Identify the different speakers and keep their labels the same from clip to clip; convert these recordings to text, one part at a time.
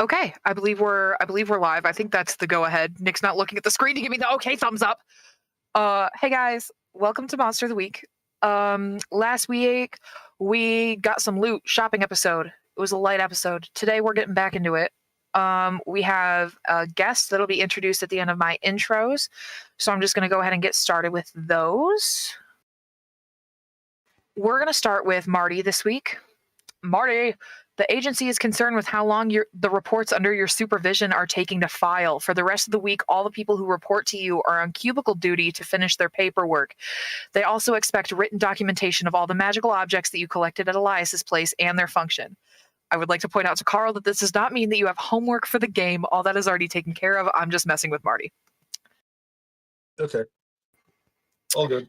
Speaker 1: Okay, I believe we're live. I think that's the go ahead. Nick's not looking at the screen to give me the okay thumbs up. Hey guys, welcome to Monster of the Week. Last week we got some loot shopping episode. It was a light episode. Today we're getting back into it. We have a guest that'll be introduced at the end of my intros. So I'm just going to go ahead and get started with those. We're going to start with Marty this week. Marty, the agency is concerned with how long the reports under your supervision are taking to file. For the rest of the week, all the people who report to you are on cubicle duty to finish their paperwork. They also expect written documentation of all the magical objects that you collected at Elias's place and their function. I would like to point out to Carl that this does not mean that you have homework for the game. All that is already taken care of. I'm just messing with Marty.
Speaker 2: Okay. All good.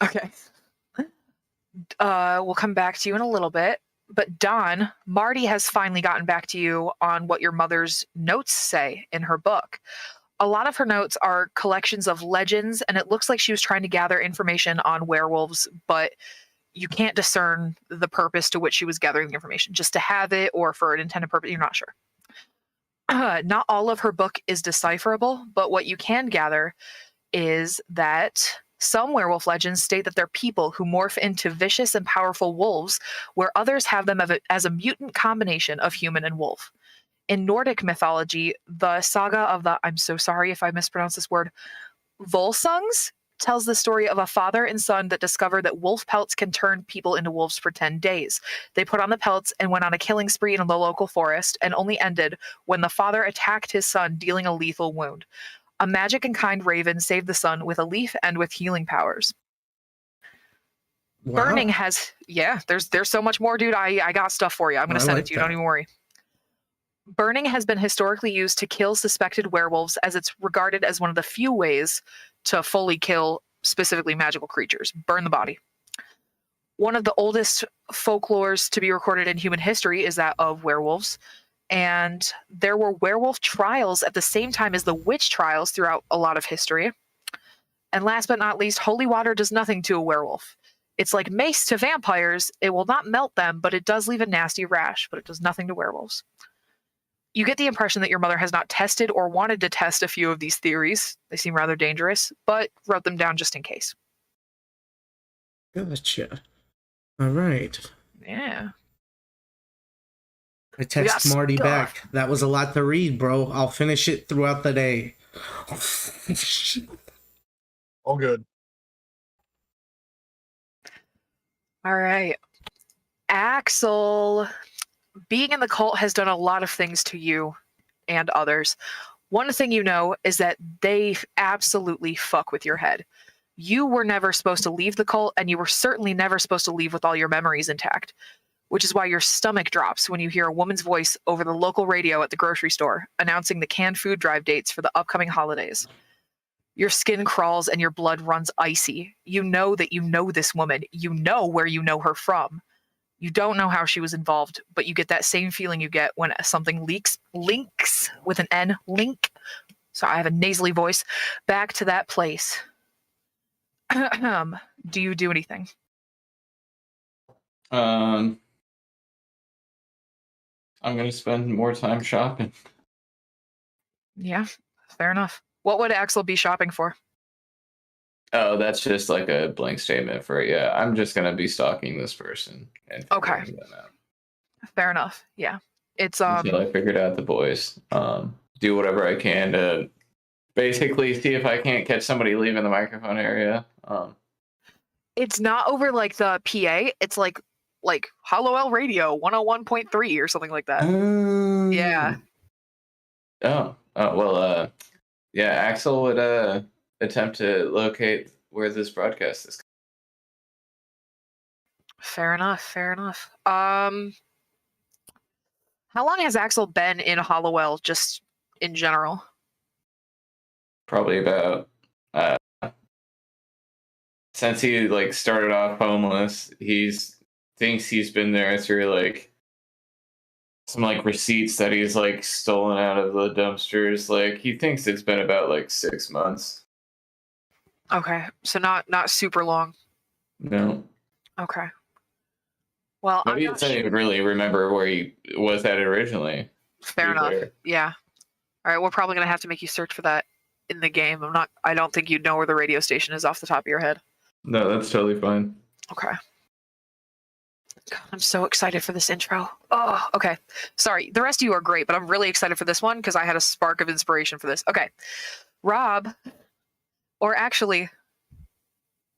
Speaker 1: Okay. We'll come back to you in a little bit. But Dawn, Marty has finally gotten back to you on what your mother's notes say in her book. A lot of her notes are collections of legends, and it looks like she was trying to gather information on werewolves, but you can't discern the purpose to which she was gathering the information, just to have it or for an intended purpose. You're not sure. Not all of her book is decipherable, but what you can gather is that some werewolf legends state that they're people who morph into vicious and powerful wolves, where others have them as a mutant combination of human and wolf. In Nordic mythology, the saga of the, I'm so sorry if I mispronounce this word, Volsungs, tells the story of a father and son that discover that wolf pelts can turn people into wolves for 10 days. They put on the pelts and went on a killing spree in the local forest, and only ended when the father attacked his son, dealing a lethal wound. A magic and kind raven saved the son with a leaf and with healing powers.
Speaker 3: Wow.
Speaker 1: Burning has, there's so much more, dude. I got stuff for you. I'm going to send it to you. Don't even worry. Burning has been historically used to kill suspected werewolves, as it's regarded as one of the few ways to fully kill specifically magical creatures. Burn the body. One of the oldest folklores to be recorded in human history is that of werewolves. And there were werewolf trials at the same time as the witch trials throughout a lot of history. And last but not least, holy water does nothing to a werewolf. It's like mace to vampires. It will not melt them, but it does leave a nasty rash, but it does nothing to werewolves. You get the impression that your mother has not tested or wanted to test a few of these theories. They seem rather dangerous, but wrote them down just in case.
Speaker 3: Gotcha. All right.
Speaker 1: Yeah.
Speaker 3: I text Marty back. That was a lot to read, bro. I'll finish it throughout the day.
Speaker 2: All good.
Speaker 1: All right. Axel, being in the cult has done a lot of things to you and others. One thing you know is that they absolutely fuck with your head. You were never supposed to leave the cult, and you were certainly never supposed to leave with all your memories intact, which is why your stomach drops when you hear a woman's voice over the local radio at the grocery store announcing the canned food drive dates for the upcoming holidays. Your skin crawls and your blood runs icy. You know that you know this woman. You know where you know her from. You don't know how she was involved, but you get that same feeling you get when something links with an N, link. So I have a nasally voice, back to that place. Do you do anything?
Speaker 4: I'm going to spend more time shopping.
Speaker 1: Yeah, fair enough. What would Axel be shopping for?
Speaker 4: Oh, that's just like a blank statement for it. Yeah, I'm just going to be stalking this person. And
Speaker 1: Okay.
Speaker 4: figuring them out
Speaker 1: Fair enough. Yeah. It's
Speaker 4: until I figured out the boys. Do whatever I can to basically see if I can't catch somebody leaving the microphone area.
Speaker 1: It's not over like the PA. It's like Hollowell Radio 101.3 or something like that. Yeah.
Speaker 4: Oh, well, yeah, Axel would attempt to locate where this broadcast is.
Speaker 1: Fair enough. How long has Axel been in Hollowell, just in general?
Speaker 4: Probably about since he like started off homeless. Thinks he's been there through like some like receipts that he's like stolen out of the dumpsters. Like he thinks it's been about like 6 months.
Speaker 1: Okay, so not super long.
Speaker 4: No.
Speaker 1: Okay. Well,
Speaker 4: But he didn't really remember where he was at originally.
Speaker 1: Fair
Speaker 4: be
Speaker 1: enough.
Speaker 4: fair.
Speaker 1: Yeah. All right, we're probably gonna have to make you search for that in the game. I don't think you'd know where the radio station is off the top of your head.
Speaker 4: No, that's totally fine.
Speaker 1: Okay. God, I'm so excited for this intro. Oh, okay. Sorry, the rest of you are great, but I'm really excited for this one because I had a spark of inspiration for this. Okay. Rob, or actually,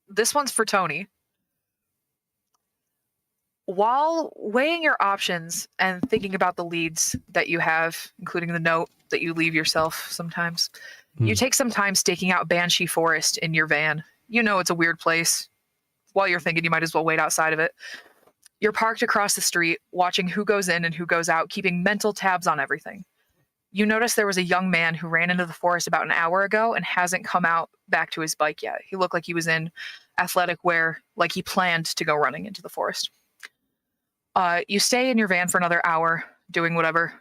Speaker 1: this one's for Tony. While weighing your options and thinking about the leads that you have, including the note that you leave yourself sometimes, you take some time staking out Banshee Forest in your van. You know it's a weird place. While you're thinking, you might as well wait outside of it. You're parked across the street, watching who goes in and who goes out, keeping mental tabs on everything. You notice there was a young man who ran into the forest about an hour ago and hasn't come out back to his bike yet. He looked like he was in athletic wear, like he planned to go running into the forest. You stay in your van for another hour, doing whatever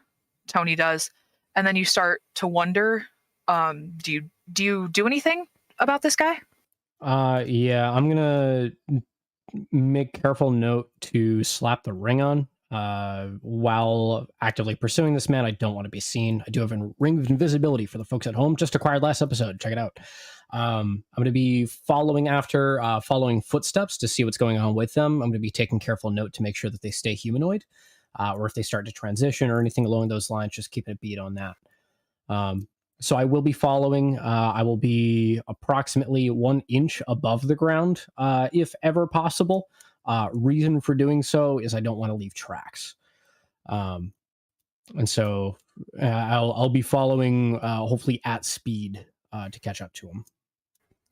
Speaker 1: Tony does, and then you start to wonder, do you do anything about this guy?
Speaker 5: Yeah, I'm gonna make careful note to slap the ring on. While actively pursuing this man, I don't want to be seen. I do have a ring of invisibility for the folks at home, just acquired last episode. Check it out. I'm going to be following footsteps to see what's going on with them. I'm going to be taking careful note to make sure that they stay humanoid, or if they start to transition or anything along those lines, just keeping a beat on that. So I will be following. I will be approximately 1 inch above the ground, if ever possible. Reason for doing so is I don't want to leave tracks. And so I'll be following, hopefully at speed, to catch up to him.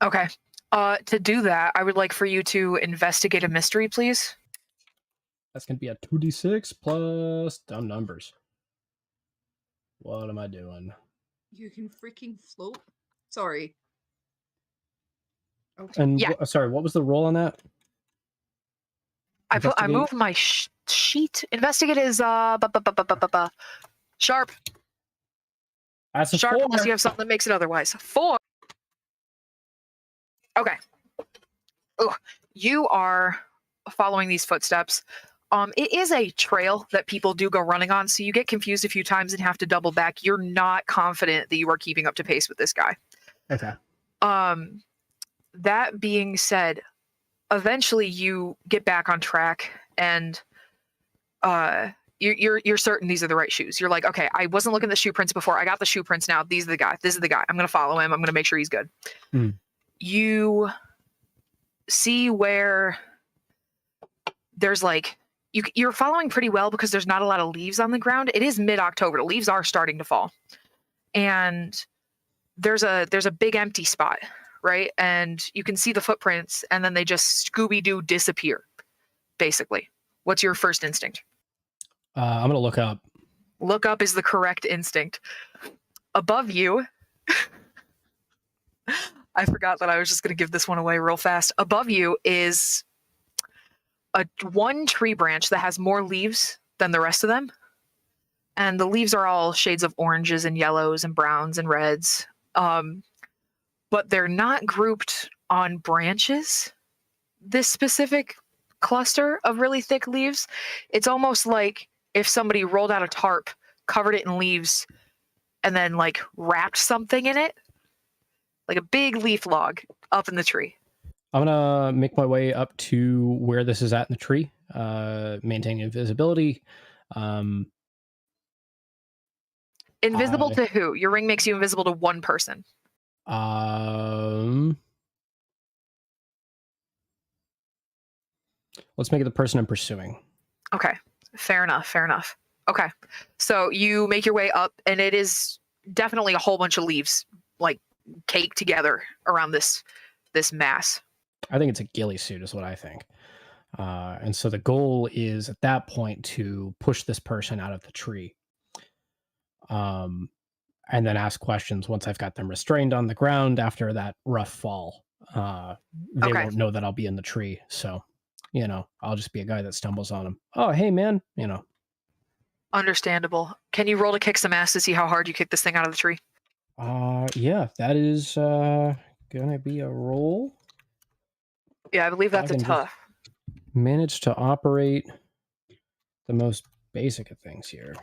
Speaker 1: Okay. To do that, I would like for you to investigate a mystery, please.
Speaker 5: That's going to be a 2d6 plus dumb numbers. What am I doing?
Speaker 6: You can freaking float. Sorry.
Speaker 5: And
Speaker 1: Yeah.
Speaker 5: sorry, what was the roll on that?
Speaker 1: I
Speaker 5: Investigate?
Speaker 1: moved my sheet. Investigate is sharp.
Speaker 5: That's a
Speaker 1: Sharp
Speaker 5: 4.
Speaker 1: unless you have something that makes it otherwise. 4. Okay. Oh, you are following these footsteps. It is a trail that people do go running on, so you get confused a few times and have to double back. You're not confident that you are keeping up to pace with this guy.
Speaker 5: Okay.
Speaker 1: That being said, eventually you get back on track and you're certain these are the right shoes. You're like, okay, I wasn't looking at the shoe prints before. I got the shoe prints now. These are the guy. This is the guy. I'm gonna follow him. I'm gonna make sure he's good. You see where there's like you're following pretty well because there's not a lot of leaves on the ground. It is mid-October. The leaves are starting to fall. And there's a big empty spot, right? And you can see the footprints and then they just Scooby-Doo disappear, basically. What's your first instinct?
Speaker 5: I'm going to look up.
Speaker 1: Look up is the correct instinct. Above you, I forgot that I was just going to give this one away real fast. Above you is one tree branch that has more leaves than the rest of them. And the leaves are all shades of oranges and yellows and browns and reds. But they're not grouped on branches. This specific cluster of really thick leaves, it's almost like if somebody rolled out a tarp, covered it in leaves, and then like wrapped something in it, like a big leaf log up in the tree.
Speaker 5: I'm going to make my way up to where this is at in the tree, maintaining invisibility.
Speaker 1: Invisible to who? Your ring makes you invisible to one person.
Speaker 5: Let's make it the person I'm pursuing.
Speaker 1: Okay. Fair enough. Okay. So you make your way up, and it is definitely a whole bunch of leaves, like caked together around this mass.
Speaker 5: I think it's a ghillie suit is what I think. And so the goal is at that point to push this person out of the tree. And then ask questions once I've got them restrained on the ground after that rough fall. They won't know that I'll be in the tree. So, I'll just be a guy that stumbles on them. Oh, hey, man,
Speaker 1: Understandable. Can you roll to kick some ass to see how hard you kick this thing out of the tree?
Speaker 5: Yeah, that is gonna be a roll.
Speaker 1: Yeah, I believe that's a tough.
Speaker 5: Manage to operate the most basic of things here.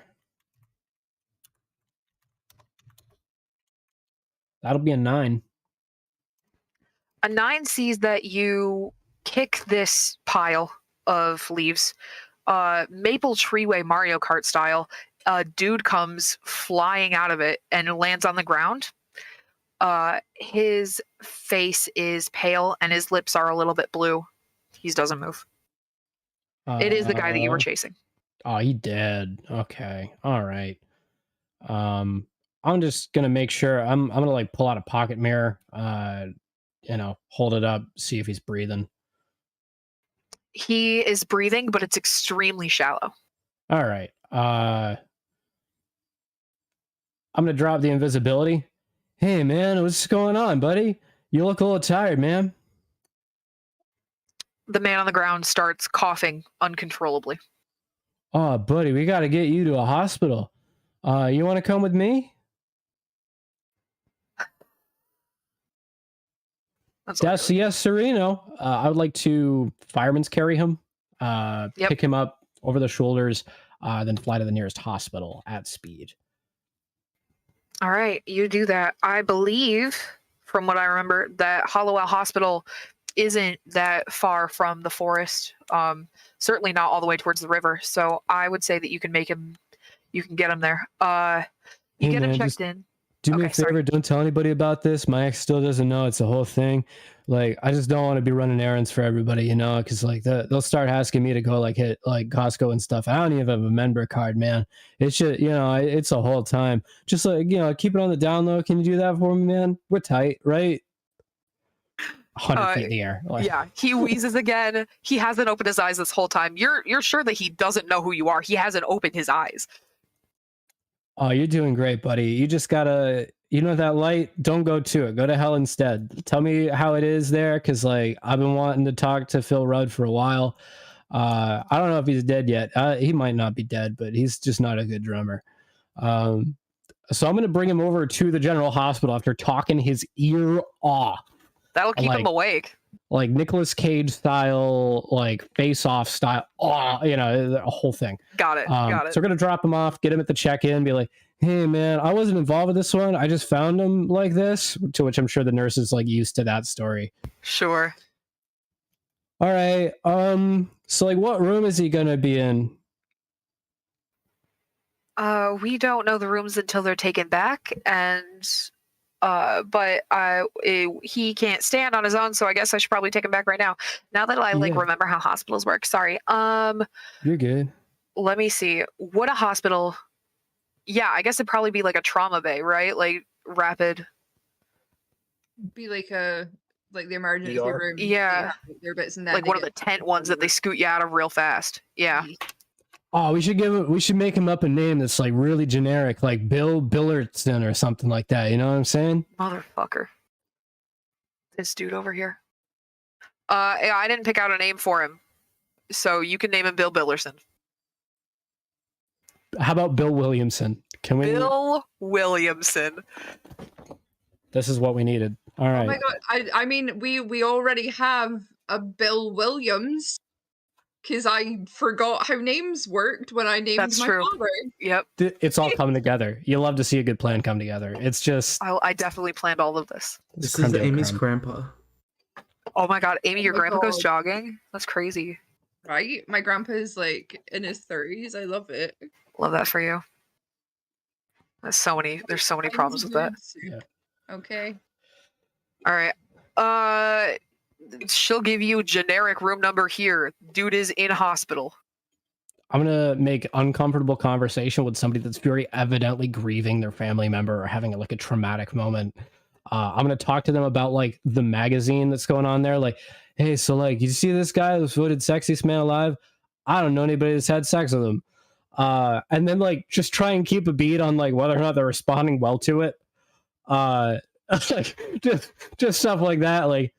Speaker 5: That'll be a 9.
Speaker 1: A 9 sees that you kick this pile of leaves, Maple Treeway Mario Kart style. A dude comes flying out of it and lands on the ground. His face is pale and his lips are a little bit blue. He doesn't move. It is the guy that you were chasing.
Speaker 5: Oh, he dead. Okay. All right. I'm just gonna make sure I'm gonna like pull out a pocket mirror, hold it up, see if he's breathing.
Speaker 1: He is breathing, but it's extremely shallow.
Speaker 5: All right. I'm gonna drop the invisibility. Hey man, what's going on, buddy? You look a little tired, man.
Speaker 1: The man on the ground starts coughing uncontrollably.
Speaker 5: Oh, buddy, we gotta get you to a hospital. You wanna come with me? Yes, yes, Sereno. I would like to fireman's carry him, pick him up over the shoulders, then fly to the nearest hospital at speed.
Speaker 1: All right, you do that. I believe, from what I remember, that Hollowell Hospital isn't that far from the forest. Certainly not all the way towards the river. So I would say that you can get him there. You get him checked in.
Speaker 5: Do me a favor, don't tell anybody about this. My ex still doesn't know. It's a whole thing. Like, I just don't want to be running errands for everybody, because like they'll start asking me to go like hit like Costco and stuff. I don't even have a member card, man. It should, it's a whole time. Just like, keep it on the down low. Can you do that for me, man? We're tight, right? 100 feet in the air. Like,
Speaker 1: yeah, he wheezes again. He hasn't opened his eyes this whole time. You're sure that he doesn't know who you are. He hasn't opened his eyes.
Speaker 5: Oh, you're doing great, buddy. You just gotta, that light, don't go to it. Go to hell instead. Tell me how it is there, because like I've been wanting to talk to Phil Rudd for a while. I don't know if he's dead yet. He might not be dead, but he's just not a good drummer. So I'm gonna bring him over to the general hospital after talking his ear off.
Speaker 1: That'll keep him awake.
Speaker 5: Like Nicolas Cage style, like Face Off style. A whole thing.
Speaker 1: Got it. Got it.
Speaker 5: So we're gonna drop him off, get him at the check-in, be like, "Hey man, I wasn't involved with this one. I just found him like this." To which I'm sure the nurse is like used to that story.
Speaker 1: Sure.
Speaker 5: All right. So like, what room is he gonna be in?
Speaker 1: We don't know the rooms until they're taken back, and but he can't stand on his own, so I guess I should probably take him back right now. Now that I remember how hospitals work. Sorry.
Speaker 5: You're good.
Speaker 1: Let me see. Would a hospital? Yeah, I guess it'd probably be like a trauma bay, right? Like rapid.
Speaker 6: Be like the emergency room.
Speaker 1: Yeah.
Speaker 6: Their bits and that.
Speaker 1: Like one of the tent ones that they scoot you out of real fast. Yeah.
Speaker 5: Oh, we should make him up a name that's like really generic, like Bill Billerton or something like that. You know what I'm saying?
Speaker 1: Motherfucker. This dude over here. I didn't pick out a name for him, so you can name him Bill Billerson.
Speaker 5: How about Bill Williamson? Can we?
Speaker 1: Bill Williamson.
Speaker 5: This is what we needed. All right.
Speaker 6: Oh my god! I mean, we already have a Bill Williams. Because I forgot how names worked when I named my father.
Speaker 1: Yep.
Speaker 5: It's all coming together. You love to see a good plan come together. It's just...
Speaker 1: I definitely planned all of this.
Speaker 3: This is Amy's grandpa.
Speaker 1: Oh my god, Amy, your grandpa goes jogging? That's crazy.
Speaker 6: Right? My grandpa is like in his 30s. I love it.
Speaker 1: Love that for you. There's so many problems with that.
Speaker 5: Yeah.
Speaker 6: Okay.
Speaker 1: All right. She'll give you generic room number here. Dude is in hospital.
Speaker 5: I'm gonna make uncomfortable conversation with somebody that's very evidently grieving their family member or having like a traumatic moment. I'm gonna talk to them about like the magazine that's going on there. Like, hey, so like, you see this guy who was voted sexiest man alive? I don't know anybody that's had sex with him. And then like just try and keep a beat on like whether or not they're responding well to it. Like just stuff like that. Like,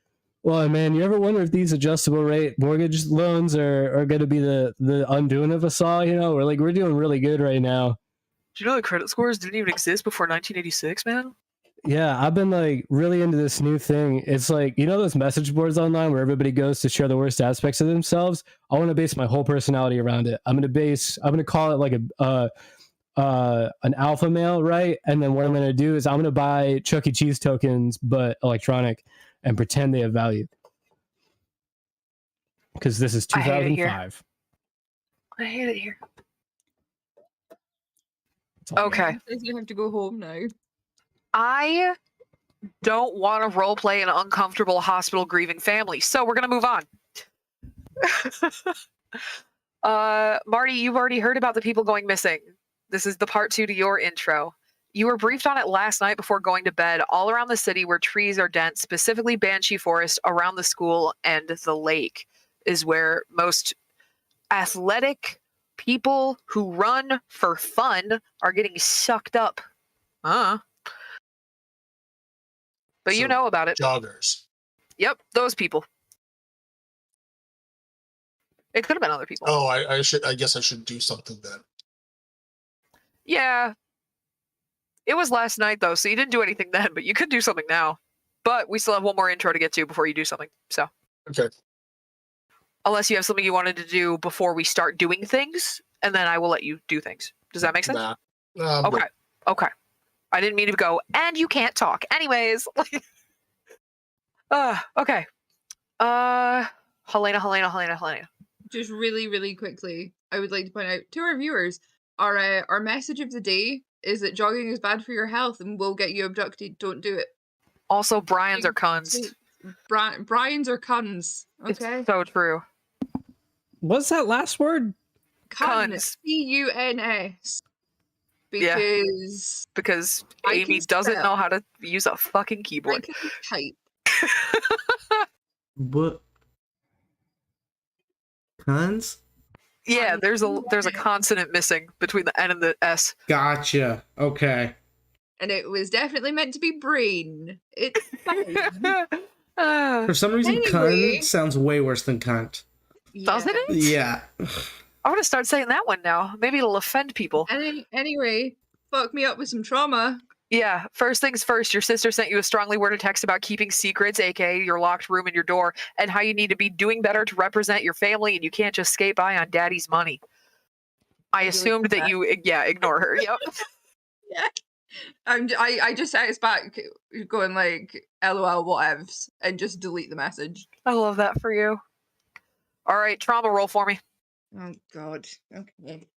Speaker 5: well, man, you ever wonder if these adjustable rate mortgage loans are going to be the undoing of us all? We're doing really good right now.
Speaker 1: Do you know that credit scores didn't even exist before 1986, man?
Speaker 5: Yeah, I've been like really into this new thing. It's like, those message boards online where everybody goes to share the worst aspects of themselves. I want to base my whole personality around it. I'm going to call it like an alpha male, right? And then what I'm going to do is I'm going to buy Chuck E. Cheese tokens, but electronic, and pretend they have value. Because this is
Speaker 1: I hate it here.
Speaker 5: 2005.
Speaker 1: I hate it here.
Speaker 5: That's all I got.
Speaker 1: Okay.
Speaker 6: Says you have to go home now.
Speaker 1: I don't want to role play an uncomfortable hospital grieving family, so we're gonna move on. Marty, you've already heard about the people going missing. This is the part 2 to your intro. You were briefed on it last night before going to bed. All around the city where trees are dense, specifically Banshee Forest, around the school and the lake, is where most athletic people who run for fun are getting sucked up. But you
Speaker 2: So,
Speaker 1: know about it.
Speaker 2: Joggers.
Speaker 1: Yep, those people. It could have been other people.
Speaker 2: Oh, I guess I should do something then.
Speaker 1: Yeah. It was last night, though, so you didn't do anything then, but you could do something now. But we still have one more intro to get to before you do something, so.
Speaker 2: Okay.
Speaker 1: Unless you have something you wanted to do before we start doing things, and then I will let you do things. Does that make sense?
Speaker 2: Nah. I'm
Speaker 1: Okay.
Speaker 2: good.
Speaker 1: Okay. I didn't mean to go, and you can't talk. Anyways. Okay. Helena.
Speaker 6: Just really, really quickly, I would like to point out to our viewers, our message of the day is that jogging is bad for your health and will get you abducted. Don't do it.
Speaker 1: Also, Brian's are cunts.
Speaker 6: Brian's are cuns.
Speaker 1: It's
Speaker 6: Okay.
Speaker 1: so true.
Speaker 5: What's that last word?
Speaker 1: Cuns.
Speaker 6: CUNS.
Speaker 1: Yeah.
Speaker 6: Because I
Speaker 1: Amy
Speaker 6: can
Speaker 1: doesn't
Speaker 6: spell.
Speaker 1: know how to use a fucking
Speaker 6: I
Speaker 1: keyboard.
Speaker 6: can type.
Speaker 3: What? Cons?
Speaker 1: Yeah, there's a consonant missing between the N and the S.
Speaker 3: Gotcha. Okay.
Speaker 6: And it was definitely meant to be brain. It's fine.
Speaker 3: For some reason,
Speaker 6: Anyway.
Speaker 3: cunt sounds way worse than cunt.
Speaker 1: Doesn't it?
Speaker 3: Yeah.
Speaker 1: I want to start saying that one now. Maybe it'll offend people.
Speaker 6: Anyway, fuck me up with some trauma.
Speaker 1: Yeah, first things first, your sister sent you a strongly worded text about keeping secrets, aka your locked room and your door, and how you need to be doing better to represent your family and you can't just skate by on daddy's money. I assumed that you, ignore her. Yep.
Speaker 6: Yeah. I just text back going like, LOL, whatevs, and just delete the message.
Speaker 1: I love that for you. All right, trauma roll for me.
Speaker 6: Oh god. Okay.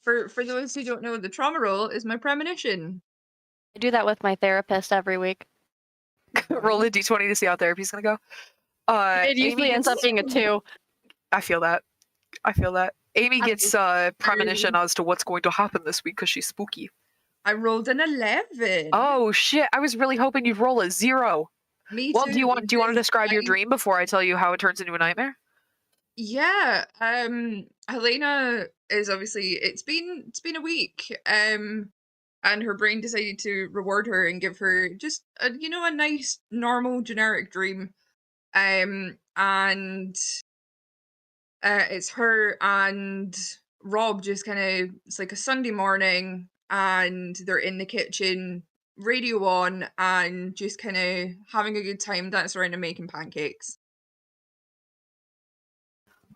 Speaker 6: For those who don't know, the trauma roll is my premonition.
Speaker 7: I do that with my therapist every week.
Speaker 1: Roll a d20 to see how therapy's gonna go.
Speaker 7: It usually ends up being a 2.
Speaker 1: I feel that. Amy gets premonition as to what's going to happen this week because she's spooky.
Speaker 6: I rolled an 11.
Speaker 1: Oh shit! I was really hoping you'd roll a 0.
Speaker 6: Me
Speaker 1: Well,
Speaker 6: too.
Speaker 1: do you want to describe your
Speaker 6: I-
Speaker 1: dream before I tell you how it turns into a nightmare?
Speaker 6: Yeah. Helena is obviously it's been a week. And her brain decided to reward her and give her just a nice normal generic dream. And it's her and Rob just kind of, it's like a Sunday morning and they're in the kitchen, radio on, and just kind of having a good time, dancing around and making pancakes.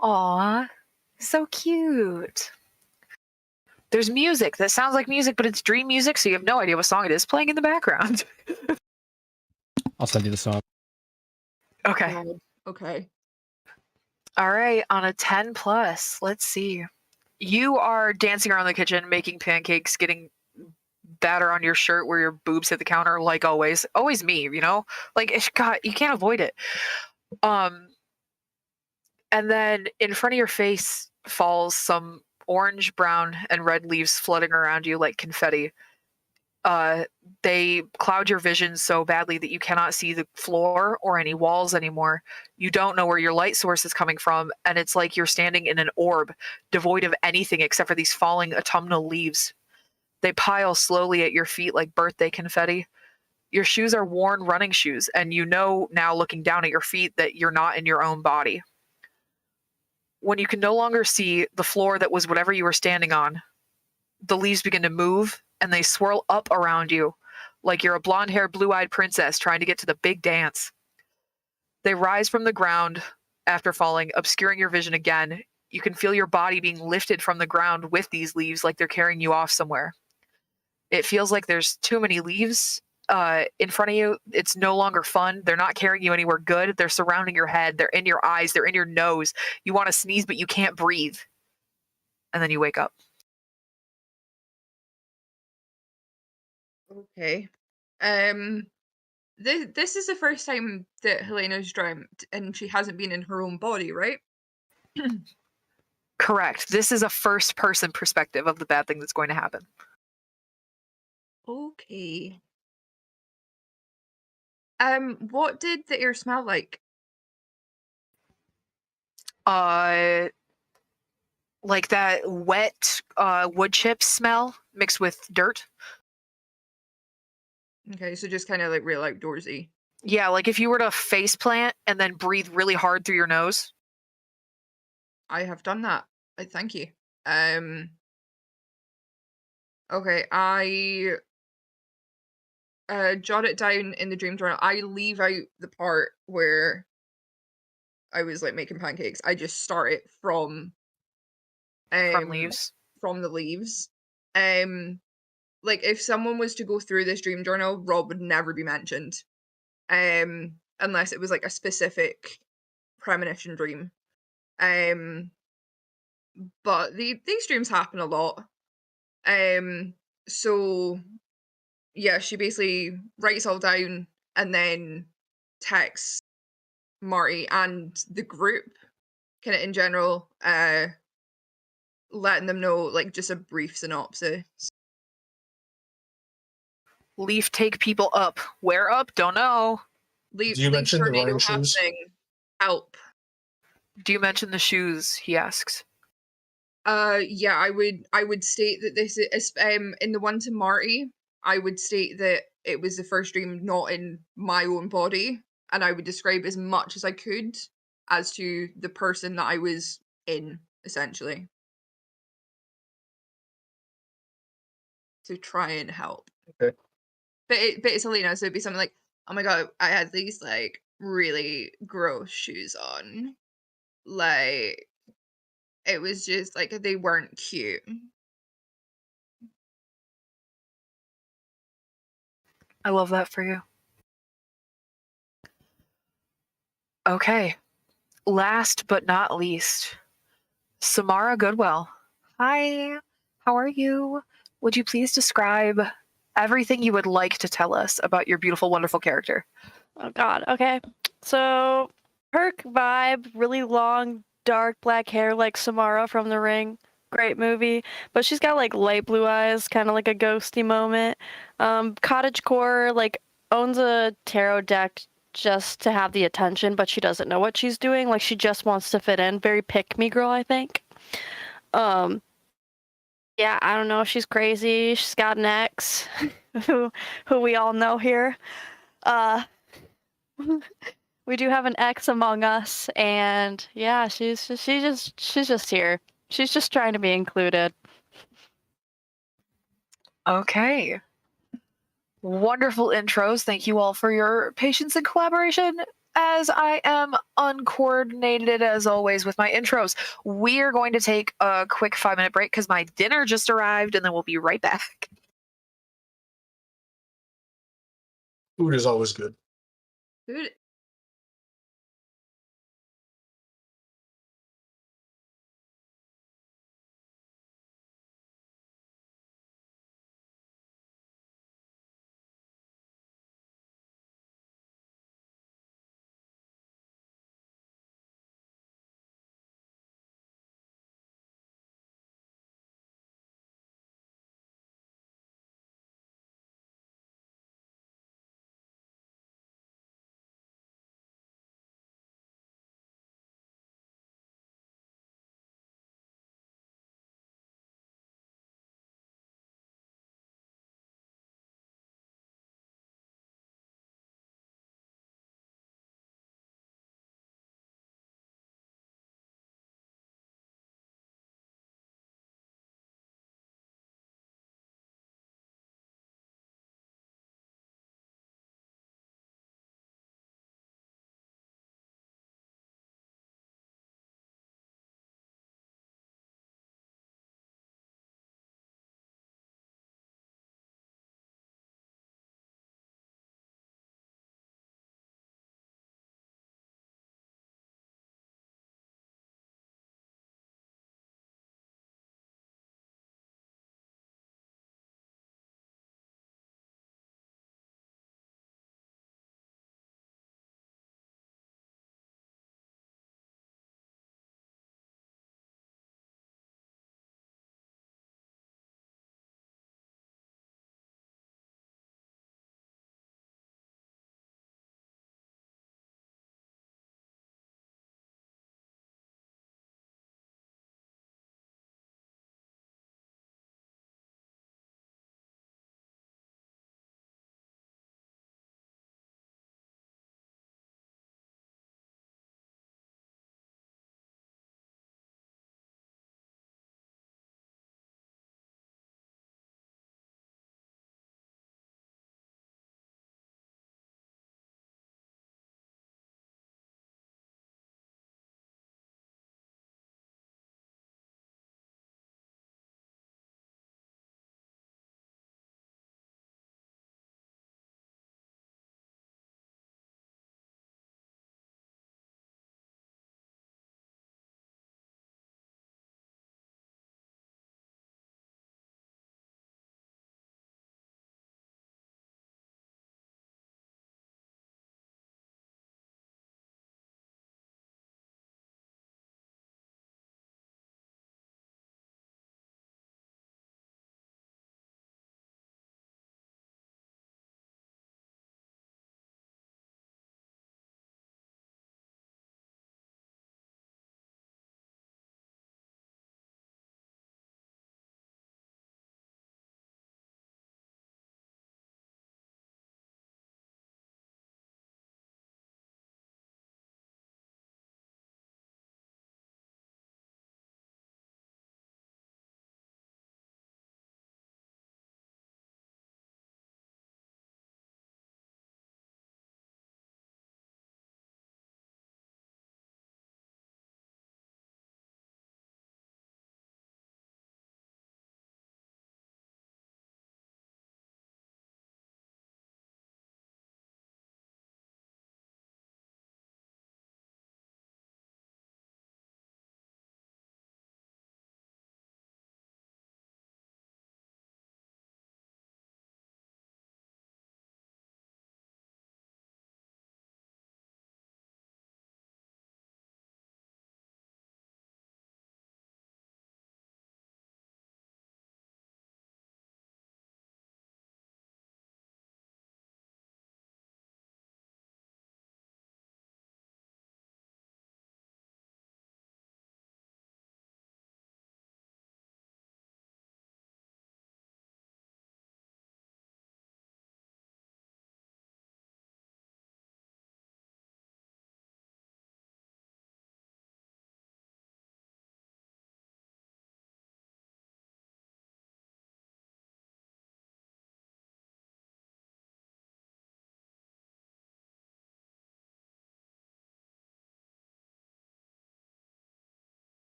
Speaker 1: Aw, so cute. There's music that sounds like music, but it's dream music, so you have no idea what song it is playing in the background.
Speaker 5: I'll send you the song.
Speaker 1: Okay.
Speaker 6: God. Okay.
Speaker 1: All right, on a 10 plus, let's see. You are dancing around the kitchen, making pancakes, getting batter on your shirt where your boobs hit the counter, like always. Always me, Like, God, you can't avoid it. And then in front of your face falls some orange, brown, and red leaves floating around you like confetti. They cloud your vision so badly that you cannot see the floor or any walls anymore. You don't know where your light source is coming from, and it's like you're standing in an orb, devoid of anything except for these falling autumnal leaves. They pile slowly at your feet like birthday confetti. Your shoes are worn running shoes, and you know now looking down at your feet that you're not in your own body. When you can no longer see the floor that was whatever you were standing on, the leaves begin to move and they swirl up around you like you're a blonde-haired, blue-eyed princess trying to get to the big dance. They rise from the ground after falling, obscuring your vision again. You can feel your body being lifted from the ground with these leaves like they're carrying you off somewhere. It feels like there's too many leaves in front of you. It's no longer fun. They're not carrying you anywhere good. They're surrounding your head. They're in your eyes. They're in your nose. You want to sneeze, but you can't breathe. And then you wake up.
Speaker 6: Okay. This is the first time that Helena's dreamt, and she hasn't been in her own body, right?
Speaker 1: Correct. This is a first person perspective of the bad thing that's going to happen.
Speaker 6: Okay. What did the air smell like?
Speaker 1: Like that wet wood chip smell mixed with dirt.
Speaker 6: Okay, so just kind of like real outdoorsy.
Speaker 1: Yeah, like if you were to face plant and then breathe really hard through your nose.
Speaker 6: I have done that. Thank you. Okay, I jot it down in the dream journal. I leave out the part where I was like making pancakes. I just start it from
Speaker 1: Leaves.
Speaker 6: From the leaves. Like if someone was to go through this dream journal, Rob would never be mentioned. Unless it was like a specific premonition dream. But these dreams happen a lot. So yeah, she basically writes all down and then texts Marty and the group, kind of in general, letting them know like just a brief synopsis.
Speaker 1: Leaf take people up. Where up? Don't know.
Speaker 6: Leave,
Speaker 2: Do you mention the
Speaker 6: tornado
Speaker 2: running shoes?
Speaker 6: happening. Help.
Speaker 1: Do you mention the shoes? He asks.
Speaker 6: Yeah, I would state that this is in the one to Marty, I would state that it was the first dream not in my own body, and I would describe as much as I could as to the person that I was in, essentially. To try and help.
Speaker 2: Okay.
Speaker 6: But it's Helena, so it'd be something like, oh my god, I had these like really gross shoes on. Like it was just like they weren't cute.
Speaker 1: I love that for you. Okay. Last but not least, Samara Goodwell. Hi, how are you? Would you please describe everything you would like to tell us about your beautiful, wonderful character?
Speaker 7: Oh God. Okay. So Perk vibe, really long, dark black hair like Samara from The Ring. Great movie, but she's got like light blue eyes, kind of like a ghosty moment. Cottagecore, like owns a tarot deck just to have the attention, but she doesn't know what she's doing. Like she just wants to fit in. Very pick me girl, I think. Yeah, I don't know. She's crazy. She's got an ex, who we all know here. Uh, we do have an ex among us, and yeah, she's just here. She's just trying to be included.
Speaker 1: Okay. Wonderful intros. Thank you all for your patience and collaboration. As I am uncoordinated as always with my intros, we are going to take a quick 5-minute break because my dinner just arrived, and then we'll be right back.
Speaker 2: Food is always good.
Speaker 6: Food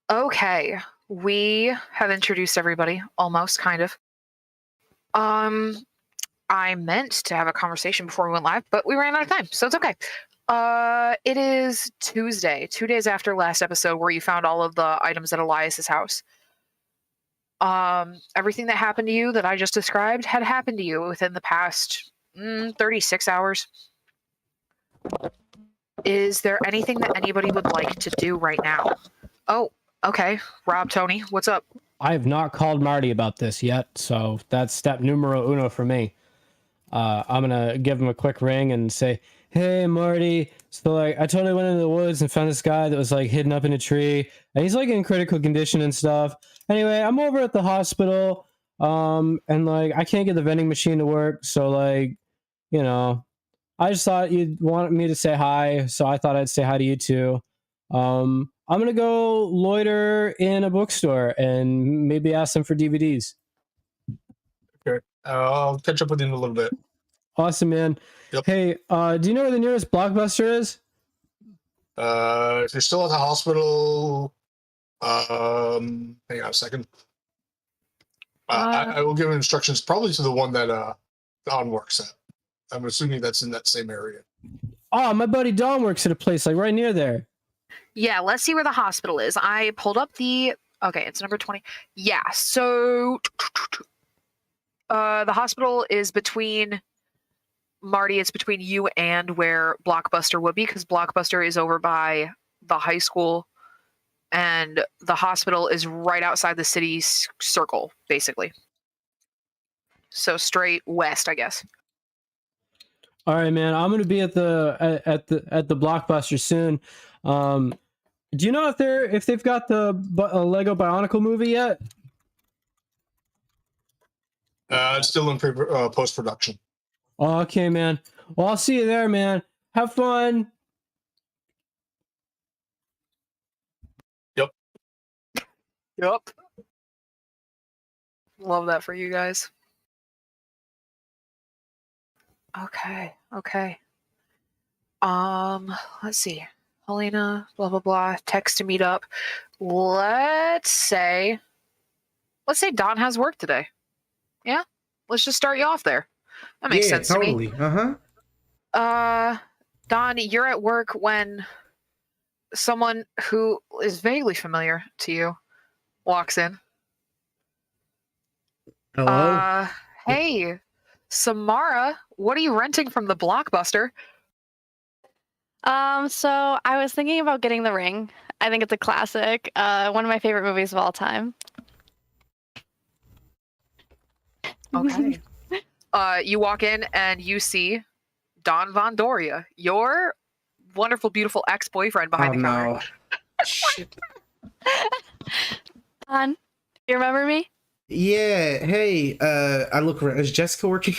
Speaker 1: Okay, we have introduced everybody, almost, kind of. I meant to have a conversation before we went live, but we ran out of time, so it's okay. It is Tuesday, 2 days after last episode where you found all of the items at Elias's house. Everything that happened to you that I just described had happened to you within the past 36 hours. Is there anything that anybody would like to do right now? Oh, okay. Rob, Tony, what's up?
Speaker 5: I have not called Marty about this yet, so that's step numero uno for me. I'm gonna give him a quick ring and say, "Hey, Marty. So like, I totally went into the woods and found this guy that was like hidden up in a tree, and he's like in critical condition and stuff. Anyway, I'm over at the hospital, and like, I can't get the vending machine to work, so like, you know, I just thought you'd want me to say hi, so I thought I'd say hi to you too. I'm gonna go loiter in a bookstore and maybe ask them for DVDs."
Speaker 2: Okay. I'll catch up with you in a little bit.
Speaker 5: Awesome, man.
Speaker 2: Yep.
Speaker 5: Hey, do you know where the nearest Blockbuster is?
Speaker 2: If you're still at the hospital, hang on a second. I will give instructions probably to the one that Don works at. I'm assuming that's in that same area.
Speaker 5: Oh, my buddy Don works at a place like right near there.
Speaker 1: Yeah, let's see where the hospital is. I pulled up the... Okay, it's number 20. Yeah, so... the hospital is between... Marty, it's between you and where Blockbuster would be, because Blockbuster is over by the high school, and the hospital is right outside the city circle, basically. So straight west, I guess.
Speaker 5: All right, man. I'm gonna be at the Blockbuster soon. Do you know if they've got the Lego Bionicle movie yet?
Speaker 2: It's still in post-production.
Speaker 5: Oh, okay, man. Well, I'll see you there, man. Have fun.
Speaker 2: Yep.
Speaker 1: Yep. Love that for you guys. Okay. Let's see. Helena, blah blah blah. Text to meet up. Let's say Don has work today. Yeah. Let's just start you off there. That makes sense
Speaker 3: totally.
Speaker 1: to me. Don, you're at work when someone who is vaguely familiar to you walks in.
Speaker 3: Hello.
Speaker 1: Hey, Samara, what are you renting from the Blockbuster?
Speaker 7: So I was thinking about getting The Ring. I think it's a classic. One of my favorite movies of all time.
Speaker 1: Okay. You walk in and you see Don Von Doria, your wonderful, beautiful ex-boyfriend behind the counter.
Speaker 3: No. Shit.
Speaker 7: Don, you remember me?
Speaker 3: Yeah. Hey. I look around. Is Jessica working?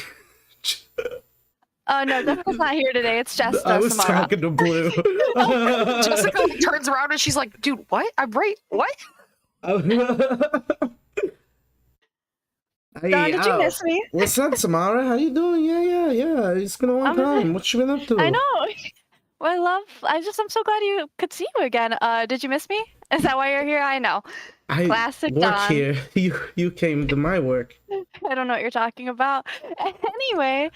Speaker 7: Oh no, Jessica's not here today. It's Jessica.
Speaker 3: I was
Speaker 7: Samara.
Speaker 3: talking to Blue.
Speaker 1: Jessica turns around and she's like, "Dude, what? I'm right. What?"
Speaker 3: Hey,
Speaker 7: Don, did you miss me?
Speaker 3: What's up, Samara? How you doing? Yeah. It's been a long time. What you been up to?
Speaker 7: I know. Well, I'm so glad you could see you again. Did you miss me? Is that why you're here? I know. Classic
Speaker 3: work
Speaker 7: Don.
Speaker 3: here. You came to my work.
Speaker 7: I don't know what you're talking about. Anyway,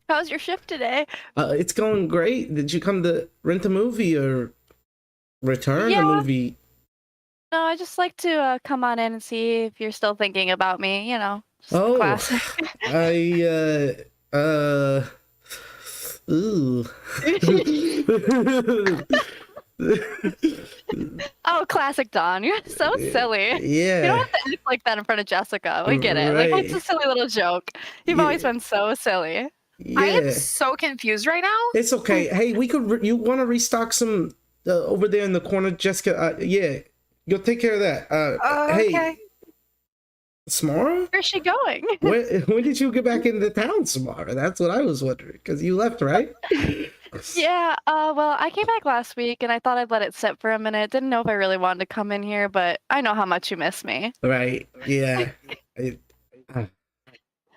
Speaker 7: how's your shift today?
Speaker 3: It's going great. Did you come to rent a movie or return a movie?
Speaker 7: No, I just like to come on in and see if you're still thinking about me. You know, just classic.
Speaker 3: Ooh.
Speaker 7: Oh, classic Don. You're so silly.
Speaker 3: Yeah.
Speaker 7: You don't have to act like that in front of Jessica. We get it.
Speaker 3: Right.
Speaker 7: Like, it's a silly little joke. You've always been so silly.
Speaker 3: Yeah.
Speaker 1: I am so confused right now.
Speaker 3: It's okay. Hey, we could. You want to restock some over there in the corner, Jessica? Yeah, you'll take care of that. Hey,
Speaker 1: Okay.
Speaker 3: Samara?
Speaker 7: Where's she going?
Speaker 3: When did you get back into town, Samara? That's what I was wondering. Because you left, right?
Speaker 7: Yeah, well, I came back last week and I thought I'd let it sit for a minute. Didn't know if I really wanted to come in here, but I know how much you miss me.
Speaker 3: Right. Yeah.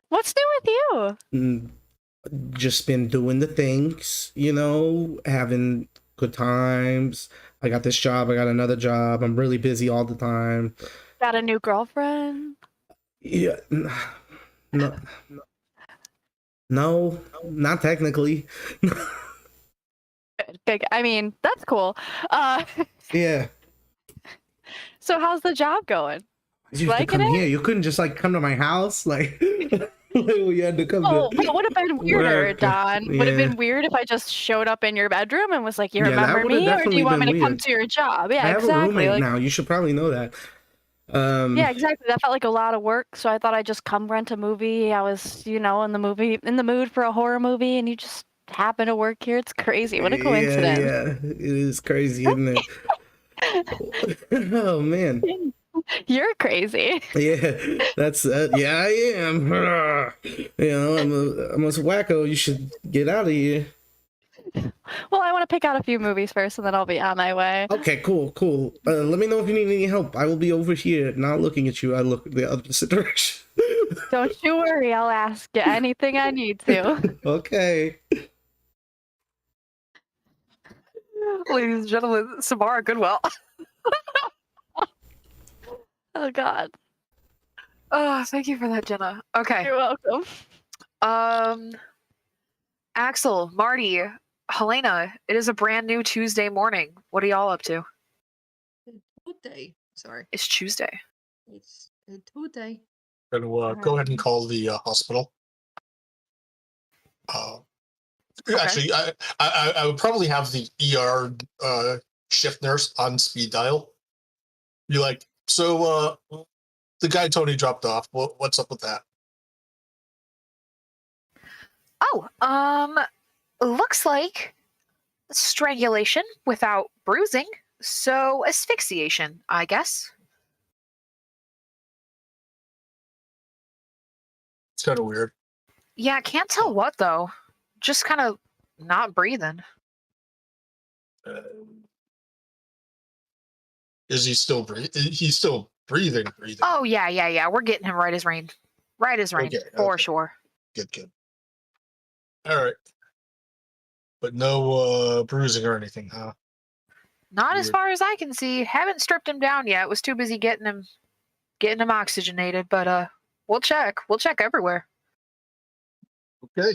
Speaker 7: What's new with you?
Speaker 3: Just been doing the things, having good times. I got this job. I got another job. I'm really busy all the time.
Speaker 7: Got a new girlfriend?
Speaker 3: Yeah, no, no, not technically.
Speaker 7: Good. I mean, that's cool. Uh,
Speaker 3: Yeah,
Speaker 7: so how's the job going?
Speaker 3: you have to
Speaker 7: Liking
Speaker 3: come here.
Speaker 7: it?
Speaker 3: You couldn't just like come to my house, like, like you had to come
Speaker 7: Oh,
Speaker 3: to
Speaker 7: it would have been weirder,
Speaker 3: work.
Speaker 7: Don. Would have
Speaker 3: Yeah,
Speaker 7: been weird if I just showed up in your bedroom and was like, "You
Speaker 3: yeah, that
Speaker 7: remember
Speaker 3: would have
Speaker 7: me, or do
Speaker 3: definitely
Speaker 7: you want
Speaker 3: been
Speaker 7: me to come
Speaker 3: weird.
Speaker 7: to your job?" Yeah,
Speaker 3: I have a
Speaker 7: exactly.
Speaker 3: roommate
Speaker 7: Like,
Speaker 3: now. You should probably know that.
Speaker 7: yeah, exactly. That felt like a lot of work, so I thought I'd just come rent a movie. I was, in the mood for a horror movie, and you just happen to work here. It's crazy. What a
Speaker 3: Yeah,
Speaker 7: coincidence.
Speaker 3: yeah, it is crazy, isn't it? Oh man.
Speaker 7: You're crazy.
Speaker 3: Yeah, that's yeah, I am. I'm a wacko. You should get out of here.
Speaker 7: Well, I want to pick out a few movies first, and then I'll be on my way.
Speaker 3: Okay, cool, cool. Let me know if you need any help. I will be over here, not looking at you. I look the opposite direction.
Speaker 7: Don't you worry. I'll ask you anything I need to.
Speaker 3: Okay.
Speaker 1: Ladies and gentlemen, Samara Goodwell.
Speaker 7: Oh God.
Speaker 1: Oh, thank you for that, Jenna. Okay.
Speaker 7: You're welcome.
Speaker 1: Axel, Marty, Helena, it is a brand new Tuesday morning. What are y'all up to?
Speaker 6: Tuesday. Sorry.
Speaker 1: It's Tuesday.
Speaker 6: It's Tuesday.
Speaker 2: Gonna go ahead and call the hospital.
Speaker 1: Okay.
Speaker 2: Actually, I would probably have the ER shift nurse on speed dial. Be like, so the guy Tony dropped off. What's up with that?
Speaker 1: Oh, looks like strangulation without bruising. So asphyxiation, I guess.
Speaker 2: It's kind of weird.
Speaker 1: Yeah, can't tell what though. Just kind of not breathing.
Speaker 2: Uh, is he still breathing? He's still breathing.
Speaker 1: Oh yeah. We're getting him right as rain. Right as rain,
Speaker 2: Okay,
Speaker 1: for
Speaker 2: okay.
Speaker 1: sure.
Speaker 2: Good. All right. But no bruising or anything, huh?
Speaker 1: Not as
Speaker 2: Weird.
Speaker 1: far as I can see. Haven't stripped him down yet. Was too busy getting him oxygenated, but we'll check. We'll check everywhere.
Speaker 2: Okay.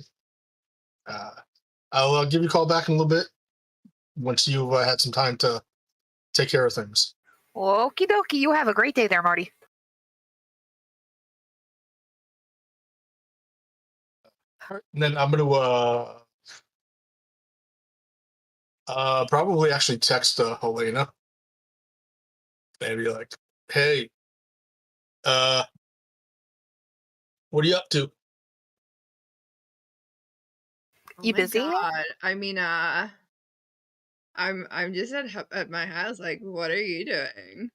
Speaker 2: I'll give you a call back in a little bit once you've had some time to take care of things.
Speaker 1: Okie dokie. You have a great day there, Marty.
Speaker 2: And then I'm gonna probably actually text Helena and be like, "Hey, what are you up to?"
Speaker 6: Oh
Speaker 1: You
Speaker 6: my
Speaker 1: busy?
Speaker 6: God. I mean, I'm just at my house. Like, what are you doing?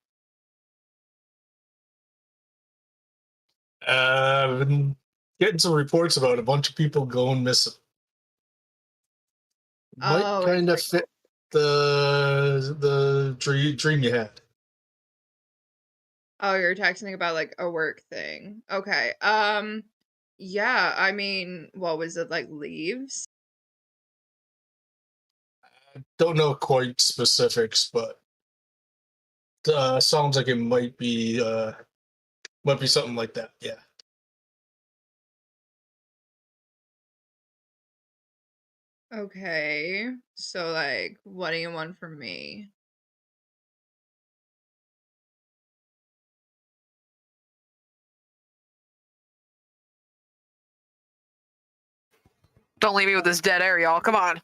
Speaker 2: I've been getting some reports about a bunch of people going missing. Might
Speaker 6: Oh, it's
Speaker 2: kind of
Speaker 6: like,
Speaker 2: fit the dream you had.
Speaker 6: oh, you're texting about like a work thing. Okay. Yeah. I mean, what was it, like leaves?
Speaker 2: Don't know quite specifics, but sounds like it might be something like that. Yeah.
Speaker 6: Okay. So like, what do you want from me?
Speaker 1: Don't leave me with this dead air, y'all. Come on.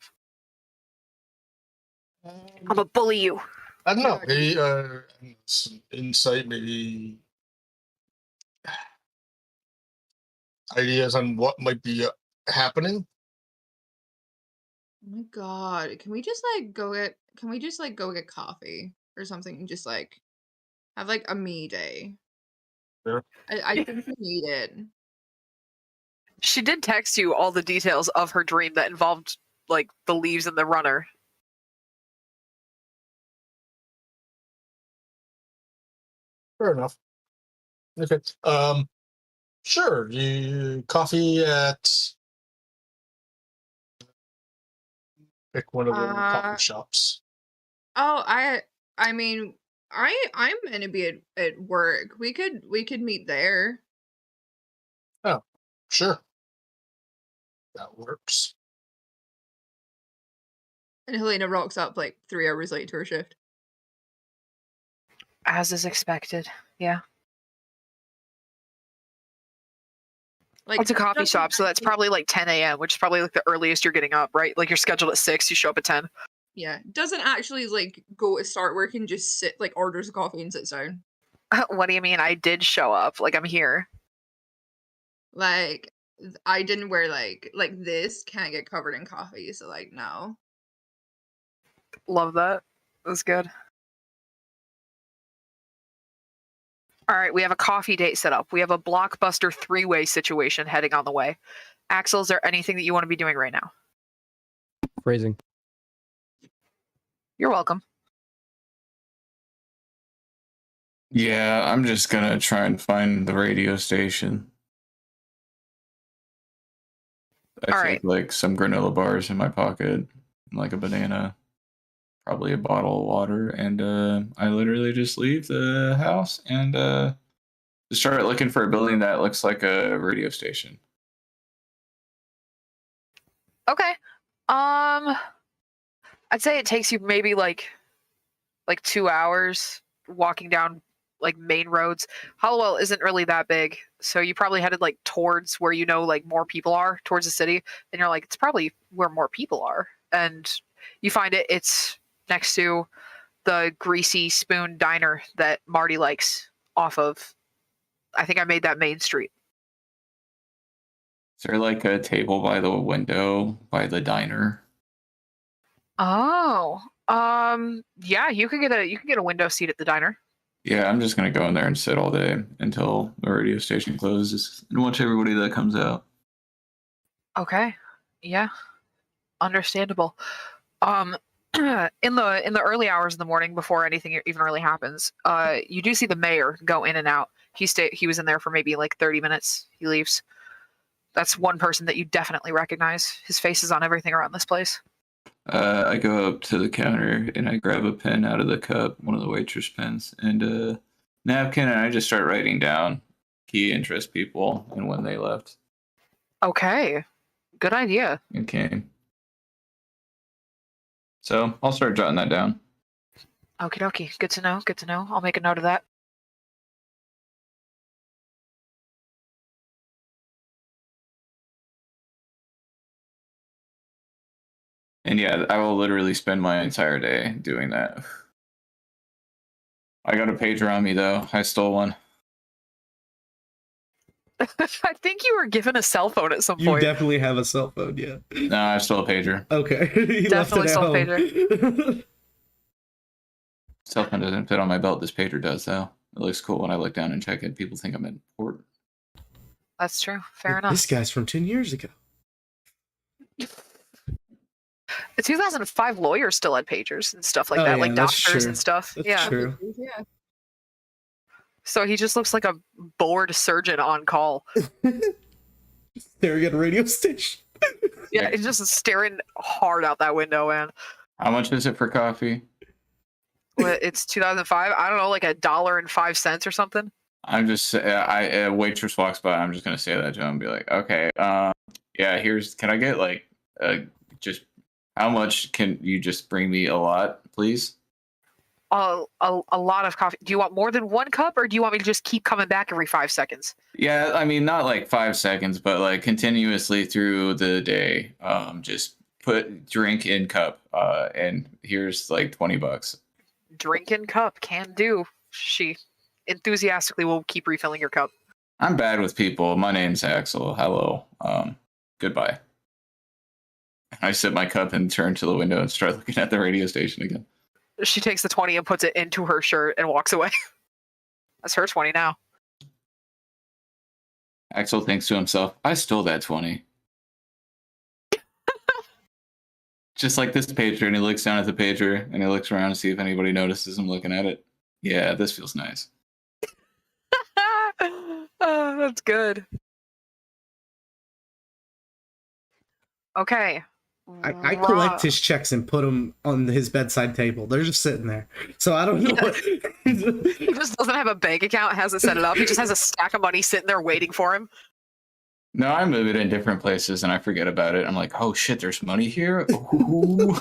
Speaker 1: I'm gonna bully you.
Speaker 2: I don't know.
Speaker 6: Yeah,
Speaker 2: Maybe some insight, maybe ideas on what might be happening.
Speaker 6: Oh my God. Can we just like go get coffee or something and just like have like a me day?
Speaker 2: Sure.
Speaker 6: I think we need it.
Speaker 1: She did text you all the details of her dream that involved like the leaves and the runner.
Speaker 2: Fair enough. Okay. Sure. You coffee at Pick one of the coffee shops.
Speaker 6: Oh, I mean, I'm gonna be at work. We could meet there.
Speaker 2: Oh, sure. That works.
Speaker 6: And Helena rocks up like 3 hours late to her shift.
Speaker 1: As is expected. Yeah.
Speaker 6: Like
Speaker 1: It's a coffee
Speaker 6: just
Speaker 1: shop, so that's
Speaker 6: imagine-
Speaker 1: probably like 10 a.m., which is probably like the earliest you're getting up, right? Like you're scheduled at 6, you show up at 10.
Speaker 6: Yeah, doesn't actually like go to start work and just sit like orders a coffee and sits down.
Speaker 1: What do you mean? I did show up. Like I'm here.
Speaker 6: Like I didn't wear like this can't get covered in coffee, so like no.
Speaker 1: Love that. That's good. All right, we have a coffee date set up. We have a blockbuster 3-way situation heading on the way. Axel, is there anything that you want to be doing right now?
Speaker 5: Phrasing.
Speaker 1: You're welcome.
Speaker 4: Yeah, I'm just gonna try and find the radio station. I
Speaker 1: All
Speaker 4: think like some granola bars in my pocket, like a banana, probably a bottle of water, and I literally just leave the house and just start looking for a building that looks like a radio station.
Speaker 1: Okay. I'd say it takes you maybe like 2 hours walking down like main roads. Hollowell isn't really that big, so you probably headed like towards where you know like more people are, towards the city, and you're like, it's probably where more people are. And you find it's next to the Greasy Spoon diner that Marty likes off of, I think I made that main street.
Speaker 4: Is there like a table by the window by the diner?
Speaker 1: Oh. Yeah, you can get a window seat at the diner.
Speaker 4: Yeah, I'm just gonna go in there and sit all day until the radio station closes and watch everybody that comes out.
Speaker 1: Okay. Yeah. Understandable. Um in the early hours of the morning before anything even really happens, you do see the mayor go in and out. He was in there for maybe like 30 minutes. He leaves. That's one person that you definitely recognize. His face is on everything around this place.
Speaker 4: I go up to the counter and I grab a pen out of the cup, one of the waitress pens, and a napkin, and I just start writing down key interest people and when they left.
Speaker 1: Okay. Good idea.
Speaker 4: Okay. So I'll start jotting that down.
Speaker 1: Okie dokie. Good to know. Good to know. I'll make a note of that.
Speaker 4: And yeah, I will literally spend my entire day doing that. I got a pager on me though. I stole one.
Speaker 1: I think you were given a cell phone at some
Speaker 3: You
Speaker 1: point.
Speaker 3: definitely have a cell phone, yeah.
Speaker 4: No, I stole a pager.
Speaker 3: Okay. You
Speaker 1: Definitely
Speaker 3: left
Speaker 1: cell
Speaker 3: it at home.
Speaker 4: Cell phone doesn't fit on my belt. This pager does though. It looks cool when I look down and check it. People think I'm important.
Speaker 1: That's true. Fair enough.
Speaker 3: This guy's from 10 years ago.
Speaker 1: The 2005 lawyers still had pagers and stuff like
Speaker 3: Oh,
Speaker 1: that,
Speaker 3: yeah,
Speaker 1: like
Speaker 3: that's
Speaker 1: doctors
Speaker 3: true.
Speaker 1: and stuff.
Speaker 3: That's
Speaker 1: Yeah.
Speaker 3: true.
Speaker 6: Yeah.
Speaker 1: So he just looks like a bored surgeon on call.
Speaker 3: Staring at a radio station.
Speaker 1: Yeah, he's just staring hard out that window, man.
Speaker 4: How much is it for coffee?
Speaker 1: It's 2005. I don't know, like $1.05 or something.
Speaker 4: I'm just a waitress walks by. I'm just gonna say that to him and be like, okay, yeah, can I get like just how much can you just bring me a lot, please?
Speaker 1: A lot of coffee. Do you want more than one cup, or do you want me to just keep coming back every 5 seconds?
Speaker 4: Yeah, I mean not like 5 seconds, but like continuously through the day. Just put drink in cup, and here's like $20.
Speaker 1: Drinking cup, can do. She enthusiastically will keep refilling your cup.
Speaker 4: I'm bad with people. My name's Axel. Hello. Goodbye. I sip my cup and turn to the window and start looking at the radio station again.
Speaker 1: She takes the 20 and puts it into her shirt and walks away. That's her 20 now.
Speaker 4: Axel thinks to himself, I stole that 20. Just like this pager, and he looks down at the pager and he looks around to see if anybody notices him looking at it. Yeah, this feels nice.
Speaker 1: Oh, that's good. Okay.
Speaker 3: I collect his checks and put them on his bedside table. They're just sitting there. So I don't know.
Speaker 1: He just doesn't have a bank account, hasn't set it up. He just has a stack of money sitting there waiting for him.
Speaker 8: No, I move it in different places and I forget about it. I'm like, oh shit, there's money here. Ooh.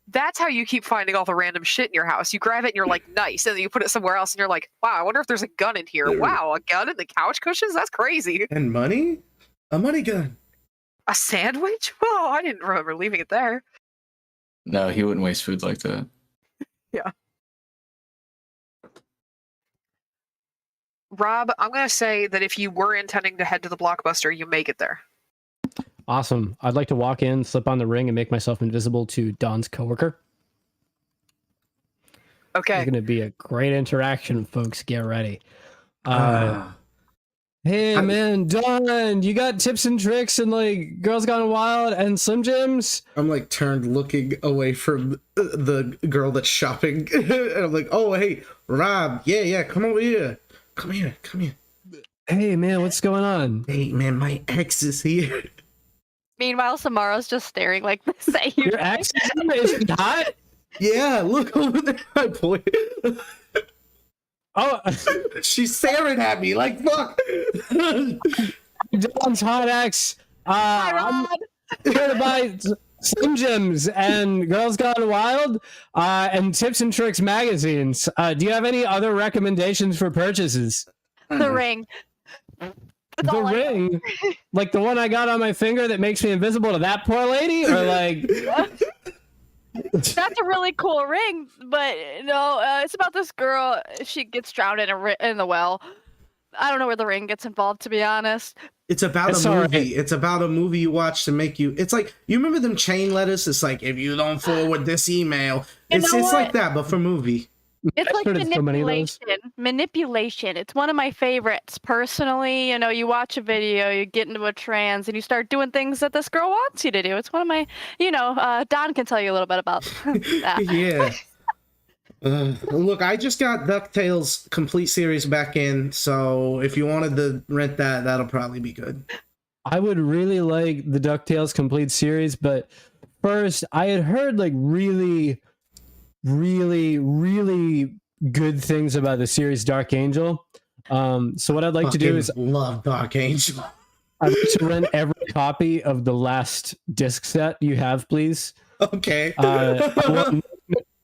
Speaker 1: That's how you keep finding all the random shit in your house. You grab it and you're like, nice. And then you put it somewhere else and you're like, wow, I wonder if there's a gun in here. Wow, a gun in the couch cushions? That's crazy.
Speaker 3: And money? A money gun.
Speaker 1: A sandwich? Oh, I didn't remember leaving it there.
Speaker 8: No, he wouldn't waste food like that.
Speaker 1: Yeah. Rob, I'm going to say that if you were intending to head to the Blockbuster, you make it there.
Speaker 5: Awesome. I'd like to walk in, slip on the ring, and make myself invisible to Don's coworker.
Speaker 1: Okay.
Speaker 5: It's going to be a great interaction, folks. Get ready. Hey, man, Don, you got tips and tricks and, like, Girls Gone Wild and Slim Jims?
Speaker 3: I'm, like, turned looking away from the girl that's shopping. And I'm like, oh, hey, Rob, yeah, come over here. Come here.
Speaker 5: Hey, man, what's going on?
Speaker 3: Hey, man, my ex is here.
Speaker 7: Meanwhile, Samara's just staring like this at you.
Speaker 5: Your ex is she hot?
Speaker 3: Yeah, look over there, my boy.
Speaker 5: Oh,
Speaker 3: she's staring at me like, fuck.
Speaker 5: Don's hot ex.
Speaker 7: Hi,
Speaker 5: I'm
Speaker 7: Rob.
Speaker 5: here to buy Slim Jims and Girls Gone Wild and Tips and Tricks magazines. Do you have any other recommendations for purchases?
Speaker 7: The ring. That's
Speaker 5: The
Speaker 7: all I know.
Speaker 5: ring? Like the one I got on my finger that makes me invisible to that poor lady? Or like...
Speaker 7: That's a really cool ring, but no, it's about this girl. She gets drowned in the well. I don't know where the ring gets involved, to be honest.
Speaker 3: It's about
Speaker 5: It's
Speaker 3: a movie.
Speaker 5: alright.
Speaker 3: It's about a movie you watch to make you. It's like, you remember them chain letters? It's like, if you don't forward this email. It's
Speaker 7: know
Speaker 3: like
Speaker 7: what?
Speaker 3: that, but for movie.
Speaker 7: It's
Speaker 5: I've
Speaker 7: like
Speaker 5: heard of so many of those.
Speaker 7: manipulation. It's one of my favorites. Personally, you watch a video, you get into a trance, and you start doing things that this girl wants you to do. It's one of my, Don can tell you a little bit about that.
Speaker 3: Yeah. Look, I just got DuckTales complete series back in, so if you wanted to rent that, that'll probably be good.
Speaker 5: I would really like the DuckTales complete series, but first, I had heard like really, really, really good things about the series Dark Angel. So what I'd like to do is
Speaker 3: love Dark Angel.
Speaker 5: I'd like to rent every copy of the last disc set you have, please.
Speaker 3: Okay.
Speaker 5: I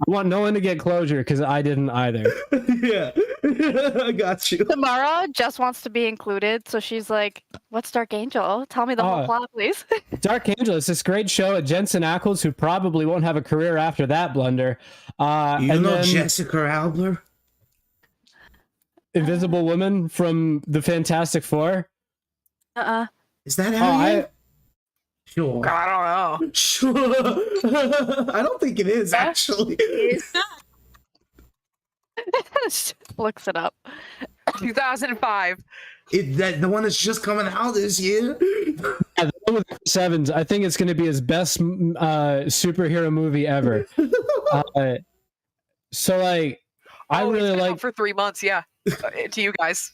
Speaker 5: want no one to get closure because I didn't either.
Speaker 3: Yeah. I got you.
Speaker 7: Samara just wants to be included, so she's like, "What's Dark Angel? Tell me the whole plot, please."
Speaker 5: Dark Angel is this great show at Jensen Ackles, who probably won't have a career after that blunder.
Speaker 3: You know Jessica Alba?
Speaker 5: Invisible Woman from the Fantastic Four.
Speaker 3: Is that Alien? Sure.
Speaker 1: I don't know.
Speaker 3: Sure. I don't think it is, actually.
Speaker 7: Looks it up.
Speaker 1: 2005.
Speaker 3: The one that's just coming out this year?
Speaker 5: Yeah, the one with Chris Evans. I think it's going to be his best superhero movie ever. So, like, I really
Speaker 1: been out
Speaker 5: like
Speaker 1: for 3 months. Yeah, to you guys.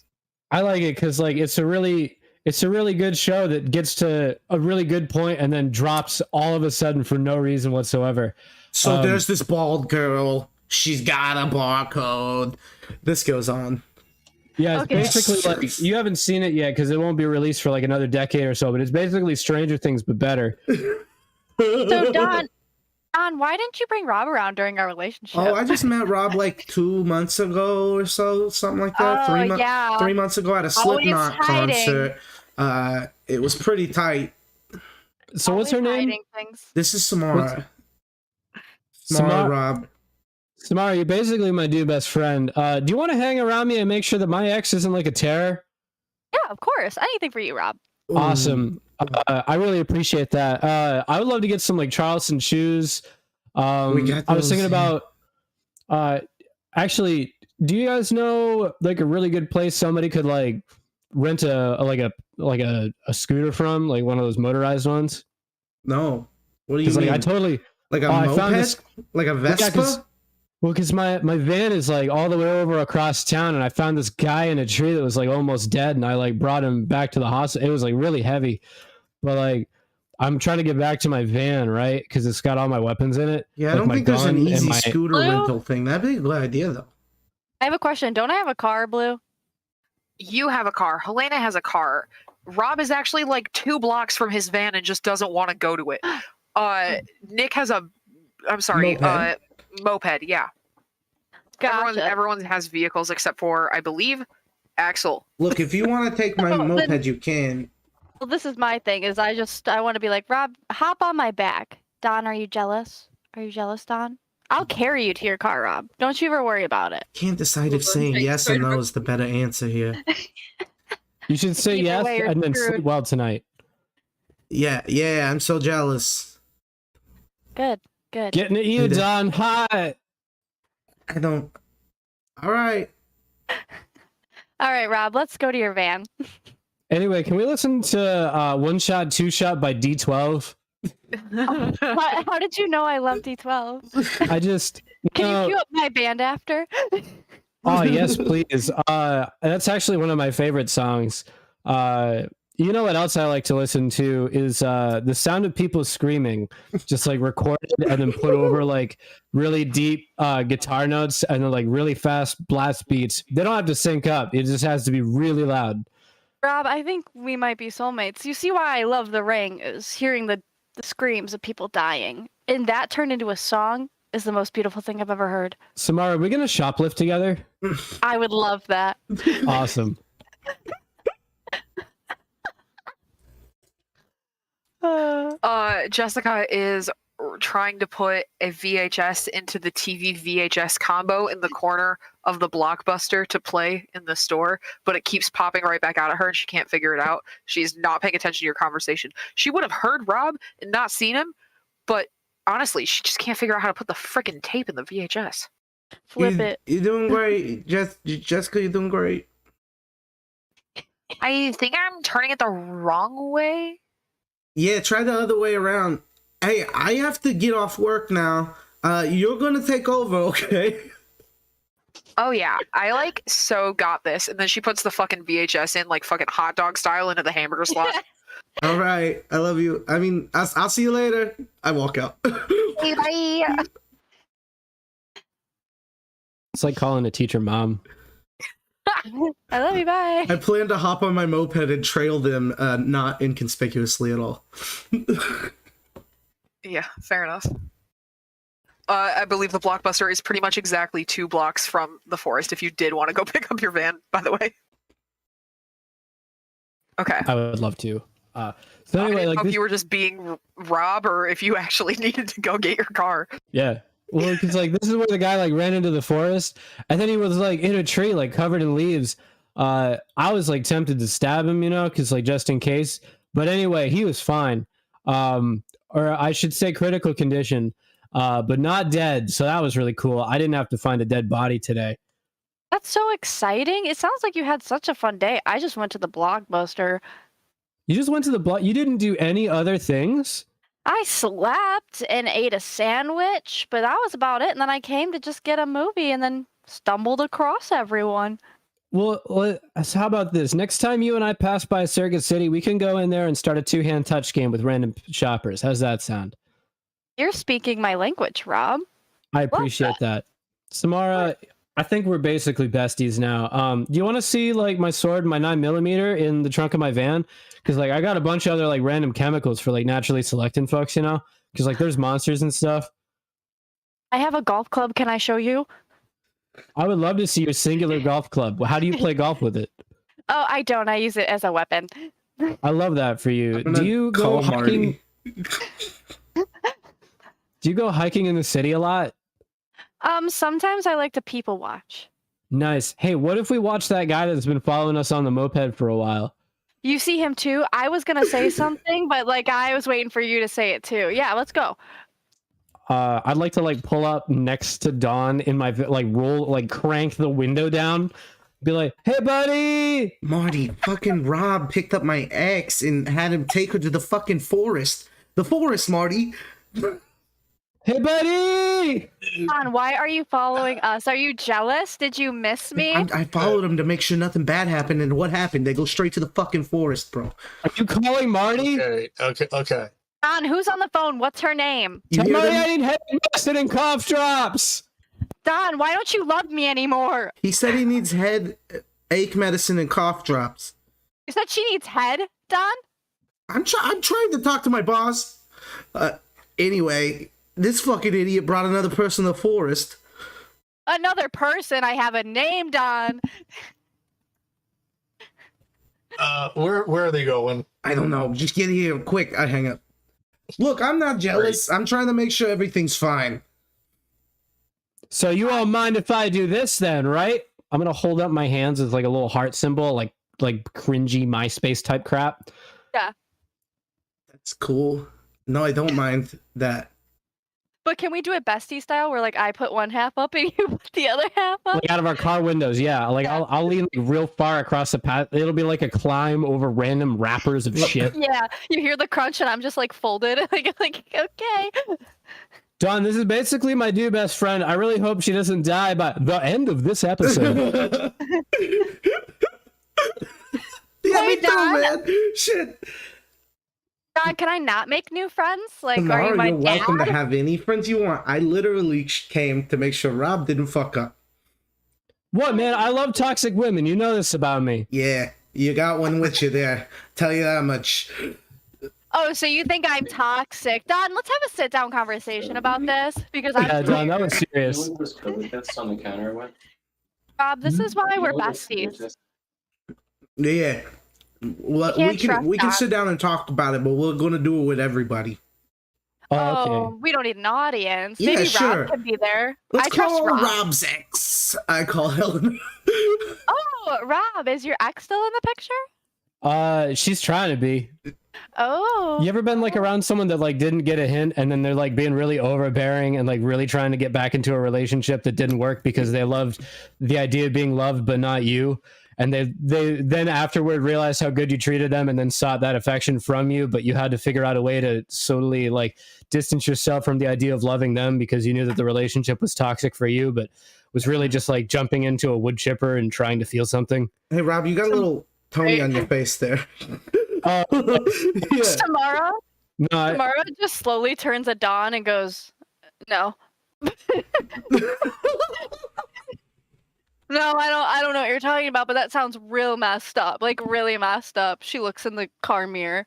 Speaker 5: I like it because like it's a really good show that gets to a really good point and then drops all of a sudden for no reason whatsoever.
Speaker 3: So there's this bald girl. She's got a barcode. This goes on.
Speaker 5: Yeah, it's
Speaker 7: Okay.
Speaker 5: basically like you haven't seen it yet because it won't be released for like another decade or so. But it's basically Stranger Things but better.
Speaker 7: So Don, why didn't you bring Rob around during our relationship?
Speaker 3: Oh, I just met Rob like 2 months ago or so, something like that.
Speaker 7: Oh, yeah.
Speaker 3: 3 months ago at a
Speaker 7: Always
Speaker 3: Slipknot
Speaker 7: hiding.
Speaker 3: concert. It was pretty tight.
Speaker 5: So what's her
Speaker 7: Always
Speaker 5: name?
Speaker 7: hiding things.
Speaker 3: This is Samara.
Speaker 5: Samara?
Speaker 3: Rob.
Speaker 5: Samara, you're basically my new best friend. Do you want to hang around me and make sure that my ex isn't like a terror?
Speaker 7: Yeah, of course. Anything for you, Rob.
Speaker 3: Ooh.
Speaker 5: Awesome. I really appreciate that. I would love to get some like Charleston shoes.
Speaker 3: We got
Speaker 5: I was
Speaker 3: those,
Speaker 5: thinking about actually, do you guys know like a really good place somebody could like rent a scooter from, like one of those motorized ones?
Speaker 3: No. What do you
Speaker 5: Because
Speaker 3: mean?
Speaker 5: like I totally
Speaker 3: like a
Speaker 5: I
Speaker 3: moped?
Speaker 5: found this-
Speaker 3: Like a Vespa?
Speaker 5: because my van is like all the way over across town, and I found this guy in a tree that was like almost dead, and I like brought him back to the hospital. It was like really heavy, but like I'm trying to get back to my van, right? Because it's got all my weapons in it.
Speaker 3: Yeah, I
Speaker 5: like
Speaker 3: don't
Speaker 5: my
Speaker 3: think there's an
Speaker 5: gun and
Speaker 3: easy
Speaker 5: my-
Speaker 3: scooter
Speaker 7: Blue?
Speaker 3: rental thing. That'd be a good idea, though.
Speaker 7: I have a question. Don't I have a car, Blue?
Speaker 1: You have a car. Helena has a car. Rob is actually like 2 blocks from his van and just doesn't want to go to it. Nick has a, I'm sorry,
Speaker 3: Moped?
Speaker 1: moped. Yeah.
Speaker 7: Gotcha.
Speaker 1: Everyone has vehicles except for, I believe, Axel.
Speaker 3: Look, if you want to take my
Speaker 7: Oh, then-
Speaker 3: moped, you can.
Speaker 7: Well, this is my thing. Is I want to be like, Rob, hop on my back. Don, are you jealous? Are you jealous, Don? I'll carry you to your car, Rob. Don't you ever worry about it.
Speaker 3: Can't decide if saying yes or no is the better answer here.
Speaker 5: You should say
Speaker 7: Either
Speaker 5: yes
Speaker 7: way, you're
Speaker 5: and then
Speaker 7: screwed.
Speaker 5: sleep well tonight.
Speaker 3: Yeah, I'm so jealous.
Speaker 7: Good, good.
Speaker 5: Getting at you,
Speaker 3: Dude,
Speaker 5: Don. Hi.
Speaker 3: I don't. All right.
Speaker 7: All right, Rob, let's go to your van.
Speaker 5: Anyway, can we listen to One Shot, Two Shot by D12?
Speaker 7: How did you know I love D12?
Speaker 5: I just.
Speaker 7: Can
Speaker 5: no.
Speaker 7: you cue up my band after?
Speaker 5: Oh yes, please. That's actually one of my favorite songs. You know what else I like to listen to is the sound of people screaming, just like recorded and then put over like really deep guitar notes and then like really fast blast beats. They don't have to sync up. It just has to be really loud.
Speaker 7: Rob, I think we might be soulmates. You see why I love The Ring is hearing the screams of people dying. And that turned into a song is the most beautiful thing I've ever heard.
Speaker 5: Samara, are we gonna shoplift together?
Speaker 7: I would love that.
Speaker 5: Awesome.
Speaker 1: Jessica is trying to put a VHS into the TV VHS combo in the corner of the Blockbuster to play in the store, but it keeps popping right back out at her and she can't figure it out. She's not paying attention to your conversation. She would have heard Rob and not seen him, but honestly, she just can't figure out how to put the frickin' tape in the VHS.
Speaker 7: Flip it.
Speaker 3: You're doing great. Jessica, you're doing great.
Speaker 1: I think I'm turning it the wrong way.
Speaker 3: Yeah, try the other way around. Hey, I have to get off work now. You're gonna take over, okay?
Speaker 1: Oh yeah, I like so got this. And then she puts the fucking VHS in like fucking hot dog style into the hamburger slot.
Speaker 3: All right, I love you. I mean, I'll see you later. I walk out.
Speaker 1: Hey, bye.
Speaker 5: It's like calling a teacher mom.
Speaker 7: I love you, bye.
Speaker 3: I plan to hop on my moped and trail them, not inconspicuously at all.
Speaker 1: Yeah, fair enough. I believe the Blockbuster is pretty much exactly 2 blocks from the forest if you did want to go pick up your van, by the way. Okay.
Speaker 5: I would love to. So
Speaker 1: I
Speaker 5: anyway,
Speaker 1: didn't
Speaker 5: like
Speaker 1: know if
Speaker 5: this,
Speaker 1: you were just being Rob or if you actually needed to go get your car.
Speaker 5: yeah. Well, it's like this is where the guy like ran into the forest, and then he was like in a tree, like covered in leaves. I was like tempted to stab him, you know, because like just in case. But anyway, he was fine. Or I should say critical condition, but not dead. So that was really cool. I didn't have to find a dead body today.
Speaker 7: That's so exciting. It sounds like you had such a fun day. I just went to the Blockbuster.
Speaker 5: You just went to the block. You didn't do any other things?
Speaker 7: I slept and ate a sandwich, but that was about it. And then I came to just get a movie and then stumbled across everyone.
Speaker 5: Well, so how about this? Next time you and I pass by Circuit City, we can go in there and start a 2-hand touch game with random shoppers. How's that sound?
Speaker 7: You're speaking my language, Rob.
Speaker 5: I appreciate that. Samara, I think we're basically besties now. Do you want to see like my sword, my 9mm in the trunk of my van? Because like I got a bunch of other like random chemicals for like naturally selecting folks, you know? Because like there's monsters and stuff.
Speaker 7: I have a golf club. Can I show you?
Speaker 5: I would love to see your singular golf club. How do you play golf with it?
Speaker 7: Oh, I don't. I use it as a weapon.
Speaker 5: I love that for you.
Speaker 3: I'm gonna
Speaker 5: Do you go
Speaker 3: call
Speaker 5: hiking?
Speaker 3: Marty.
Speaker 5: Do you go hiking in the city a lot?
Speaker 7: Sometimes I like to people watch.
Speaker 5: Nice. Hey, what if we watch that guy that's been following us on the moped for a while?
Speaker 7: You see him too? I was gonna say something, but like I was waiting for you to say it too. Yeah, let's go.
Speaker 5: I'd like to like pull up next to Dawn in my like roll like crank the window down, be like, "Hey, buddy!"
Speaker 3: Marty, fucking Rob picked up my ex and had him take her to the fucking forest. The forest, Marty.
Speaker 5: Hey, buddy!
Speaker 7: Don, why are you following us? Are you jealous? Did you miss me?
Speaker 3: I followed him to make sure nothing bad happened, and what happened? They go straight to the fucking forest, bro.
Speaker 5: Are you calling Marty?
Speaker 2: Okay.
Speaker 7: Don, who's on the phone? What's her name?
Speaker 3: You
Speaker 5: Tell
Speaker 3: hear
Speaker 5: Marty
Speaker 3: them?
Speaker 5: I need head medicine and cough drops.
Speaker 7: Don, why don't you love me anymore?
Speaker 3: He said he needs head ache medicine and cough drops.
Speaker 7: You said she needs head, Don?
Speaker 3: I'm trying to talk to my boss. Anyway, this fucking idiot brought another person to the forest.
Speaker 7: Another person I have a name, Don.
Speaker 2: Where are they going?
Speaker 3: I don't know. Just get here quick. I hang up. Look, I'm not jealous. I'm trying to make sure everything's fine.
Speaker 5: So you won't mind if I do this then, right? I'm gonna hold up my hands as like a little heart symbol, like cringy MySpace type crap.
Speaker 7: Yeah.
Speaker 3: That's cool. No, I don't mind that.
Speaker 7: But can we do it bestie style where like I put one half up and you put the other half up?
Speaker 5: Like out of our car windows, yeah. Like I'll lean like real far across the path. It'll be like a climb over random wrappers of shit.
Speaker 7: Yeah. You hear the crunch and I'm just like folded. like okay.
Speaker 5: Don, this is basically my new best friend. I really hope she doesn't die by the end of this episode.
Speaker 3: Yeah,
Speaker 7: Hey,
Speaker 3: me too,
Speaker 7: Don.
Speaker 3: man. Shit.
Speaker 7: Don, can I not make new friends? Like, are
Speaker 3: Tomorrow,
Speaker 7: you my
Speaker 3: you're welcome to
Speaker 7: dad?
Speaker 3: have any friends you want. I literally came to make sure Rob didn't fuck up.
Speaker 5: What, man? I love toxic women. You know this about me.
Speaker 3: Yeah, you got one with you there. Tell you that much.
Speaker 7: Oh, so you think I'm toxic? Don, let's have a sit-down conversation about this because
Speaker 5: Yeah,
Speaker 7: I'm
Speaker 5: Don, that was serious.
Speaker 4: You know those COVID tests on the counter went?
Speaker 7: Rob, this is why we're
Speaker 4: You know those
Speaker 7: besties.
Speaker 4: COVID tests-
Speaker 3: Yeah. Well,
Speaker 7: can't
Speaker 3: we can
Speaker 7: trust that.
Speaker 3: sit down and talk about it, but we're gonna do it with everybody.
Speaker 5: Oh,
Speaker 7: Oh,
Speaker 5: okay.
Speaker 7: we don't need an audience.
Speaker 3: Yeah,
Speaker 7: Maybe
Speaker 3: sure.
Speaker 7: Rob can be there.
Speaker 3: Let's
Speaker 7: I trust
Speaker 3: call
Speaker 7: Rob.
Speaker 3: Rob's ex. I call Helen.
Speaker 7: Oh, Rob, is your ex still in the picture?
Speaker 5: She's trying to be.
Speaker 7: Oh.
Speaker 5: You ever been like around someone that like didn't get a hint and then they're like being really overbearing and like really trying to get back into a relationship that didn't work because they loved the idea of being loved but not you, and they then afterward realized how good you treated them and then sought that affection from you, but you had to figure out a way to solely like distance yourself from the idea of loving them because you knew that the relationship was toxic for you, but was really just like jumping into a wood chipper and trying to feel something.
Speaker 3: Hey, Rob, you got a little Tony on your face there.
Speaker 5: Yeah.
Speaker 7: Tomorrow?
Speaker 5: No,
Speaker 7: Tomorrow just slowly turns at Dawn and goes, no. No, I don't know what you're talking about, but that sounds real messed up. Like really messed up. She looks in the car mirror.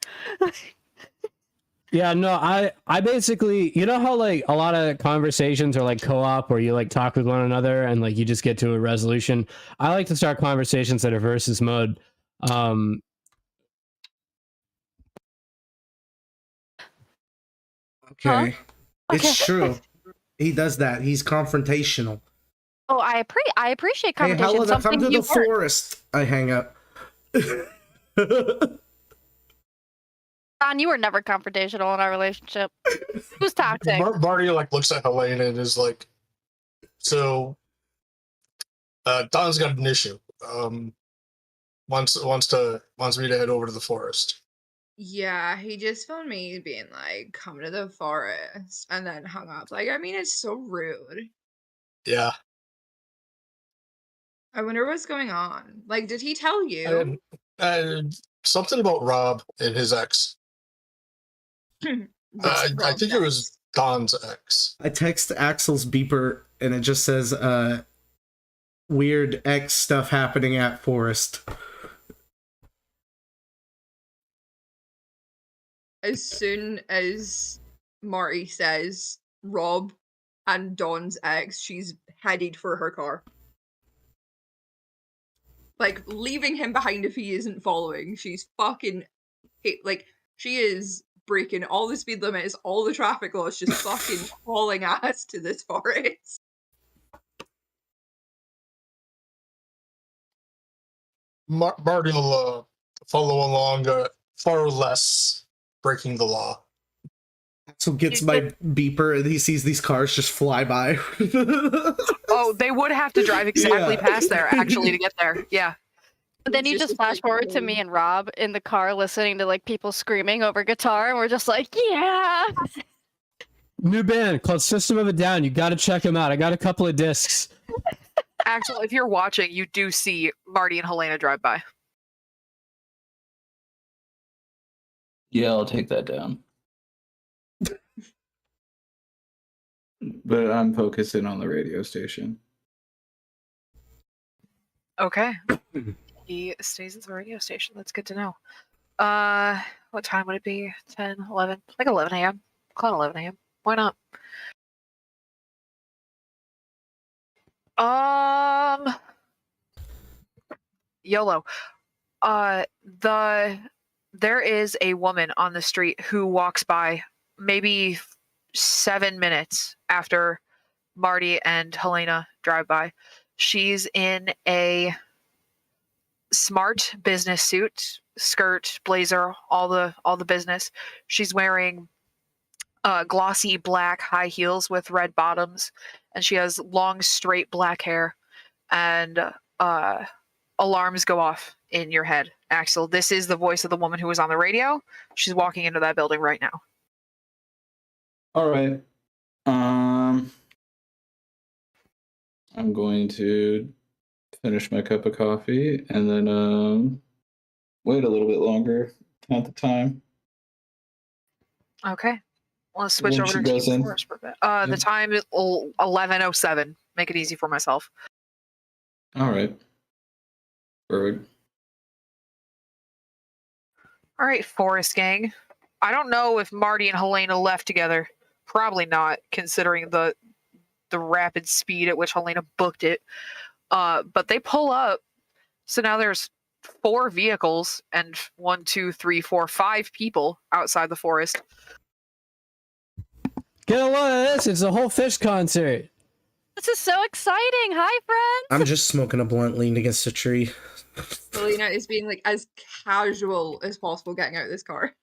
Speaker 5: yeah, no, I basically, you know how like a lot of conversations are like co-op where you like talk with one another and like you just get to a resolution. I like to start conversations that are versus mode.
Speaker 3: Okay.
Speaker 7: Huh?
Speaker 3: It's true. He does that. He's confrontational.
Speaker 7: Oh, I appreciate
Speaker 3: Hey,
Speaker 7: competition.
Speaker 3: Helena, come
Speaker 7: Something
Speaker 3: to
Speaker 7: you
Speaker 3: the
Speaker 7: weren't.
Speaker 3: forest. I hang up.
Speaker 7: Don, you were never confrontational in our relationship. Who's toxic?
Speaker 2: Marty like looks at Helene and is like, so Don's got an issue. Wants me to head over to the forest.
Speaker 6: Yeah, he just phoned me being like, come to the forest, and then hung up. Like, I mean, it's so rude.
Speaker 2: Yeah.
Speaker 6: I wonder what's going on. Like, did he tell you?
Speaker 2: Something about Rob and his ex. I think it was Don's ex.
Speaker 3: I text Axel's beeper and it just says weird X stuff happening at forest.
Speaker 6: As soon as Marty says Rob and Dawn's ex, she's headed for her car. Like, leaving him behind if he isn't following. She's fucking... Like, she is breaking all the speed limits, all the traffic laws, just fucking hauling ass to this forest.
Speaker 2: Marty will follow along, far less breaking the law.
Speaker 3: Axel gets my beeper and he sees these cars just fly by.
Speaker 1: Oh, they would have to drive exactly
Speaker 3: Yeah.
Speaker 1: past there actually to get there. Yeah.
Speaker 7: But then you just flash forward to me and Rob in the car listening to like people screaming over guitar, and we're just like, yeah.
Speaker 5: New band called System of a Down. You got to check them out. I got a couple of discs.
Speaker 1: Axel, if you're watching, you do see Marty and Helena drive by.
Speaker 8: Yeah, I'll take that down. but I'm focusing on the radio station.
Speaker 1: Okay. He stays at the radio station. That's good to know. What time would it be? 10, 11? Like 11 a.m. Call it 11 a.m. Why not? YOLO. There is a woman on the street who walks by maybe 7 minutes after Marty and Helena drive by. She's in a smart business suit, skirt, blazer, all the business. She's wearing glossy black high heels with red bottoms, and she has long straight black hair, and alarms go off in your head. Axel, this is the voice of the woman who was on the radio. She's walking into that building right now.
Speaker 8: All right. I'm going to finish my cup of coffee and then wait a little bit longer. Count the time.
Speaker 1: Okay. Let's switch
Speaker 8: When
Speaker 1: over
Speaker 8: she
Speaker 1: to
Speaker 8: goes
Speaker 1: Team
Speaker 8: in.
Speaker 1: Forest for a bit. The time is 11:07. Make it easy for myself.
Speaker 8: All right. Perfect.
Speaker 1: All right, Forest Gang. I don't know if Marty and Helena left together. Probably not, considering the rapid speed at which Helena booked it. But they pull up. So now there's 4 vehicles and 1, 2, 3, 4, 5 people outside the forest.
Speaker 5: Get a load of this. It's a whole Fish concert.
Speaker 7: This is so exciting. Hi, friends.
Speaker 3: I'm just smoking a blunt leaned against a tree.
Speaker 6: Selena is being like as casual as possible getting out of this car.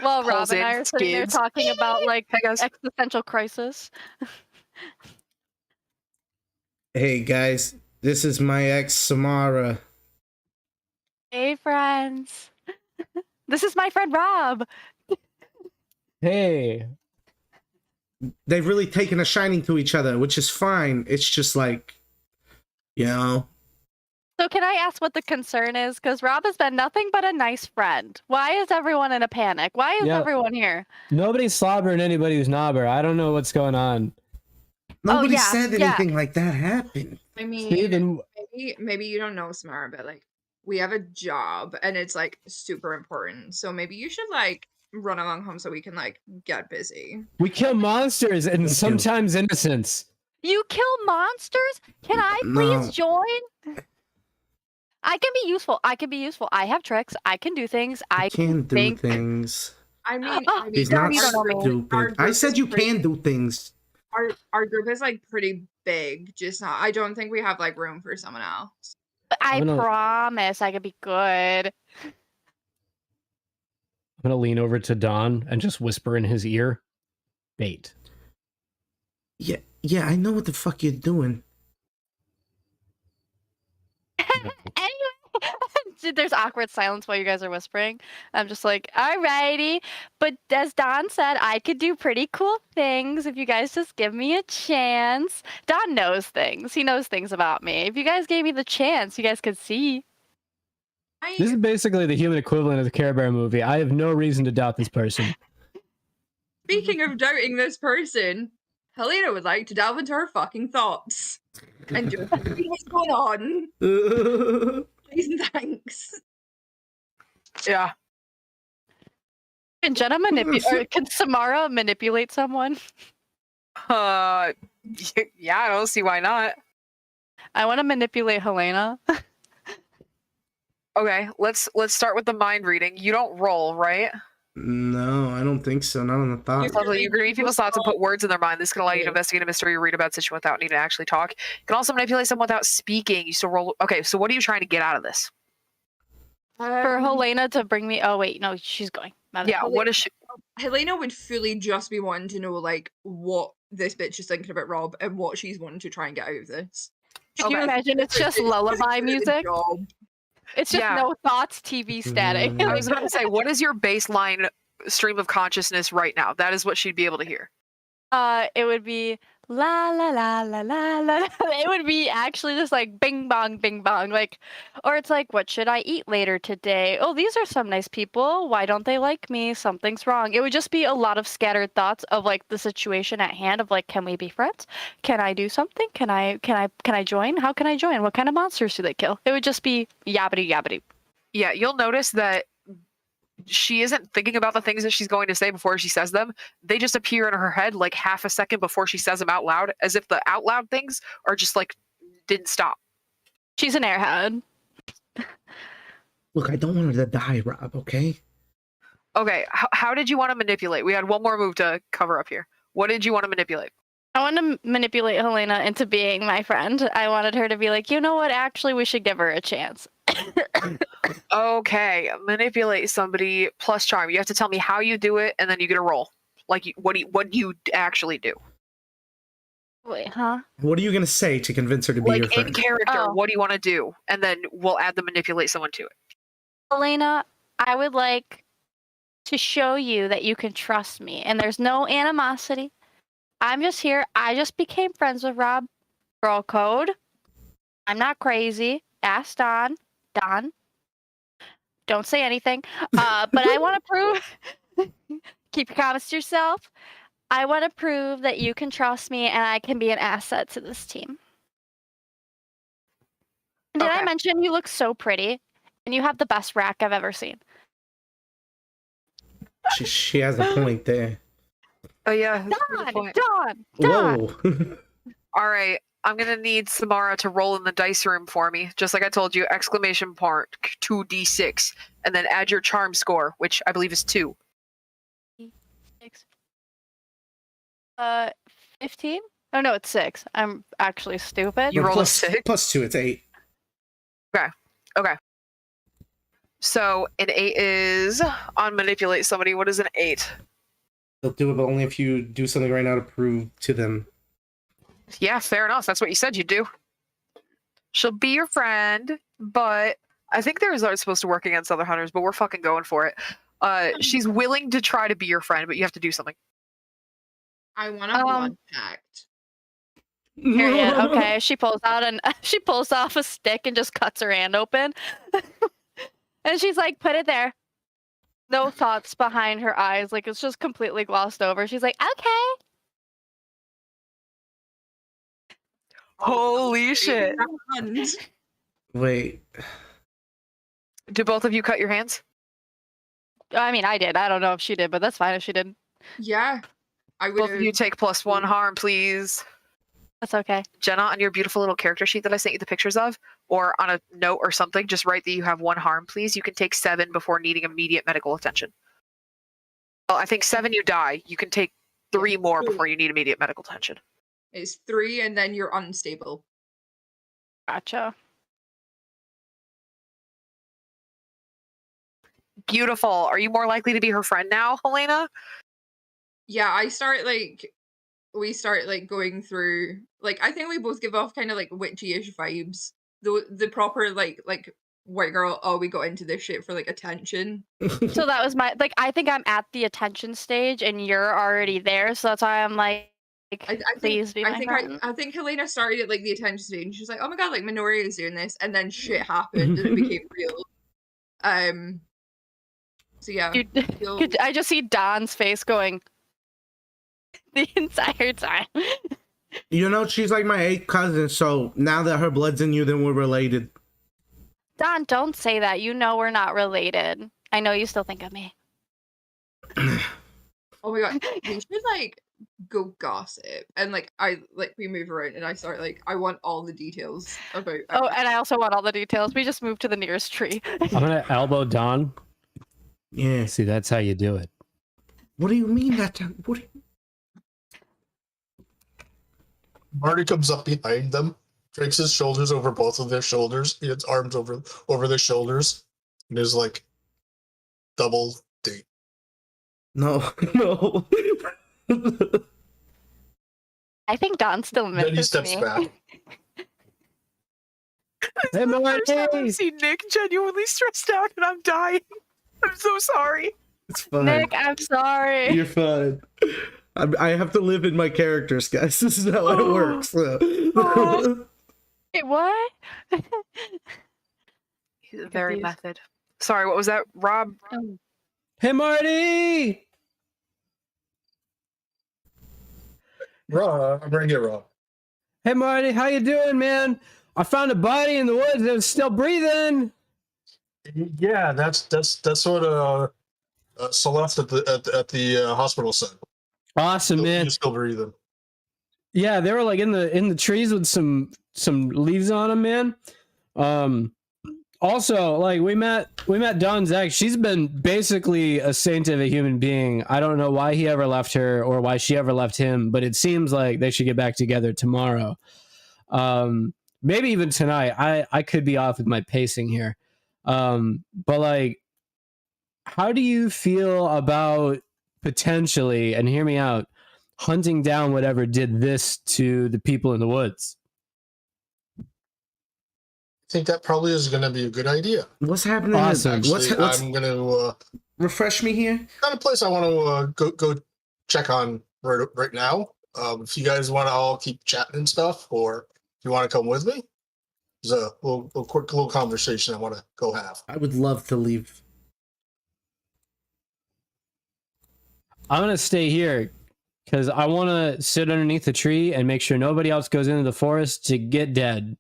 Speaker 7: Well, Rob
Speaker 1: Pulls
Speaker 7: and I
Speaker 1: in,
Speaker 7: are sitting there
Speaker 1: skids.
Speaker 7: talking about like
Speaker 1: Hey guys.
Speaker 7: existential crisis.
Speaker 3: Hey guys, this is my ex Samara.
Speaker 7: Hey, friends. This is my friend Rob.
Speaker 5: Hey.
Speaker 3: They've really taken a shining to each other, which is fine. It's just like, you know.
Speaker 7: So can I ask what the concern is? Because Rob has been nothing but a nice friend. Why is everyone in a panic? Why is everyone here?
Speaker 5: Nobody's slobbering anybody who's knobber. I don't know what's going on.
Speaker 3: Nobody
Speaker 7: yeah,
Speaker 3: said
Speaker 7: yeah.
Speaker 3: anything like that happened.
Speaker 6: I mean,
Speaker 5: Steven,
Speaker 6: maybe you don't know, Samara, but like we have a job and it's like super important. So maybe you should like run along home so we can like get busy.
Speaker 5: we kill monsters and
Speaker 3: Thank you.
Speaker 5: sometimes innocents.
Speaker 7: You kill monsters? Can I please
Speaker 3: No.
Speaker 7: join? I can be useful. I can be useful. I have tricks. I can do things. I
Speaker 3: Can do
Speaker 7: think.
Speaker 3: things.
Speaker 6: I mean,
Speaker 3: He's
Speaker 7: Don't
Speaker 3: not
Speaker 7: even know me.
Speaker 3: stupid. I said you can do things.
Speaker 6: Our group is like pretty big, just not. I don't think we have like room for someone else.
Speaker 7: But I
Speaker 5: I'm gonna-
Speaker 7: promise I can be good.
Speaker 5: I'm gonna lean over to Don and just whisper in his ear, bait.
Speaker 3: Yeah, I know what the fuck you're doing.
Speaker 7: Anyway, there's awkward silence while you guys are whispering. I'm just like, alrighty. But as Don said, I could do pretty cool things if you guys just give me a chance. Don knows things. He knows things about me. If you guys gave me the chance, you guys could see.
Speaker 5: This is basically the human equivalent of the Care Bear movie. I have no reason to doubt this person.
Speaker 6: Speaking of doubting this person, Helena would like to delve into her fucking thoughts and just see what's going on. Please and thanks.
Speaker 1: Yeah.
Speaker 7: Can Jenna can Samara manipulate someone?
Speaker 1: Yeah, I don't see why not.
Speaker 7: I want to manipulate Helena.
Speaker 1: Okay, let's start with the mind reading. You don't roll, right?
Speaker 3: No, I don't think so. Not on the thought.
Speaker 1: Lovely. You can read people's thoughts and put words in their mind. This can allow you to investigate a mystery or read about a situation without needing to actually talk. You can also manipulate someone without speaking. You still roll. Okay, so what are you trying to get out of this?
Speaker 7: For Helena to bring me. Oh wait, no, she's going.
Speaker 1: Yeah, what is she?
Speaker 6: Helena would fully just be wanting to know like what this bitch is thinking about Rob and what she's wanting to try and get out of this.
Speaker 7: Can you imagine? It's just lullaby music. It's just no thoughts, TV static.
Speaker 1: I was about to say, what is your baseline stream of consciousness right now? That is what she'd be able to hear.
Speaker 7: It would be la la la la la la. It would be actually just like bing bong, like, or it's like, what should I eat later today? Oh, these are some nice people. Why don't they like me? Something's wrong. It would just be a lot of scattered thoughts of like the situation at hand of like, can we be friends? Can I do something? Can I join? How can I join? What kind of monsters do they kill? It would just be yabbity yabbity.
Speaker 1: Yeah, you'll notice that she isn't thinking about the things that she's going to say before she says them. They just appear in her head like half a second before she says them out loud, as if the out loud things are just like didn't stop.
Speaker 7: She's an airhead.
Speaker 3: Look, I don't want her to die, Rob, okay?
Speaker 1: Okay, how did you want to manipulate? We had one more move to cover up here. What did you want to manipulate?
Speaker 7: I want to manipulate Helena into being my friend. I wanted her to be like, you know what? Actually, we should give her a chance.
Speaker 1: Okay, manipulate somebody plus charm. You have to tell me how you do it, and then you get a roll. Like, what do you actually do?
Speaker 7: Wait, huh?
Speaker 3: What are you going to say to convince her to be your
Speaker 1: Like in
Speaker 3: friend?
Speaker 1: character,
Speaker 7: Oh.
Speaker 1: what do you want to do? And then we'll add the manipulate someone to it.
Speaker 7: Helena, I would like to show you that you can trust me, and there's no animosity. I'm just here. I just became friends with Rob. Girl code. I'm not crazy. Ask Don. Don. Don't say anything. But I want to prove. Keep your comments to yourself. I want to prove that you can trust me and I can be an asset to this team. Did I
Speaker 1: Okay.
Speaker 7: mention you look so pretty and you have the best rack I've ever seen?
Speaker 3: She has a point there.
Speaker 1: Oh yeah. that's a good
Speaker 7: Don,
Speaker 1: point.
Speaker 7: Don.
Speaker 3: Whoa.
Speaker 1: All right. I'm gonna need Samara to roll in the dice room for me. Just like I told you, exclamation part 2d6, and then add your charm score, which I believe is 2.
Speaker 7: 15? Oh no, it's 6. I'm actually stupid.
Speaker 1: You rolled a
Speaker 3: plus,
Speaker 1: 6?
Speaker 3: plus 2, it's 8.
Speaker 1: Okay. So an 8 is on manipulate somebody. What is an 8?
Speaker 3: They'll do it, but only if you do something right now to prove to them.
Speaker 1: Yeah, fair enough. That's what you said you'd do. She'll be your friend, but I think the results supposed to work against other hunters, but we're fucking going for it. She's willing to try to be your friend, but you have to do something.
Speaker 6: I want a blood pact.
Speaker 7: Period. Okay, she pulls out and she pulls off a stick and just cuts her hand open. And she's like, put it there. No thoughts behind her eyes. Like, it's just completely glossed over. She's like, okay.
Speaker 1: Holy shit.
Speaker 3: Wait.
Speaker 1: Do both of you cut your hands?
Speaker 7: I mean, I did. I don't know if she did, but that's fine if she did.
Speaker 6: Yeah. I
Speaker 1: Both of you
Speaker 6: would.
Speaker 1: take +1 harm, please.
Speaker 7: That's okay.
Speaker 1: Jenna, on your beautiful little character sheet that I sent you the pictures of, or on a note or something, just write that you have 1 harm, please. You can take 7 before needing immediate medical attention. Well, I think 7 you die. You can take 3 more before you need immediate medical attention.
Speaker 6: It's 3 and then you're unstable.
Speaker 7: Gotcha.
Speaker 1: Beautiful. Are you more likely to be her friend now, Helena?
Speaker 6: Yeah, we start like going through, like, I think we both give off kind of like witchy-ish vibes. The proper like white girl, oh, we got into this shit for like attention.
Speaker 7: So that was my, like, I think I'm at the attention stage and you're already there. So that's why I'm like, please be my friend.
Speaker 6: I think Helena started at like the attention stage and she's like, oh my god, like Minoria is doing this, and then shit happened and it became real. So yeah.
Speaker 7: I just see Don's face going the entire time.
Speaker 3: You know, she's like my 8th cousin, so now that her blood's in you, then we're related.
Speaker 7: Don, don't say that. You know we're not related. I know you still think of me.
Speaker 6: Oh my god, we should like go gossip, and like we move around and I start like, I want all the details about.
Speaker 7: Oh, and I also want all the details. We just moved to the nearest tree.
Speaker 5: I'm gonna elbow Don.
Speaker 3: Yeah.
Speaker 5: See, that's how you do it.
Speaker 3: What do you mean that? What do you...
Speaker 2: Marty comes up behind them, drapes his shoulders over both of their shoulders, his arms over their shoulders, and is like, double date.
Speaker 3: No, no.
Speaker 7: I think Don still misses
Speaker 2: Then he steps
Speaker 7: me.
Speaker 2: back.
Speaker 5: Hey,
Speaker 1: First time I've seen Nick genuinely stressed out and I'm dying. I'm so sorry.
Speaker 3: It's fine.
Speaker 7: Nick, I'm sorry.
Speaker 3: You're fine. I have to live in my characters, guys. This is how it works.
Speaker 7: Oh. Wait, what?
Speaker 1: He's very
Speaker 7: Confused.
Speaker 1: method. Sorry, what was that, Rob?
Speaker 5: Hey, Marty!
Speaker 2: Raw, I'm right here, Raw.
Speaker 5: Hey, Marty, how you doing, man? I found a body in the woods that was still breathing.
Speaker 2: Yeah, that's what Celeste at the hospital said.
Speaker 5: Awesome, man.
Speaker 2: You're still breathing.
Speaker 5: Yeah, they were like in the trees with some leaves on them, man. Also, like we met Dawn's ex. She's been basically a saint of a human being. I don't know why he ever left her or why she ever left him, but it seems like they should get back together tomorrow. Maybe even tonight. I could be off with my pacing here. But like, how do you feel about potentially, and hear me out, hunting down whatever did this to the people in the woods?
Speaker 2: I think that probably is going to be a good idea.
Speaker 3: What's happening?
Speaker 5: Awesome.
Speaker 2: Actually,
Speaker 3: What's
Speaker 2: I'm going to
Speaker 3: refresh me here?
Speaker 2: kind of place I want to go check on right now. If you guys want to all keep chatting and stuff, or if you want to come with me, there's a quick little conversation I want to go have.
Speaker 3: I would love to leave.
Speaker 5: I'm gonna stay here because I want to sit underneath the tree and make sure nobody else goes into the forest to get dead.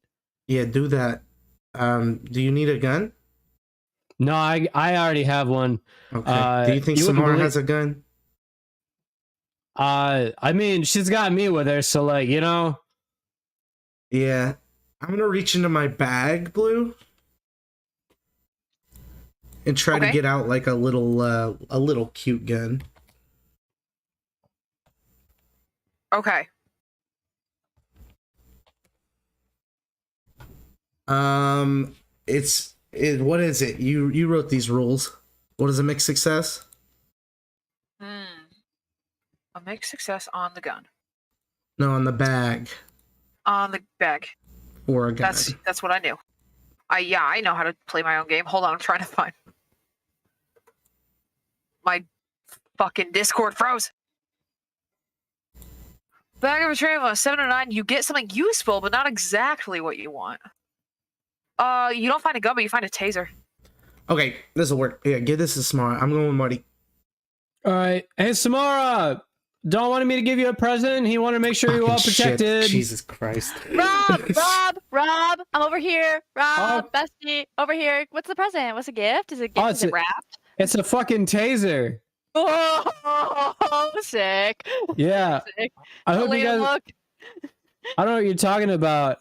Speaker 3: Yeah, do that. Do you need a gun?
Speaker 5: No, I already have one.
Speaker 3: Okay. Do you think
Speaker 5: you wouldn't
Speaker 3: Samara
Speaker 5: believe-
Speaker 3: has a gun?
Speaker 5: I mean, she's got me with her, so like, you know.
Speaker 3: Yeah. I'm gonna reach into my bag, Blue, and try to
Speaker 1: Okay.
Speaker 3: get out like a little cute gun.
Speaker 1: Okay.
Speaker 3: What is it? You wrote these rules. What is a mixed success?
Speaker 1: A mixed success on the gun.
Speaker 3: No, on the bag
Speaker 1: On the bag.
Speaker 3: for a gun.
Speaker 1: That's what I knew. I know how to play my own game. Hold on, I'm trying to find my fucking Discord froze. Bag of betrayal, 709. You get something useful, but not exactly what you want. You don't find a gun, but you find a taser.
Speaker 3: Okay, this will work. Yeah, give this to Samara. I'm going with Marty.
Speaker 5: All right, hey Samara, Dawn wanted me to give you a present. He wanted to make sure you're well
Speaker 3: Fucking shit.
Speaker 5: protected.
Speaker 3: Jesus Christ.
Speaker 7: Rob, I'm over here. Rob,
Speaker 5: Oh.
Speaker 7: bestie, over here. What's the present? What's a gift? Is it
Speaker 5: Oh,
Speaker 7: gift? Is it wrapped?
Speaker 5: It's a fucking taser.
Speaker 7: Oh, sick.
Speaker 5: Yeah.
Speaker 7: Sick.
Speaker 5: I hope you
Speaker 7: Elena,
Speaker 5: guys.
Speaker 7: look.
Speaker 5: I don't know what you're talking about.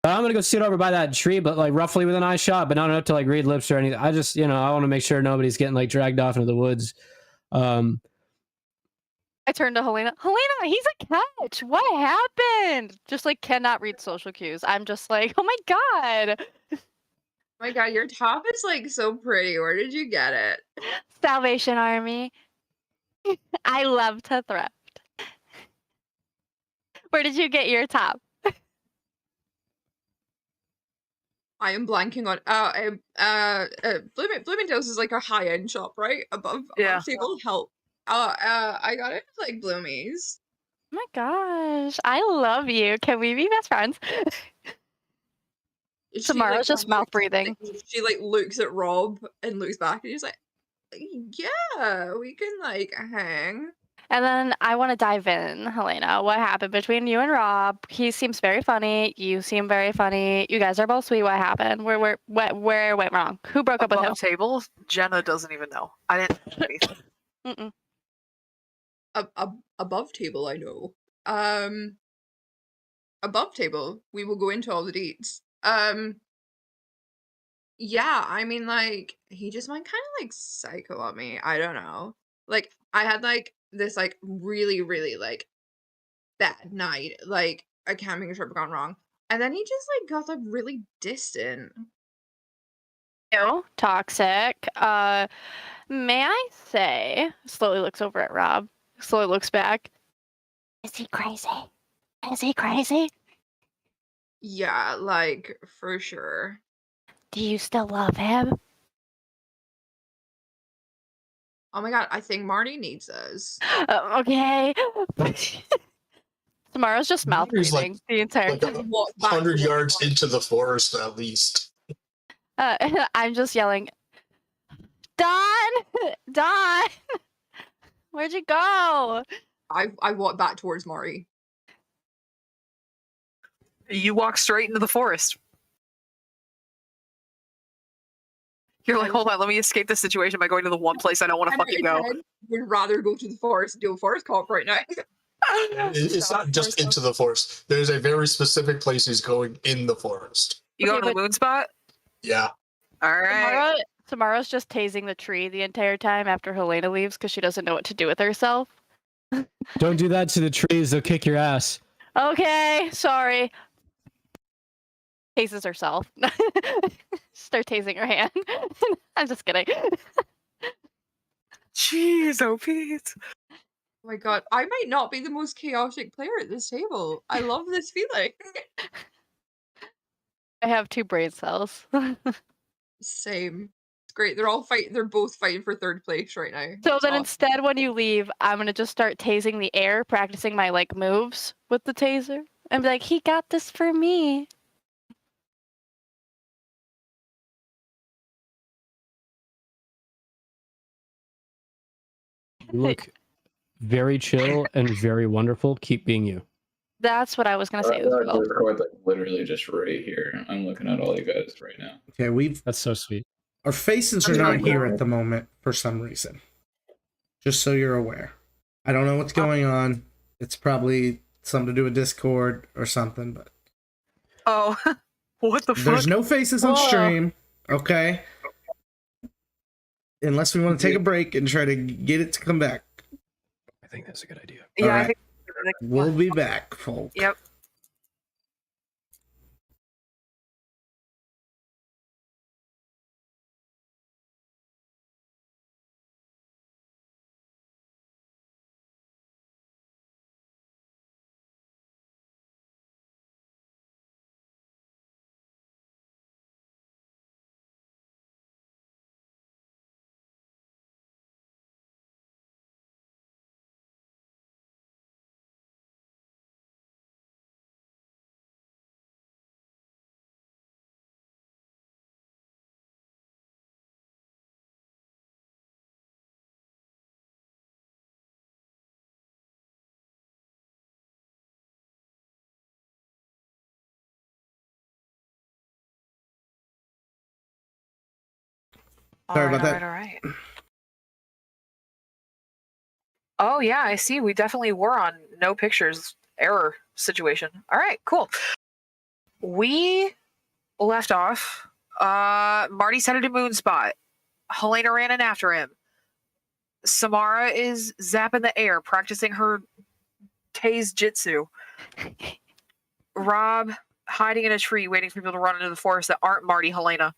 Speaker 5: But I'm gonna go sit over by that tree, but like roughly within eye shot, but not enough to like read lips or anything. I just, I want to make sure nobody's getting like dragged off into the woods.
Speaker 7: I turned to Helena. Helena, he's a catch. What happened? Just like cannot read social cues. I'm just like, oh my god.
Speaker 6: Oh my god, your top is like so pretty. Where did you get it?
Speaker 7: Salvation Army. I love to thrift. Where did you get your top?
Speaker 6: I am blanking on Bloomingdale's is like a high end shop, right? Above
Speaker 1: Yeah.
Speaker 6: table help. I got it at, like Bloomies.
Speaker 7: Oh my gosh. I love you. Can we be best friends?
Speaker 6: She,
Speaker 7: Samara's just mouth breathing.
Speaker 6: She like looks at Rob and looks back and she's like, yeah, we can like hang.
Speaker 7: And then I want to dive in, Helena. What happened between you and Rob? He seems very funny. You seem very funny. You guys are both sweet. What happened? Where went wrong? Who broke up with who?
Speaker 1: Above table, Jenna doesn't even know. I didn't know anything.
Speaker 6: Above table, I know. Above table, we will go into all the deets. Yeah, I mean, like, he just went kind of like psycho on me. I don't know. Like, I had like this like really, really like bad night. Like, a camping trip gone wrong. And then he just like got like really distant.
Speaker 7: Ew, toxic. May I say? Slowly looks over at Rob. Slowly looks back. Is he crazy? Is he crazy?
Speaker 6: Yeah, like, for sure.
Speaker 7: Do you still love him?
Speaker 6: Oh my god, I think Marty needs us.
Speaker 7: Okay. Tomorrow's just mouth
Speaker 2: Marty's like-
Speaker 7: breathing the entire
Speaker 2: like
Speaker 7: time.
Speaker 6: Walk back
Speaker 2: 100
Speaker 6: towards
Speaker 2: yards
Speaker 6: Marty.
Speaker 2: into the forest at least.
Speaker 7: I'm just yelling, Don! Don! Where'd you go?
Speaker 6: I walk back towards Marty.
Speaker 1: You walk straight into the forest. You're like, hold on, let me escape this situation by going to the one place I don't want to
Speaker 6: 10 out
Speaker 1: fucking
Speaker 6: of
Speaker 1: go.
Speaker 6: 10 would rather go to the forest and do a forest cop right now.
Speaker 2: It's
Speaker 6: Stop
Speaker 2: not just
Speaker 6: yourself.
Speaker 2: into the forest. There's a very specific place he's going in the forest.
Speaker 1: You go
Speaker 7: Okay,
Speaker 1: to the
Speaker 7: but-
Speaker 1: moon spot?
Speaker 2: Yeah.
Speaker 1: All right.
Speaker 7: Tomorrow's just tasing the tree the entire time after Helena leaves because she doesn't know what to do with herself.
Speaker 5: Don't do that to the trees; they'll kick your ass.
Speaker 7: Okay, sorry. Tases herself. Start tasing her hand. I'm just kidding.
Speaker 1: Jeez, oh Pete.
Speaker 6: Oh my god, I might not be the most chaotic player at this table. I love this feeling.
Speaker 7: I have 2 brain cells.
Speaker 6: Same. It's great. They're both fighting for third place right now.
Speaker 7: So
Speaker 6: It's
Speaker 7: then
Speaker 6: awesome.
Speaker 7: instead when you leave, I'm gonna just start tasing the air, practicing my like moves with the taser. And be like, he got this for me.
Speaker 5: You look very chill and very wonderful. Keep being you.
Speaker 7: That's what I was gonna say as
Speaker 8: Our
Speaker 7: well.
Speaker 8: Discord's like literally just right here. I'm looking at all you guys right now.
Speaker 3: Okay,
Speaker 5: That's so sweet.
Speaker 3: our faces are not here at the moment for some reason. Just so you're aware. I don't know what's going on. It's probably something to do with Discord or something, but
Speaker 1: Oh, what the
Speaker 3: there's
Speaker 1: fuck?
Speaker 3: no faces on
Speaker 7: Whoa.
Speaker 3: stream. Okay. Unless we want to take a break and try to get it to come back.
Speaker 5: I think that's a good idea.
Speaker 1: Yeah, I
Speaker 3: Alright.
Speaker 1: think.
Speaker 3: We'll be back, folks.
Speaker 1: Yep.
Speaker 3: Sorry about that.
Speaker 1: All right. Oh yeah, I see. We definitely were on no pictures error situation. All right, cool. We left off. Marty's headed to Moonspot. Helena ran in after him. Samara is zapping the air, practicing her tase jitsu. Rob hiding in a tree, waiting for people to run into the forest that aren't Marty, Helena.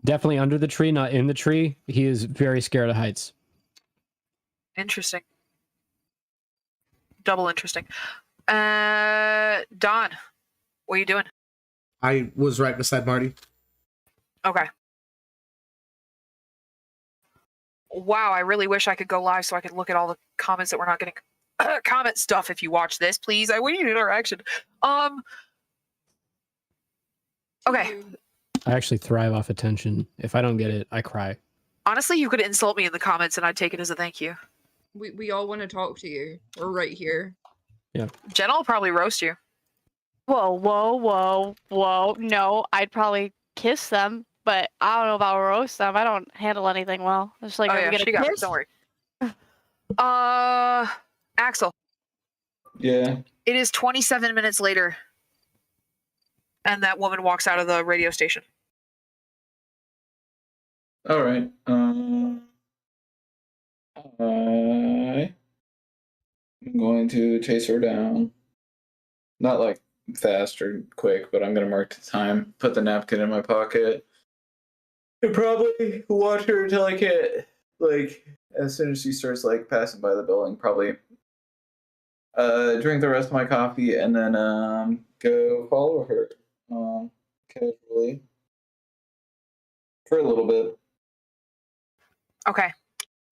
Speaker 5: Definitely under the tree, not in the tree. He is very scared of heights.
Speaker 1: Interesting. Double interesting. Don, what are you doing?
Speaker 3: I was right beside Marty.
Speaker 1: Okay. Wow, I really wish I could go live so I could look at all the comments that we're not getting. Comment stuff if you watch this, please. I need interaction. Okay.
Speaker 5: I actually thrive off attention. If I don't get it, I cry.
Speaker 1: Honestly, you could insult me in the comments and I'd take it as a thank you.
Speaker 6: We all want to talk to you. We're right here.
Speaker 1: Jenna will probably roast you.
Speaker 7: Whoa, whoa, whoa, whoa. No, I'd probably kiss them, but I don't know about roast them. I don't handle anything well. It's like,
Speaker 1: Oh
Speaker 7: are
Speaker 1: yeah,
Speaker 7: we
Speaker 1: she
Speaker 7: gonna
Speaker 1: got it.
Speaker 7: kiss?
Speaker 1: Don't worry. Axel,
Speaker 8: Yeah.
Speaker 1: it is 27 minutes later. And that woman walks out of the radio station.
Speaker 8: All right. I'm going to chase her down. Not like fast or quick, but I'm gonna mark the time. Put the napkin in my pocket. And probably watch her until I can't. Like as soon as she starts like passing by the building, probably drink the rest of my coffee and then go follow her casually for a little bit.
Speaker 1: Okay.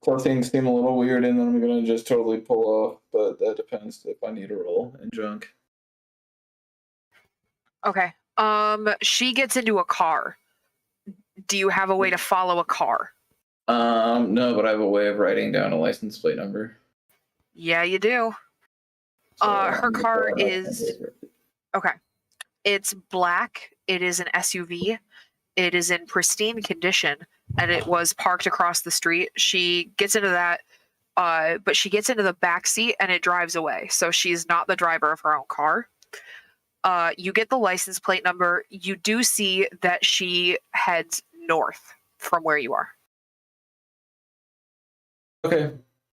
Speaker 8: So things seem a little weird, and then I'm gonna just totally pull off. But that depends if I need a roll in junk.
Speaker 1: Okay. She gets into a car. Do you have a way to follow a car?
Speaker 8: No, but I have a way of writing down a license plate number.
Speaker 1: Yeah, you do.
Speaker 8: So
Speaker 1: Her
Speaker 8: I'm gonna
Speaker 1: car
Speaker 8: pull it up
Speaker 1: is
Speaker 8: on paper.
Speaker 1: okay. It's black. It is an SUV. It is in pristine condition, and it was parked across the street. She gets into that, but she gets into the back seat and it drives away. So she's not the driver of her own car. You get the license plate number. You do see that she heads north from where you are.
Speaker 8: Okay,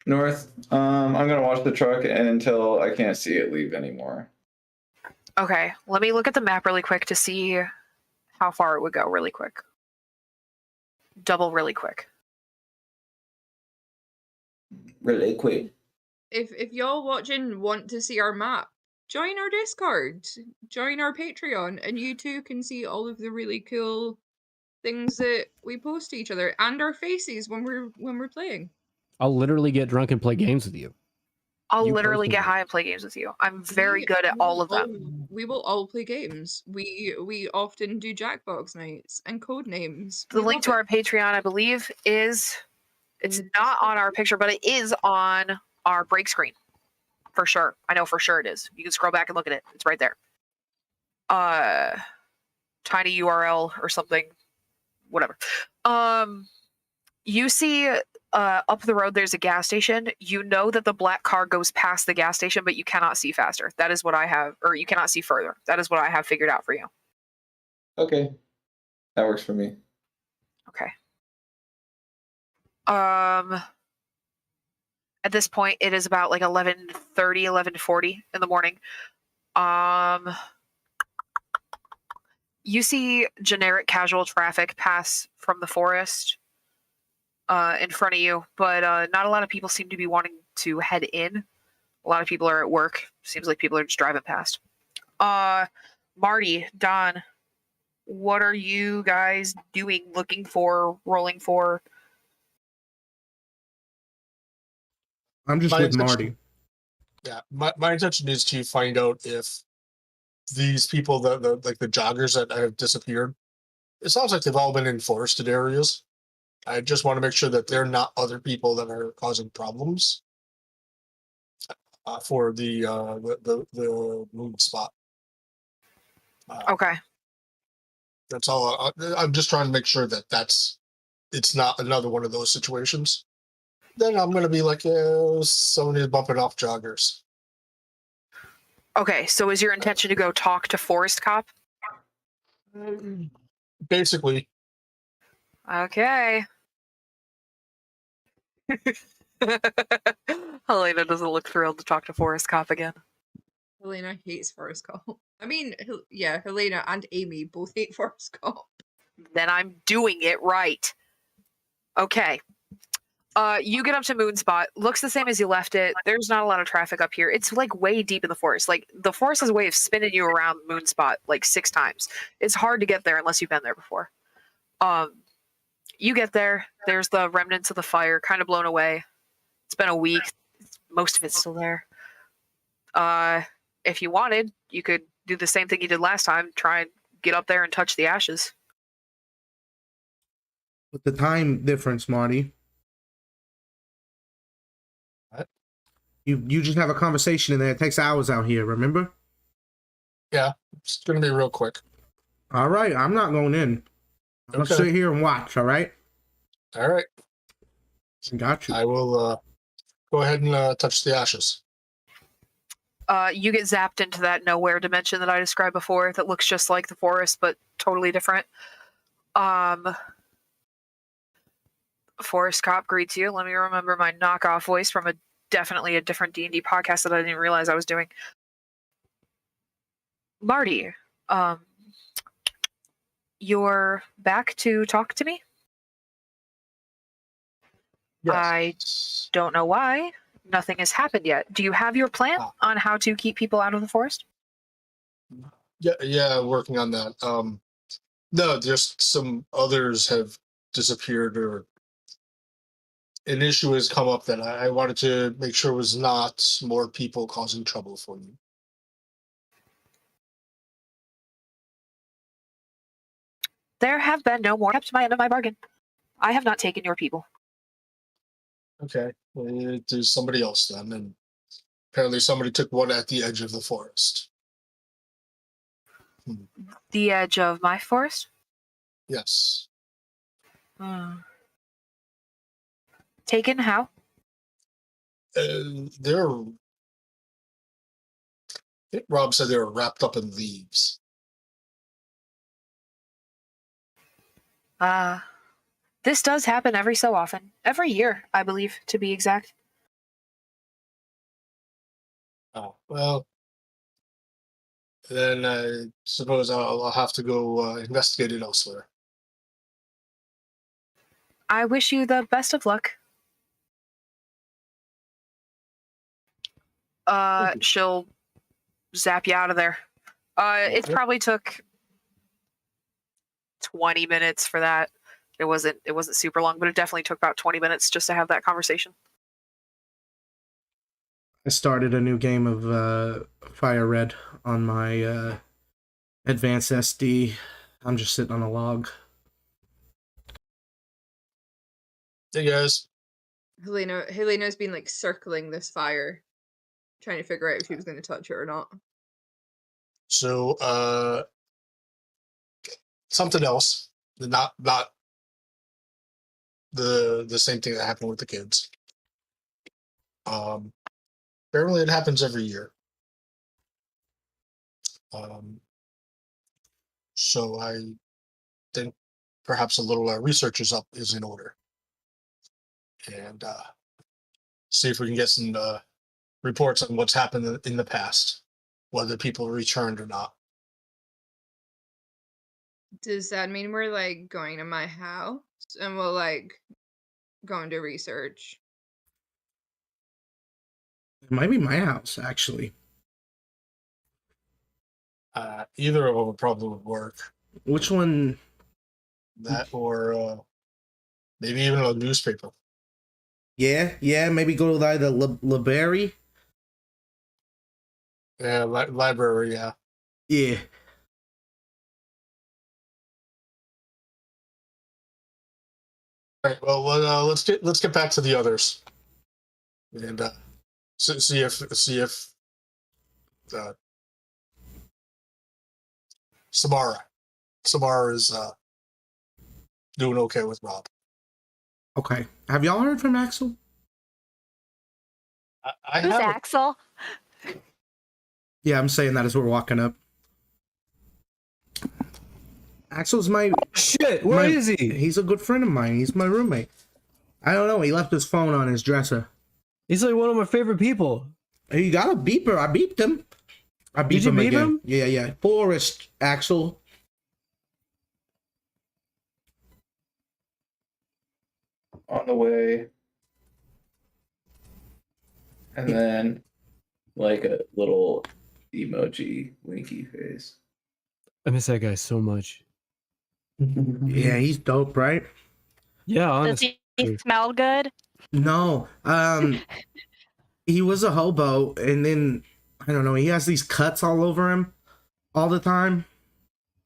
Speaker 8: north. I'm gonna watch the truck until I can't see it leave anymore.
Speaker 1: Okay, let me look at the map really quick to see how far it would go really quick. Double really quick.
Speaker 8: Really quick.
Speaker 6: If y'all watching want to see our map, join our Discord, join our Patreon, and you too can see all of the really cool things that we post to each other and our faces when we're playing.
Speaker 5: I'll literally get drunk and play games with you.
Speaker 1: I'll
Speaker 5: You
Speaker 1: literally get
Speaker 5: personally.
Speaker 1: high and play games with you. I'm very
Speaker 6: We-
Speaker 1: good at
Speaker 6: we
Speaker 1: all
Speaker 6: will
Speaker 1: of them.
Speaker 6: We will all play games. We often do Jackbox nights and code names.
Speaker 1: The
Speaker 6: We
Speaker 1: link
Speaker 6: love
Speaker 1: to
Speaker 6: it.
Speaker 1: our Patreon, I believe, it's not on our picture, but it is on our break screen. For sure. I know for sure it is. You can scroll back and look at it. It's right there. Tiny URL or something. Whatever. You see up the road there's a gas station. You know that the black car goes past the gas station, but you cannot see faster. That is what I have, or you cannot see further. That is what I have figured out for you.
Speaker 8: Okay, that works for me.
Speaker 1: Okay. At this point it is about like 11:30, 11:40 in the morning. You see generic casual traffic pass from the forest in front of you, but not a lot of people seem to be wanting to head in. A lot of people are at work. Seems like people are just driving past. Marty, Don, what are you guys doing, looking for, rolling for?
Speaker 3: I'm just
Speaker 2: My
Speaker 3: with
Speaker 2: intention-
Speaker 3: Marty.
Speaker 2: Yeah, my intention is to find out if these people, like the joggers that have disappeared, it sounds like they've all been in forested areas. I just want to make sure that they're not other people that are causing problems for the moon spot.
Speaker 1: Okay.
Speaker 2: That's all. I'm just trying to make sure that it's not another one of those situations. Then I'm gonna be like, somebody's bumping off joggers.
Speaker 1: Okay, so is your intention to go talk to Forest Cop?
Speaker 2: Basically,
Speaker 1: Okay. Helena doesn't look thrilled to talk to Forest Cop again.
Speaker 6: Helena hates Forest Cop. I mean, yeah, Helena and Amy both hate Forest Cop.
Speaker 1: Then I'm doing it right. Okay. You get up to Moonspot. Looks the same as you left it. There's not a lot of traffic up here. It's like way deep in the forest. Like the forest has a way of spinning you around Moonspot like 6 times. It's hard to get there unless you've been there before. You get there. There's the remnants of the fire, kind of blown away. It's been a week. Most of it's still there. If you wanted, you could do the same thing you did last time. Try and get up there and touch the ashes.
Speaker 3: With the time difference, Marty.
Speaker 2: What?
Speaker 3: You just have a conversation in there. It takes hours out here, remember?
Speaker 2: yeah, it's gonna be real quick.
Speaker 3: All right, I'm not going in. I'll
Speaker 2: Okay.
Speaker 3: sit here and watch, all right?
Speaker 2: All right,
Speaker 3: Got you.
Speaker 2: I will go ahead and touch the ashes.
Speaker 1: You get zapped into that nowhere dimension that I described before that looks just like the forest but totally different. Forest Cop greets you. Let me remember my knockoff voice from definitely a different D&D podcast that I didn't realize I was doing. Marty, you're back to talk to me?
Speaker 2: Yes.
Speaker 1: I don't know why. Nothing has happened yet. Do you have your plan on how to keep people out of the forest?
Speaker 2: Yeah, working on that. No, just some others have disappeared or an issue has come up that I wanted to make sure was not more people causing trouble for you.
Speaker 1: There have been no more. Kept my end of my bargain. I have not taken your people.
Speaker 2: Okay, well, there's somebody else then, and apparently somebody took one at the edge of the forest.
Speaker 1: The edge of my forest?
Speaker 2: Yes.
Speaker 1: Taken how?
Speaker 2: They're. I think Rob said they were wrapped up in leaves.
Speaker 1: This does happen every so often. Every year, I believe, to be exact.
Speaker 2: Oh, well, then I suppose I'll have to go investigate it elsewhere.
Speaker 1: I wish you the best of luck.
Speaker 2: Thank you.
Speaker 1: She'll zap you out of there. It
Speaker 2: Okay.
Speaker 1: probably took 20 minutes for that. It wasn't super long, but it definitely took about 20 minutes just to have that conversation.
Speaker 3: I started a new game of Fire Red on my advanced SD. I'm just sitting on a log.
Speaker 2: Hey guys.
Speaker 6: Helena's been like circling this fire, trying to figure out if she was going to touch it or not.
Speaker 2: So something else. Not the same thing that happened with the kids. Apparently it happens every year. So I think perhaps a little research is in order, and see if we can get some reports on what's happened in the past, whether people returned or not.
Speaker 6: Does that mean we're like going to my house and we'll like go into research?
Speaker 3: It might be my house, actually.
Speaker 2: Either of them probably would work.
Speaker 3: Which one?
Speaker 2: That or maybe even a newspaper.
Speaker 3: Yeah, maybe go to either library.
Speaker 2: Yeah, library. Yeah.
Speaker 3: Yeah.
Speaker 2: All right. Well, let's get back to the others, and see if Samara is doing okay with Rob.
Speaker 3: Okay. Have y'all heard from Axel?
Speaker 2: I
Speaker 7: Who's
Speaker 2: haven't.
Speaker 7: Axel?
Speaker 3: Yeah, I'm saying that as we're walking up. Axel's my
Speaker 9: Shit, where is he?
Speaker 3: He's a good friend of mine. He's my roommate. I don't know. He left his phone on his dresser.
Speaker 9: He's like one of my favorite people.
Speaker 3: He got a beeper. I beeped him. I beeped
Speaker 9: Did you
Speaker 3: him
Speaker 9: beep
Speaker 3: again.
Speaker 9: him?
Speaker 3: Yeah. Forest, Axel.
Speaker 8: On the way. And then like a little emoji winky face.
Speaker 9: I miss that guy so much.
Speaker 3: Yeah, he's dope, right?
Speaker 9: Yeah,
Speaker 7: Does
Speaker 9: honestly.
Speaker 7: he smell good?
Speaker 3: No. He was a hobo, and then I don't know. He has these cuts all over him all the time.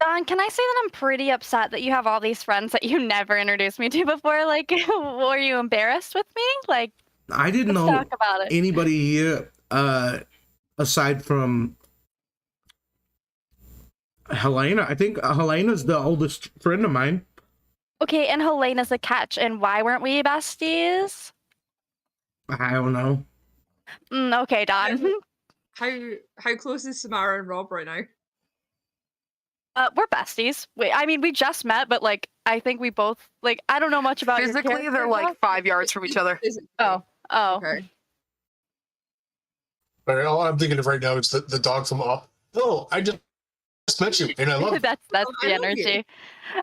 Speaker 7: Don, can I say that I'm pretty upset that you have all these friends that you never introduced me to before? Like, were you embarrassed with me? Like,
Speaker 3: I didn't
Speaker 7: let's
Speaker 3: know
Speaker 7: talk about it.
Speaker 3: anybody here aside from Helena. I think Helena's the oldest friend of mine.
Speaker 7: Okay, and Helena's a catch, and why weren't we besties?
Speaker 3: I don't know.
Speaker 7: Okay, Don.
Speaker 6: How close is Samara and Rob right now?
Speaker 7: We're besties. We just met, but like, I think we both like. I don't know much about your
Speaker 1: Physically, they're
Speaker 7: character,
Speaker 1: like
Speaker 7: Rob.
Speaker 1: 5 yards from each other.
Speaker 7: Oh.
Speaker 6: Okay.
Speaker 2: But all I'm thinking of right now is the dog from Up. Oh, I just met you, and I love it.
Speaker 7: that's
Speaker 6: I
Speaker 7: the
Speaker 6: love you.
Speaker 7: energy.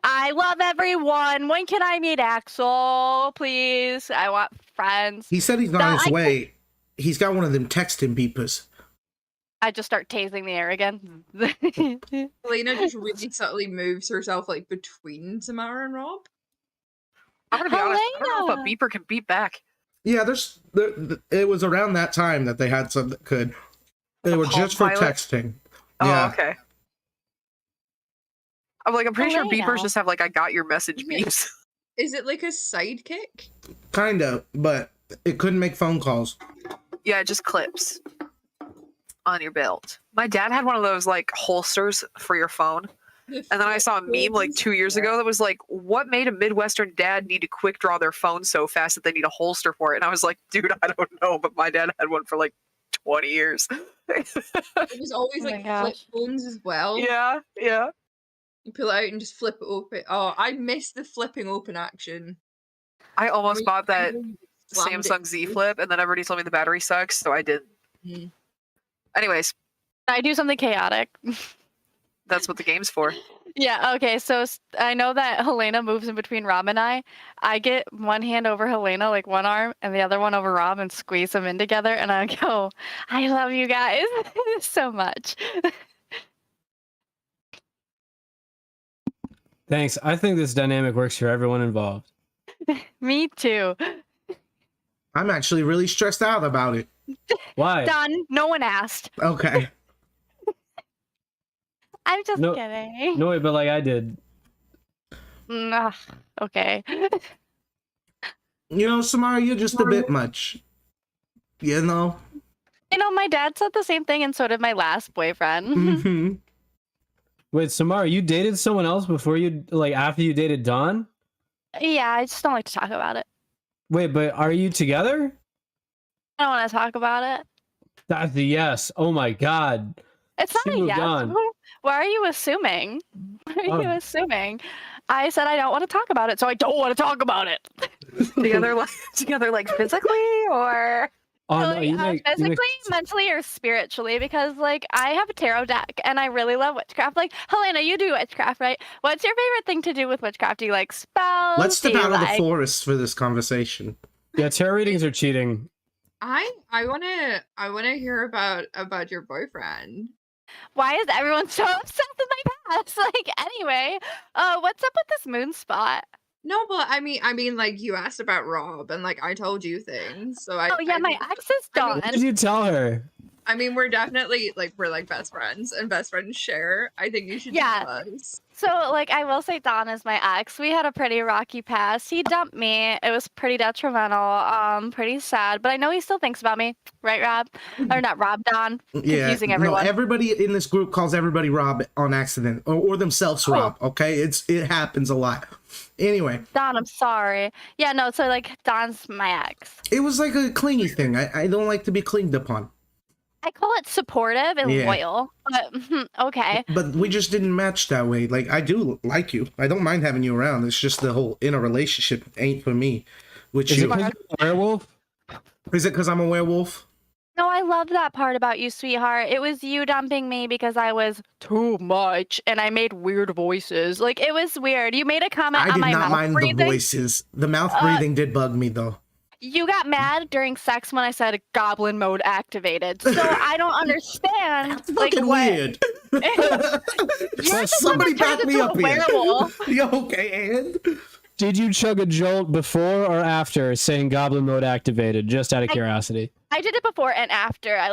Speaker 7: I love everyone. When can I meet Axel? Please, I want friends.
Speaker 3: He said he's on
Speaker 7: Don,
Speaker 3: his
Speaker 7: I
Speaker 3: way. He's got one of them texting beepers.
Speaker 7: I just start tasing the air again.
Speaker 6: Helena just really subtly moves herself like between Samara and Rob.
Speaker 1: I'm gonna be honest. I don't know if a
Speaker 7: Helena!
Speaker 1: beeper can beep back.
Speaker 3: Yeah, it was around that time that they had some that could. They were
Speaker 1: Palm
Speaker 3: just for
Speaker 1: Pilot?
Speaker 3: texting.
Speaker 1: Oh,
Speaker 3: Yeah.
Speaker 1: okay. I'm pretty sure beepers
Speaker 7: Elena.
Speaker 1: just have like I got your message beeps.
Speaker 6: Is it like a sidekick?
Speaker 3: Kind of, but it couldn't make phone calls.
Speaker 1: Yeah, it just clips on your belt. My dad had one of those like holsters for your phone. And then I saw a meme like 2 years ago that was like, what made a Midwestern dad need to quick draw their phone so fast that they need a holster for it? And I was like, dude, I don't know, but my dad had one for like 20 years.
Speaker 6: It was always
Speaker 7: Oh my
Speaker 6: like flip
Speaker 7: gosh.
Speaker 6: phones as well.
Speaker 1: Yeah, yeah.
Speaker 6: You pull it out and just flip it open. Oh, I missed the flipping open action.
Speaker 1: I almost
Speaker 6: mean,
Speaker 1: bought that
Speaker 6: you slammed it
Speaker 1: Samsung Z
Speaker 6: through.
Speaker 1: Flip, and then everybody told me the battery sucks, so I didn't.
Speaker 6: Mhm.
Speaker 1: Anyways,
Speaker 7: I do something chaotic.
Speaker 1: that's what the game's for.
Speaker 7: Yeah, okay, so I know that Helena moves in between Rob and I. I get one hand over Helena, like one arm, and the other one over Rob and squeeze them in together, and I go, I love you guys so much.
Speaker 9: Thanks. I think this dynamic works for everyone involved.
Speaker 7: Me too.
Speaker 3: I'm actually really stressed out about it.
Speaker 9: Why?
Speaker 7: Done. No one asked.
Speaker 3: Okay.
Speaker 7: I'm just
Speaker 9: No-
Speaker 7: kidding.
Speaker 9: No, wait, but like I did.
Speaker 7: Ugh, okay.
Speaker 3: You know, Samara, you're just a bit much. You know?
Speaker 7: You know, my dad said the same thing, and so did my last boyfriend.
Speaker 3: Mm-hmm.
Speaker 9: Wait, Samara, you dated someone else before you, like, after you dated Dawn?
Speaker 7: Yeah, I just don't like to talk about it.
Speaker 9: Wait, but are you together?
Speaker 7: I don't want to talk about it.
Speaker 9: That's a yes. Oh my god.
Speaker 7: It's
Speaker 9: She
Speaker 7: not a
Speaker 9: moved
Speaker 7: yes.
Speaker 9: on.
Speaker 7: Why are you assuming? Why are you
Speaker 9: Oh.
Speaker 7: assuming? I said I don't want to talk about it, so I don't want to talk about it.
Speaker 1: together like physically or
Speaker 9: Oh no,
Speaker 7: Like,
Speaker 9: you make
Speaker 7: physically, mentally, or spiritually, because like I have a tarot deck and I really love witchcraft. Like Helena, you do witchcraft, right? What's your favorite thing to do with witchcraft? Do you like spells?
Speaker 3: Let's step
Speaker 7: Do you
Speaker 3: out of the
Speaker 7: like-
Speaker 3: forest for this conversation.
Speaker 9: Yeah, tarot readings are cheating.
Speaker 6: I wanna hear about your boyfriend.
Speaker 7: Why is everyone so obsessed with my past? Like anyway, what's up with this moon spot?
Speaker 6: No, but I mean, like you asked about Rob, and like I told you things. So I.
Speaker 7: Oh yeah, my ex is
Speaker 6: I mean,
Speaker 7: Dawn.
Speaker 9: What did you tell her?
Speaker 6: I mean, we're definitely we're best friends, and best friends share. I think you should
Speaker 7: Yeah.
Speaker 6: tell us.
Speaker 7: So, like, I will say Don is my ex. We had a pretty rocky past. He dumped me. It was pretty detrimental, pretty sad. But I know he still thinks about me. Right, Rob? Or not Rob, Don.
Speaker 3: Yeah,
Speaker 7: Confusing
Speaker 3: no,
Speaker 7: everyone.
Speaker 3: everybody in this group calls everybody Rob on accident, or themselves
Speaker 7: Oh.
Speaker 3: Rob. Okay, it happens a lot. Anyway,
Speaker 7: Don, I'm sorry. Yeah, no, so, like, Don's my ex.
Speaker 3: it was like a clingy thing. I don't like to be clinged upon.
Speaker 7: I call it supportive and
Speaker 3: Yeah.
Speaker 7: loyal. But, okay.
Speaker 3: But we just didn't match that way. Like, I do like you. I don't mind having you around. It's just the whole inner relationship ain't for me. Which
Speaker 9: Is it
Speaker 3: you
Speaker 9: 'cause you're a werewolf?
Speaker 3: is it because I'm a werewolf?
Speaker 7: No, I love that part about you, sweetheart. It was you dumping me because I was too much and I made weird voices. Like, it was weird. You made a comment
Speaker 3: I
Speaker 7: on
Speaker 3: did
Speaker 7: my
Speaker 3: not
Speaker 7: mouth
Speaker 3: mind
Speaker 7: breathing.
Speaker 3: the voices. The mouth breathing did bug me though.
Speaker 7: You got mad during sex when I said goblin mode activated. So I don't understand. Like,
Speaker 3: Fucking
Speaker 7: what?
Speaker 3: weird.
Speaker 7: You're
Speaker 3: Somebody back me up here.
Speaker 7: werewolf.
Speaker 3: You okay, and
Speaker 9: Did you chug a jolt before or after saying goblin mode activated? Just out of curiosity.
Speaker 7: I did it before and after. I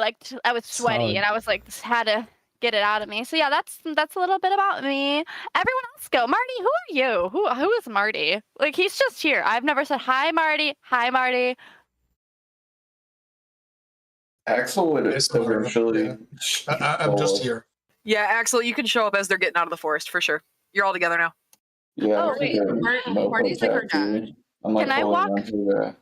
Speaker 7: was sweaty
Speaker 9: Solid.
Speaker 7: and I was like, just had to get it out of me. So yeah, that's a little bit about me. Everyone else go. Marty, who are you? Who is Marty? Like, he's just here. I've never said hi, Marty. Hi, Marty.
Speaker 8: Axel would
Speaker 2: Yes, Laura,
Speaker 8: eventually.
Speaker 2: yeah. I'm just here.
Speaker 1: yeah, Axel, you can show up as they're getting out of the forest for sure. You're all together now.
Speaker 8: Yeah,
Speaker 7: Oh,
Speaker 8: I
Speaker 7: wait,
Speaker 8: think
Speaker 6: Marty's like her dad.
Speaker 8: I'm like
Speaker 7: Can I
Speaker 8: holding
Speaker 7: walk?
Speaker 8: on to that.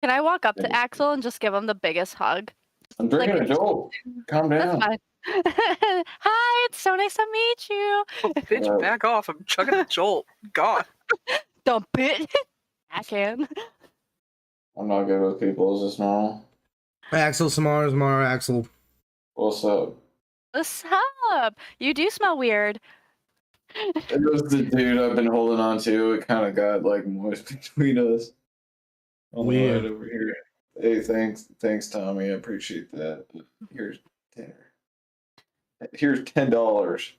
Speaker 7: Can I walk up to
Speaker 8: Yeah.
Speaker 7: Axel and just give him the biggest hug?
Speaker 8: I'm drinking
Speaker 7: Like-
Speaker 8: a jolt. Calm
Speaker 7: That's
Speaker 8: down.
Speaker 7: fine. Hi, it's so nice to meet you.
Speaker 1: Oh, bitch, back off. I'm chugging a jolt. God.
Speaker 7: Dump it. Backhand.
Speaker 8: I'm not good with people. Is this normal?
Speaker 3: Axel, Samara, Axel.
Speaker 8: What's up?
Speaker 7: What's up? You do smell weird.
Speaker 8: It was the dude I've been holding on to. It kind of got like moist between us. On the
Speaker 3: Weird.
Speaker 8: ride over here. Hey, thanks, Tommy. I appreciate that. Here's dinner. Here's $10.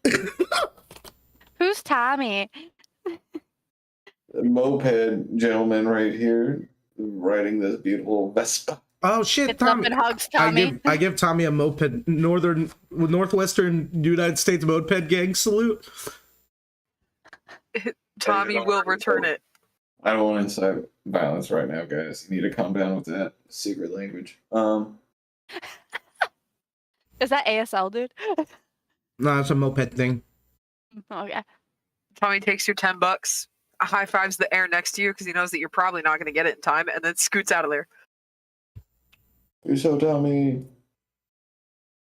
Speaker 7: Who's Tommy?
Speaker 8: The moped gentleman right here. riding this beautiful Vespa.
Speaker 3: Oh shit,
Speaker 7: It's up
Speaker 3: Tommy!
Speaker 7: and hugs
Speaker 3: I
Speaker 7: Tommy.
Speaker 3: give Tommy a moped northwestern United States moped gang salute.
Speaker 1: Tommy will return it.
Speaker 8: I don't want to incite violence right now, guys. You need to calm down with that secret language.
Speaker 7: Is that ASL, dude?
Speaker 3: No, it's a moped thing.
Speaker 7: Okay.
Speaker 1: Tommy takes your $10, high fives the air next to you because he knows that you're probably not going to get it in time, and then scoots out of there.
Speaker 8: You're so Tommy.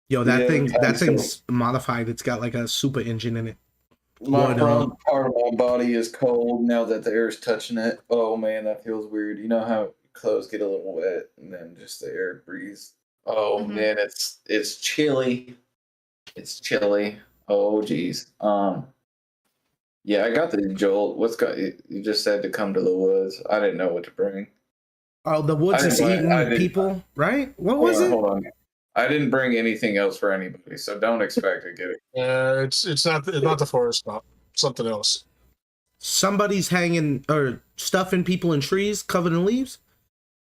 Speaker 3: Yo, that
Speaker 8: Yeah,
Speaker 3: thing's modified. It's got like a super engine in it.
Speaker 8: My front part of my body is cold now that the air is touching it. Oh man, that feels weird. You know how clothes get a little wet and then just the air breathes. Oh man, it's chilly. It's chilly. Oh geez. Yeah, I got the jolt. You just said to come to the woods. I didn't know what to bring.
Speaker 3: Oh, the woods is eating people, right? What was it?
Speaker 8: Hold on. I didn't bring anything else for anybody, so don't expect to get it.
Speaker 2: It's not the forest spot. Something else.
Speaker 3: Somebody's hanging or stuffing people in trees covered in leaves.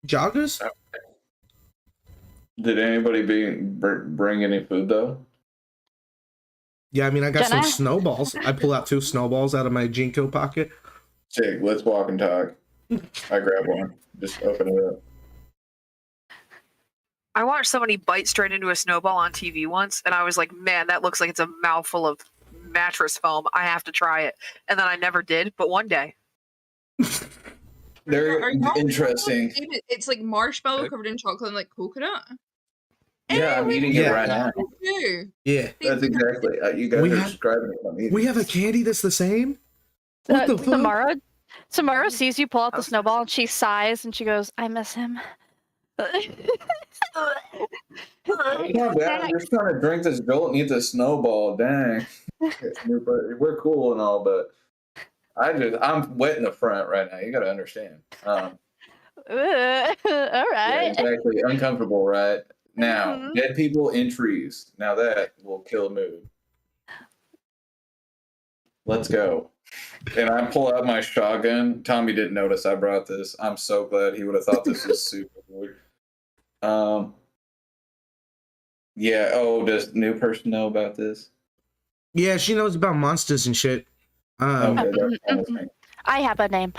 Speaker 3: Joggers?
Speaker 8: Did anybody bring any food though?
Speaker 3: Yeah, I mean, I got some
Speaker 7: Jenna?
Speaker 3: snowballs. I pull out 2 snowballs out of my Jinko pocket.
Speaker 8: Jake, let's walk and talk. I grab one. Just open it up.
Speaker 1: I watched somebody bite straight into a snowball on TV once, and I was like, man, that looks like it's a mouthful of mattress foam. I have to try it. And then I never did, but one day.
Speaker 8: They're
Speaker 6: Are you
Speaker 8: interesting.
Speaker 6: It's like marshmallow covered in chocolate and like coconut.
Speaker 8: Yeah, I'm eating it right now.
Speaker 6: Ew.
Speaker 3: Yeah.
Speaker 8: That's exactly. You guys are describing what I'm eating.
Speaker 3: We have a candy that's the same? What the fuck?
Speaker 7: Samara sees you pull out the snowball and she sighs and she goes, I miss him.
Speaker 8: It's not bad. I'm just trying to drink this jolt and eat this snowball. Dang. We're cool and all, but I'm wet in the front right now. You got to understand.
Speaker 7: All
Speaker 8: Yeah,
Speaker 7: right.
Speaker 8: exactly. Uncomfortable, right? Now, dead people in trees. Now that will kill a mood. Let's go. And I pull out my shotgun. Tommy didn't notice I brought this. I'm so glad. He would have thought this was super weird. Yeah. Oh, does new person know about this?
Speaker 3: Yeah, she knows about monsters and shit.
Speaker 8: Okay, that's fine.
Speaker 7: I have a name.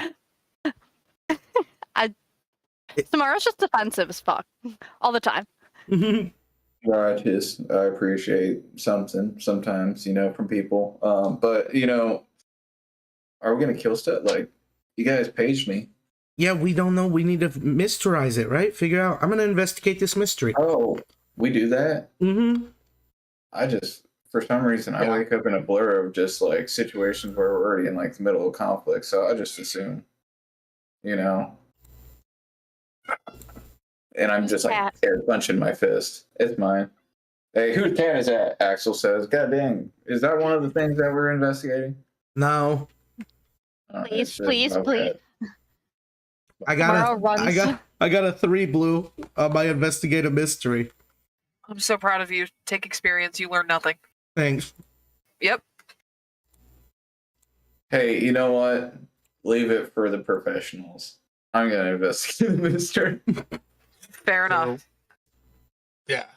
Speaker 7: Samara's just defensive as fuck all the time.
Speaker 8: Righteous. I appreciate something sometimes, from people. But are we gonna kill stuff? Like, you guys paged me.
Speaker 3: Yeah, we don't know. We need to mysterize it, right? Figure out. I'm gonna investigate this mystery.
Speaker 8: Oh, we do that?
Speaker 3: Mm-hmm.
Speaker 8: I just, for some reason, I wake up in a blur of just like situations where we're already in like the middle of conflict. So I just assume, and I'm just like air punching my fist. It's mine. Hey, whose cat is that? Axel says. God dang. Is that one of the things that we're investigating?
Speaker 3: No.
Speaker 7: Please.
Speaker 3: I got a 3 blue on my investigative mystery.
Speaker 1: I'm so proud of you. Take experience. You learn nothing.
Speaker 3: Thanks.
Speaker 1: Yep.
Speaker 8: Hey, you know what? Leave it for the professionals. I'm going to investigate the mystery.
Speaker 1: Fair enough.
Speaker 2: Yeah.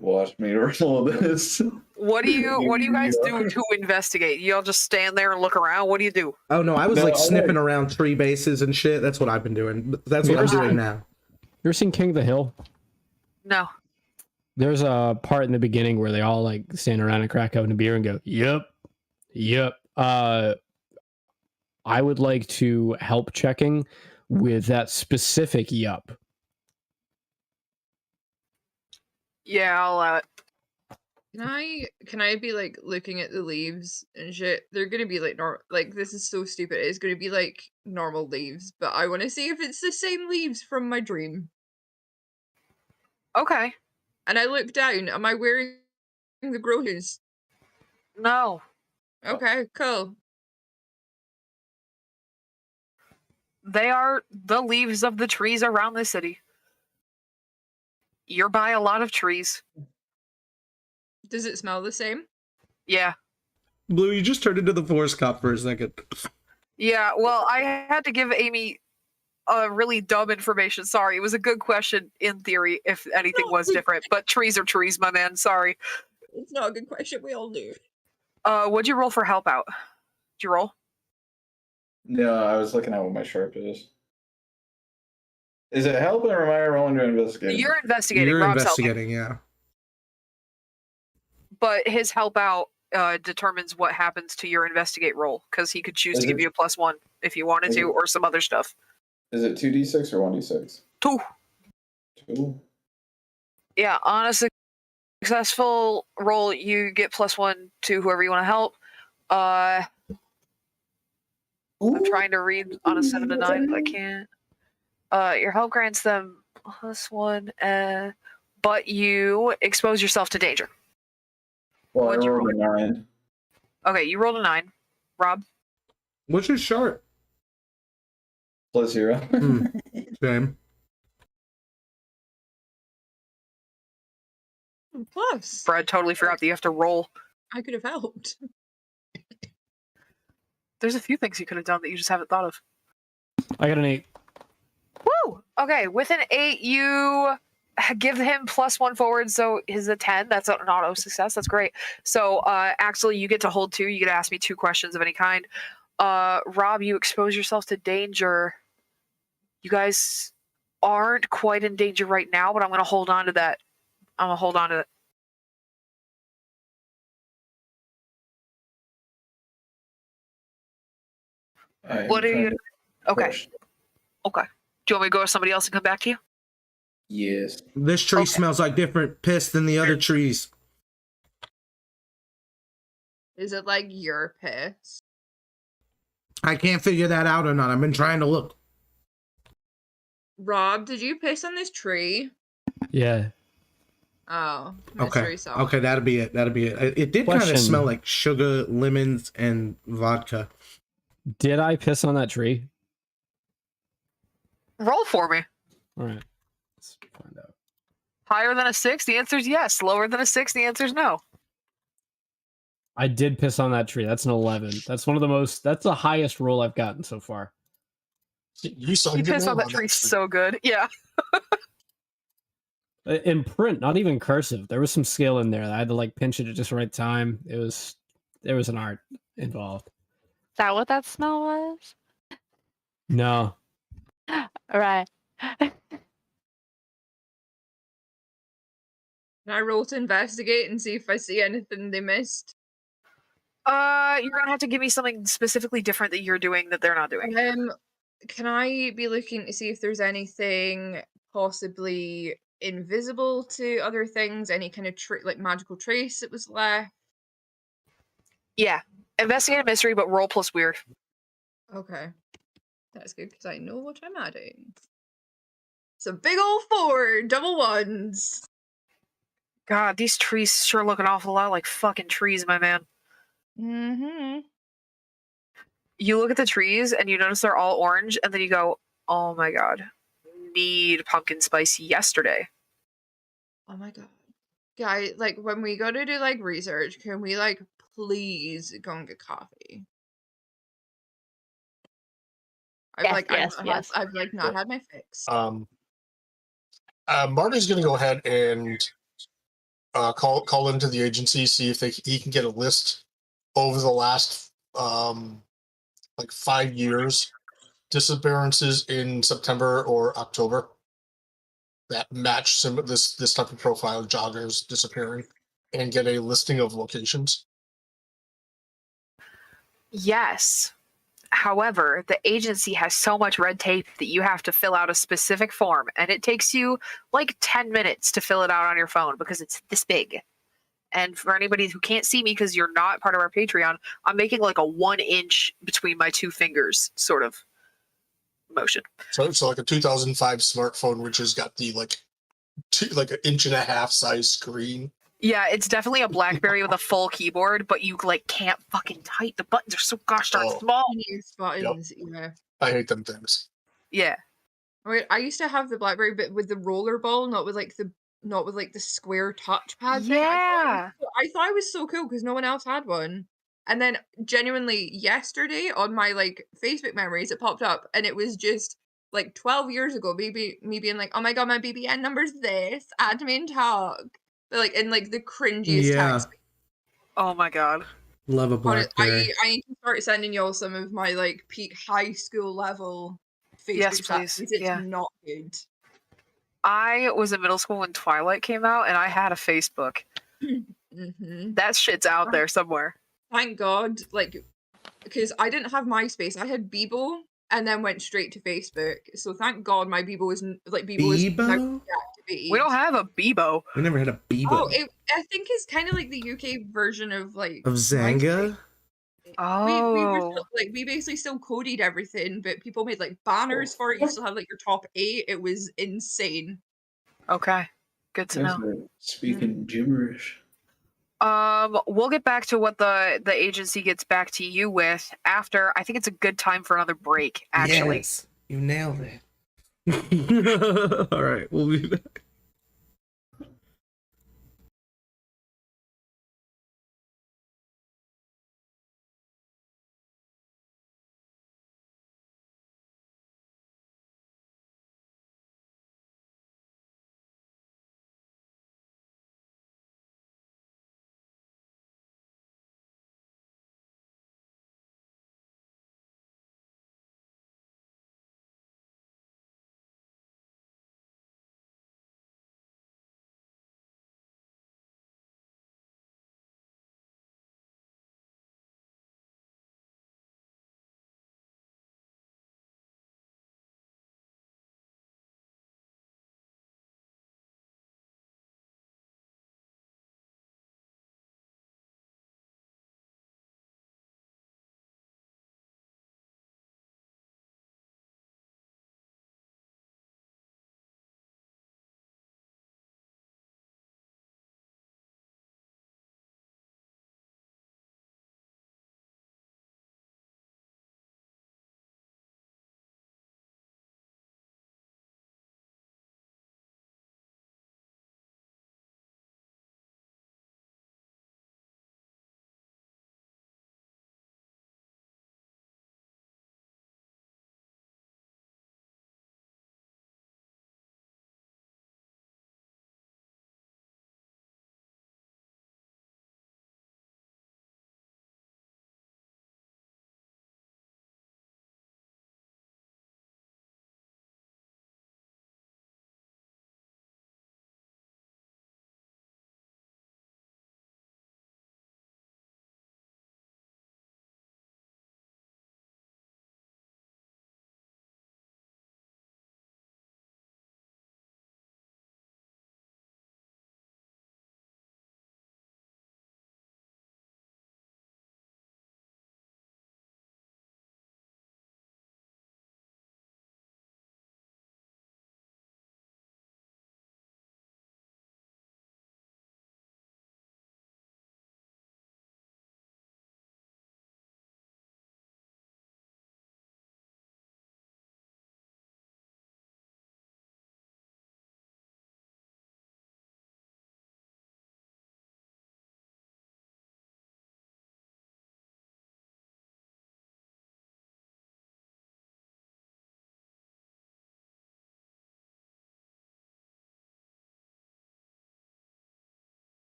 Speaker 8: Watch me roll this.
Speaker 1: What do you guys do to investigate? You all just stand there and look around? What do you do?
Speaker 3: Oh no, I was sniffing around tree bases and shit. That's what I've been doing. That's what I'm doing now.
Speaker 9: You ever seen King of the Hill?
Speaker 1: No.
Speaker 9: There's a part in the beginning where they all like stand around and crack open a beer and go, "Yep." I would like to help checking with that specific yup.
Speaker 1: Yeah, I'll allow it.
Speaker 6: Can I be like looking at the leaves and shit? They're gonna be like this is so stupid. It's gonna be like normal leaves, but I want to see if it's the same leaves from my dream.
Speaker 1: Okay.
Speaker 6: And I look down. Am I wearing the grow shoes?
Speaker 1: No.
Speaker 6: Okay, cool.
Speaker 1: They are the leaves of the trees around the city. You're by a lot of trees.
Speaker 6: Does it smell the same?
Speaker 1: Yeah.
Speaker 3: Blue, you just turned into the forest cop for a second.
Speaker 1: Yeah, well, I had to give Amy really dumb information. Sorry. It was a good question in theory, if anything was different. But trees are trees, my man. Sorry.
Speaker 6: It's not a good question. We all knew.
Speaker 1: What'd you roll for help out? Did you roll?
Speaker 8: No, I was looking at what my sharp is. Is it helping or am I rolling to investigate?
Speaker 1: You're investigating.
Speaker 3: You're
Speaker 1: Rob's
Speaker 3: investigating, yeah.
Speaker 1: but his help out determines what happens to your investigate roll because he could choose
Speaker 8: Is
Speaker 1: to give
Speaker 8: it-
Speaker 1: you a +1 if you wanted
Speaker 8: is
Speaker 1: to,
Speaker 8: it-
Speaker 1: or some other stuff.
Speaker 8: Is it 2d6 or 1d6?
Speaker 1: 2.
Speaker 8: 2?
Speaker 1: Yeah, on a successful roll, you get +1 to whoever you want to help. I'm trying to read on a 7 to 9, but I can't. Your help grants them +1, but you expose yourself to danger.
Speaker 8: Well,
Speaker 1: What'd
Speaker 8: I
Speaker 1: you
Speaker 8: rolled a 9.
Speaker 1: Okay, you rolled a 9. Rob?
Speaker 3: What's your sharp?
Speaker 8: +0.
Speaker 3: Same.
Speaker 6: Plus,
Speaker 1: Brad totally forgot that you have to roll.
Speaker 6: I could have helped.
Speaker 1: There's a few things you could have done that you just haven't thought of.
Speaker 9: I got an 8.
Speaker 1: Woo! Okay, with an 8, you give him +1 forward, so his a 10. That's an auto success. That's great. So, Axel, you get to hold 2. You get to ask me 2 questions of any kind. Rob, you expose yourself to danger. You guys aren't quite in danger right now, but I'm going to hold on to that. I'm going to hold on to it. What are you? Okay. Okay. Do you want me to go with somebody else and come back to you?
Speaker 8: Yes.
Speaker 3: This tree
Speaker 1: Okay.
Speaker 3: smells like different piss than the other trees.
Speaker 6: Is it like your piss?
Speaker 3: I can't figure that out or not. I've been trying to look.
Speaker 6: Rob, did you piss on this tree?
Speaker 9: Yeah.
Speaker 6: Oh,
Speaker 3: Okay.
Speaker 6: mystery solved.
Speaker 3: Okay, that'll be it. That'll be it. It did kind
Speaker 9: Question.
Speaker 3: of smell like sugar, lemons, and vodka.
Speaker 9: Did I piss on that tree?
Speaker 1: Roll for me.
Speaker 9: All right. Let's find out.
Speaker 1: Higher than a 6, the answer is yes. Lower than a 6, the answer is no.
Speaker 9: I did piss on that tree. That's an 11. That's one of the most. That's the highest roll I've gotten so far.
Speaker 2: You saw
Speaker 1: You pissed on that tree so good. Yeah.
Speaker 9: In print, not even cursive. There was some skill in there. I had to like pinch it at just the right time. There was an art involved.
Speaker 7: Is that what that smell was?
Speaker 9: No.
Speaker 7: All right.
Speaker 6: Can I roll to investigate and see if I see anything they missed?
Speaker 1: You're gonna have to give me something specifically different that you're doing that they're not doing.
Speaker 6: Can I be looking to see if there's anything possibly invisible to other things? Any kind of like magical trace that was left?
Speaker 1: Yeah. Investigate a mystery, but roll plus weird.
Speaker 6: Okay. That's good because I know what I'm adding. It's a big old 4, double 1s.
Speaker 1: God, these trees sure look an awful lot like fucking trees, my man.
Speaker 6: Mm-hmm.
Speaker 1: You look at the trees and you notice they're all orange, and then you go, oh my god, need pumpkin spice yesterday.
Speaker 6: Oh my god. Guy, like when we go to do like research, can we like please go and get coffee? I've like not had my fix.
Speaker 2: Marty's going to go ahead and call into the agency, see if he can get a list over the last like 5 years disappearances in September or October that match this type of profile, joggers disappearing, and get a listing of locations.
Speaker 1: Yes. However, the agency has so much red tape that you have to fill out a specific form, and it takes you like 10 minutes to fill it out on your phone because it's this big. And for anybody who can't see me because you're not part of our Patreon, I'm making like a 1 inch between my 2 fingers sort of motion.
Speaker 2: So like a 2005 smartphone, which has got the like an inch and a half size screen.
Speaker 1: Yeah, it's definitely a BlackBerry with a full keyboard, but you like can't fucking type. The buttons are so gosh darn small.
Speaker 6: Buttons, yeah.
Speaker 2: I hate them things.
Speaker 1: Yeah.
Speaker 6: Wait, I used to have the BlackBerry, but with the rollerball, not with the square touchpad thing.
Speaker 1: Yeah.
Speaker 6: I thought it was so cool because no one else had one, And then genuinely yesterday on my like Facebook memories, it popped up and it was just like 12 years ago, me being like, oh my god, my BBN number's this, add me and talk. But like in like the cringiest
Speaker 3: Yeah.
Speaker 6: text.
Speaker 1: Oh my god.
Speaker 3: Love a BlackBerry.
Speaker 6: I need to start sending y'all some of my like peak high school level Facebook
Speaker 1: Yes,
Speaker 6: chat
Speaker 1: please.
Speaker 6: because it's
Speaker 1: Yeah.
Speaker 6: not good.
Speaker 1: I was in middle school when Twilight came out, and I had a Facebook.
Speaker 6: Mm-hmm.
Speaker 1: That shit's out there somewhere.
Speaker 6: Thank God, like, because I didn't have MySpace, I had Bebo, and then went straight to Facebook. So thank God my Bebo is now
Speaker 3: Bebo?
Speaker 6: deactivated.
Speaker 1: We don't have a Bebo.
Speaker 3: We never had a Bebo.
Speaker 6: Oh, I think it's kind of like the UK version of like
Speaker 3: Of Zanga?
Speaker 6: We were
Speaker 1: Oh.
Speaker 6: still, like we basically still coded everything, but people made like banners for it. You still have like your top 8. It was insane.
Speaker 1: Okay. Good to
Speaker 8: Guys
Speaker 1: know.
Speaker 8: are speaking gibberish.
Speaker 1: We'll get back to what the agency gets back to you with after. I think it's a good time for another break, actually.
Speaker 3: Yes, you nailed it. All right, we'll be back.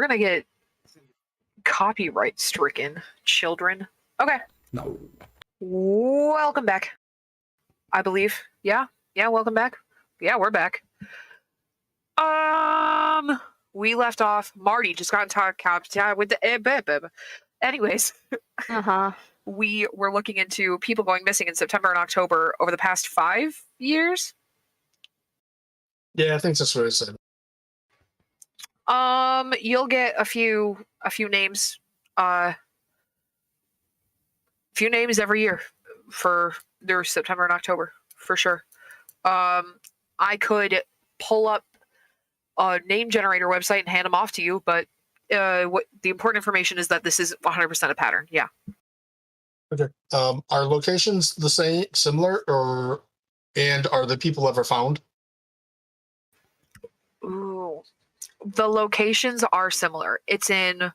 Speaker 1: We're gonna get copyright stricken, children. Okay.
Speaker 3: No.
Speaker 1: Welcome back. I believe. Yeah. Yeah, welcome back. Yeah, we're back. We left off. Marty just got in contact with the anyways,
Speaker 7: Uh-huh.
Speaker 1: we were looking into people going missing in September and October over the past 5 years.
Speaker 2: Yeah, I think that's what I said.
Speaker 1: You'll get a few names, few names every year for their September and October for sure. I could pull up a name generator website and hand them off to you, but what the important information is that this is 100% a pattern. Yeah.
Speaker 2: Okay. Are locations the same, similar, and are the people ever found?
Speaker 1: Ooh. The locations are similar. It's in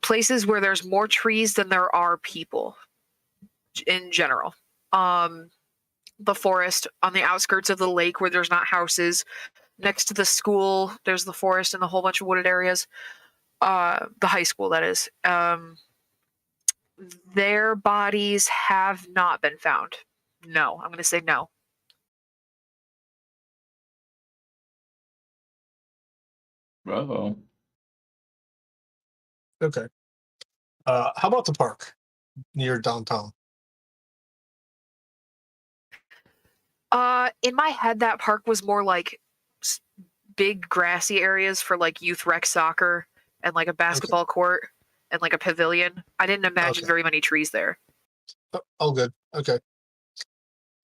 Speaker 1: places where there's more trees than there are people in general. The forest on the outskirts of the lake where there's not houses. Next to the school, there's the forest and a whole bunch of wooded areas. The high school, that is. Their bodies have not been found. No, I'm going to say no.
Speaker 4: Bravo.
Speaker 2: Okay. How about the park near downtown?
Speaker 1: In my head, that park was more like big grassy areas for like youth rec soccer and like a basketball court and like a pavilion. I didn't imagine very many trees there.
Speaker 2: Oh, good. Okay.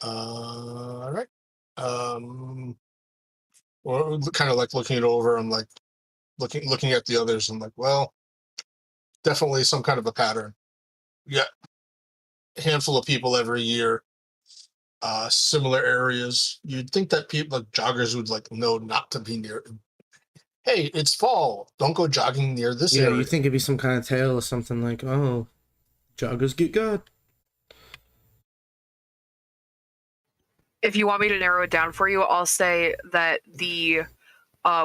Speaker 2: All right. Well, kind of like looking it over. I'm like looking at the others. I'm like, well, definitely some kind of a pattern. Yeah, a handful of people every year. Similar areas. You'd think that people like joggers would like know not to be near. Hey, it's fall. Don't go jogging near this area.
Speaker 3: You think it'd be some kind of tale or something like, oh, joggers get good.
Speaker 1: If you want me to narrow it down for you, I'll say that the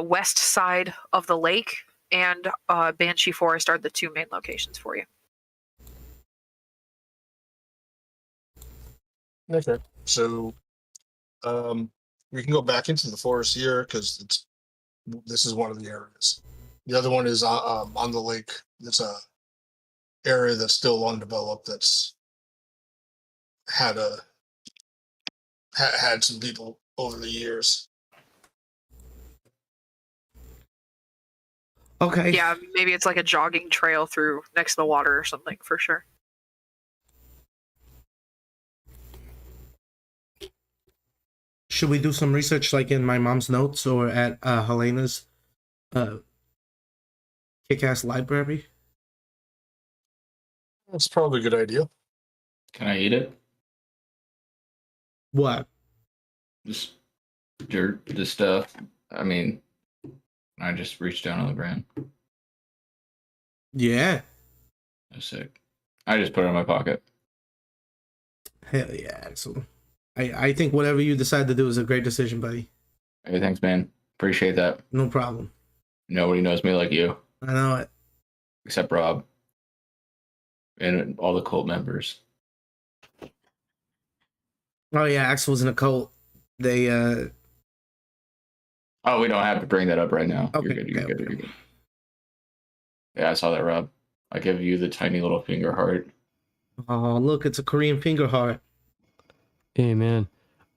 Speaker 1: west side of the lake and Banshee Forest are the two main locations for you.
Speaker 2: Okay. So, we can go back into the forest here because this is one of the areas. The other one is on the lake. It's a area that's still undeveloped. That's had some people over the years.
Speaker 3: Okay.
Speaker 1: Yeah, maybe it's like a jogging trail through next to the water or something for sure.
Speaker 3: Should we do some research like in my mom's notes or at Helena's kick-ass library?
Speaker 2: That's probably a good idea.
Speaker 4: Can I eat it?
Speaker 3: What?
Speaker 4: Just dirt, the stuff. I mean, I just reached down on the ground.
Speaker 3: Yeah.
Speaker 4: That's sick. I just put it in my pocket.
Speaker 3: Hell yeah, Axel. I think whatever you decide to do is a great decision, buddy.
Speaker 4: Hey, thanks, man. Appreciate that.
Speaker 3: No problem.
Speaker 4: Nobody knows me like you,
Speaker 3: I know it.
Speaker 4: except Rob and all the cult members.
Speaker 3: Oh yeah, Axel was in a cult. They
Speaker 4: Oh, we don't have to bring that up right now.
Speaker 3: Okay,
Speaker 4: You're good. You're
Speaker 3: okay,
Speaker 4: good.
Speaker 3: okay.
Speaker 4: You're good. Yeah, I saw that, Rob. I give you the tiny little finger heart.
Speaker 3: Oh look, it's a Korean finger heart.
Speaker 5: Hey man,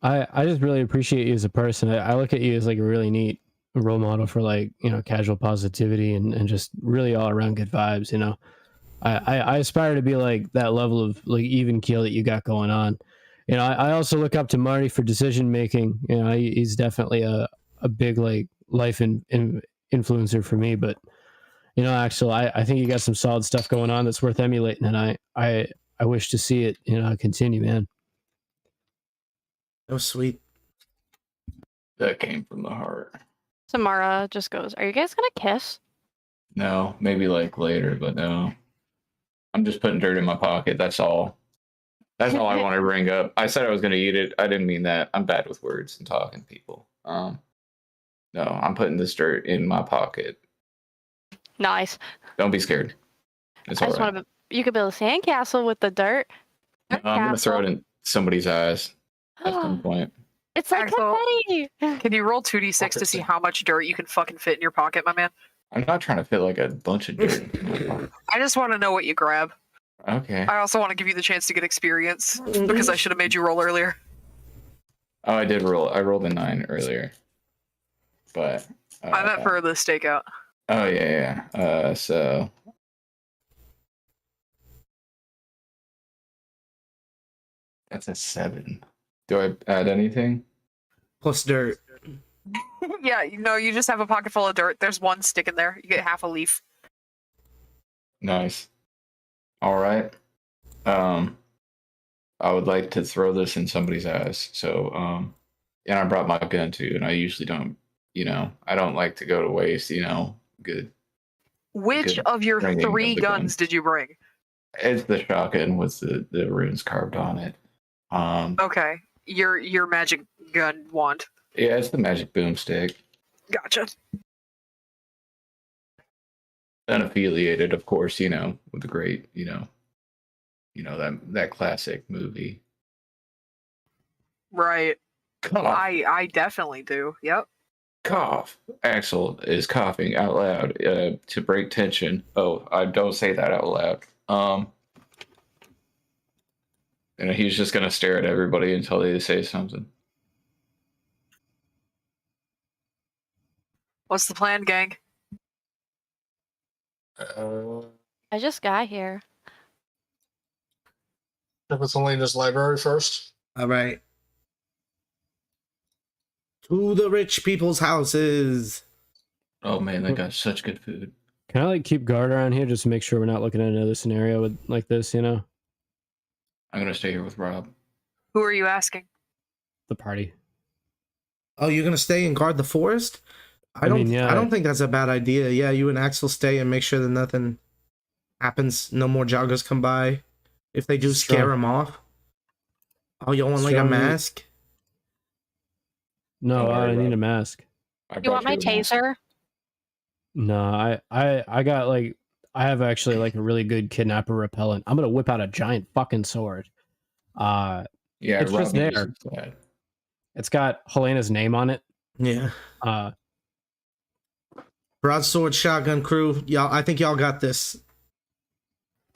Speaker 5: I just really appreciate you as a person. I look at you as like a really neat role model for like, you know, casual positivity and just really all around good vibes, you know. I aspire to be like that level of like even keel that you got going on. You know, I also look up to Marty for decision making. You know, he's definitely a big like life influencer for me. But you know, Axel, I think you got some solid stuff going on that's worth emulating, and I wish to see it, you know, continue, man.
Speaker 3: That was sweet.
Speaker 4: That came from the heart.
Speaker 7: Samara just goes, "Are you guys gonna kiss?"
Speaker 4: No, maybe like later, but no. I'm just putting dirt in my pocket. That's all. That's all I want to bring up. I said I was going to eat it. I didn't mean that. I'm bad with words and talking to people. No, I'm putting this dirt in my pocket.
Speaker 7: Nice.
Speaker 4: Don't be scared. It's
Speaker 7: I
Speaker 4: all
Speaker 7: just
Speaker 4: right.
Speaker 7: want to. You could build a sandcastle with the dirt.
Speaker 4: No, I'm gonna throw it in somebody's eyes at some point.
Speaker 7: It's like
Speaker 1: Axel,
Speaker 7: confetti.
Speaker 1: can you roll 2d6 to see how much dirt you can fucking fit in your pocket, my man?
Speaker 4: I'm not trying to fit like a bunch of dirt.
Speaker 1: I just want to know what you grab.
Speaker 4: Okay.
Speaker 1: I also want to give you the chance to get experience because I should have made you roll earlier.
Speaker 4: Oh, I did roll. I rolled a 9 earlier, but
Speaker 1: I meant for the stakeout.
Speaker 4: oh yeah. So that's a 7. Do I add anything?
Speaker 3: Plus dirt.
Speaker 1: Yeah, you just have a pocket full of dirt. There's one stick in there. You get half a leaf.
Speaker 4: Nice. All right. I would like to throw this in somebody's eyes. So, and I brought my gun too, and I usually don't, I don't like to go to waste, good.
Speaker 1: Which
Speaker 4: Good
Speaker 1: of your
Speaker 4: bringing of
Speaker 1: 3
Speaker 4: the
Speaker 1: guns
Speaker 4: gun.
Speaker 1: did you bring?
Speaker 4: It's the shotgun with the runes carved on it.
Speaker 1: Okay, your magic gun wand.
Speaker 4: Yeah, it's the magic boomstick.
Speaker 1: Gotcha.
Speaker 4: Unaffiliated, of course, with the great, that classic movie.
Speaker 1: Right.
Speaker 4: Cough.
Speaker 1: I definitely do. Yep.
Speaker 4: Cough. Axel is coughing out loud to break tension. Oh, I don't say that out loud. And he's just gonna stare at everybody until they say something.
Speaker 1: What's the plan, gang?
Speaker 7: I just got here.
Speaker 2: Check with Helena's library first.
Speaker 3: All right. To the rich people's houses.
Speaker 4: Oh man, they got such good food.
Speaker 9: Can I keep guard around here just to make sure we're not looking at another scenario with like this?
Speaker 4: I'm gonna stay here with Rob.
Speaker 1: Who are you asking?
Speaker 9: The party.
Speaker 3: Oh, you're gonna stay and guard the forest? I don't think that's a bad idea. Yeah, you and Axel stay and make sure that nothing happens. No more joggers come by. If they do, scare them off. Oh, you want like a mask?
Speaker 9: No, I don't need a mask.
Speaker 7: You want my taser?
Speaker 9: No, I got I have actually a really good kidnapper repellent. I'm gonna whip out a giant fucking sword.
Speaker 4: Yeah,
Speaker 9: it's
Speaker 4: Rob
Speaker 9: just there. It's got Helena's name on it.
Speaker 3: Yeah.
Speaker 1: Broadsword
Speaker 3: shotgun crew, y'all. I think y'all got this.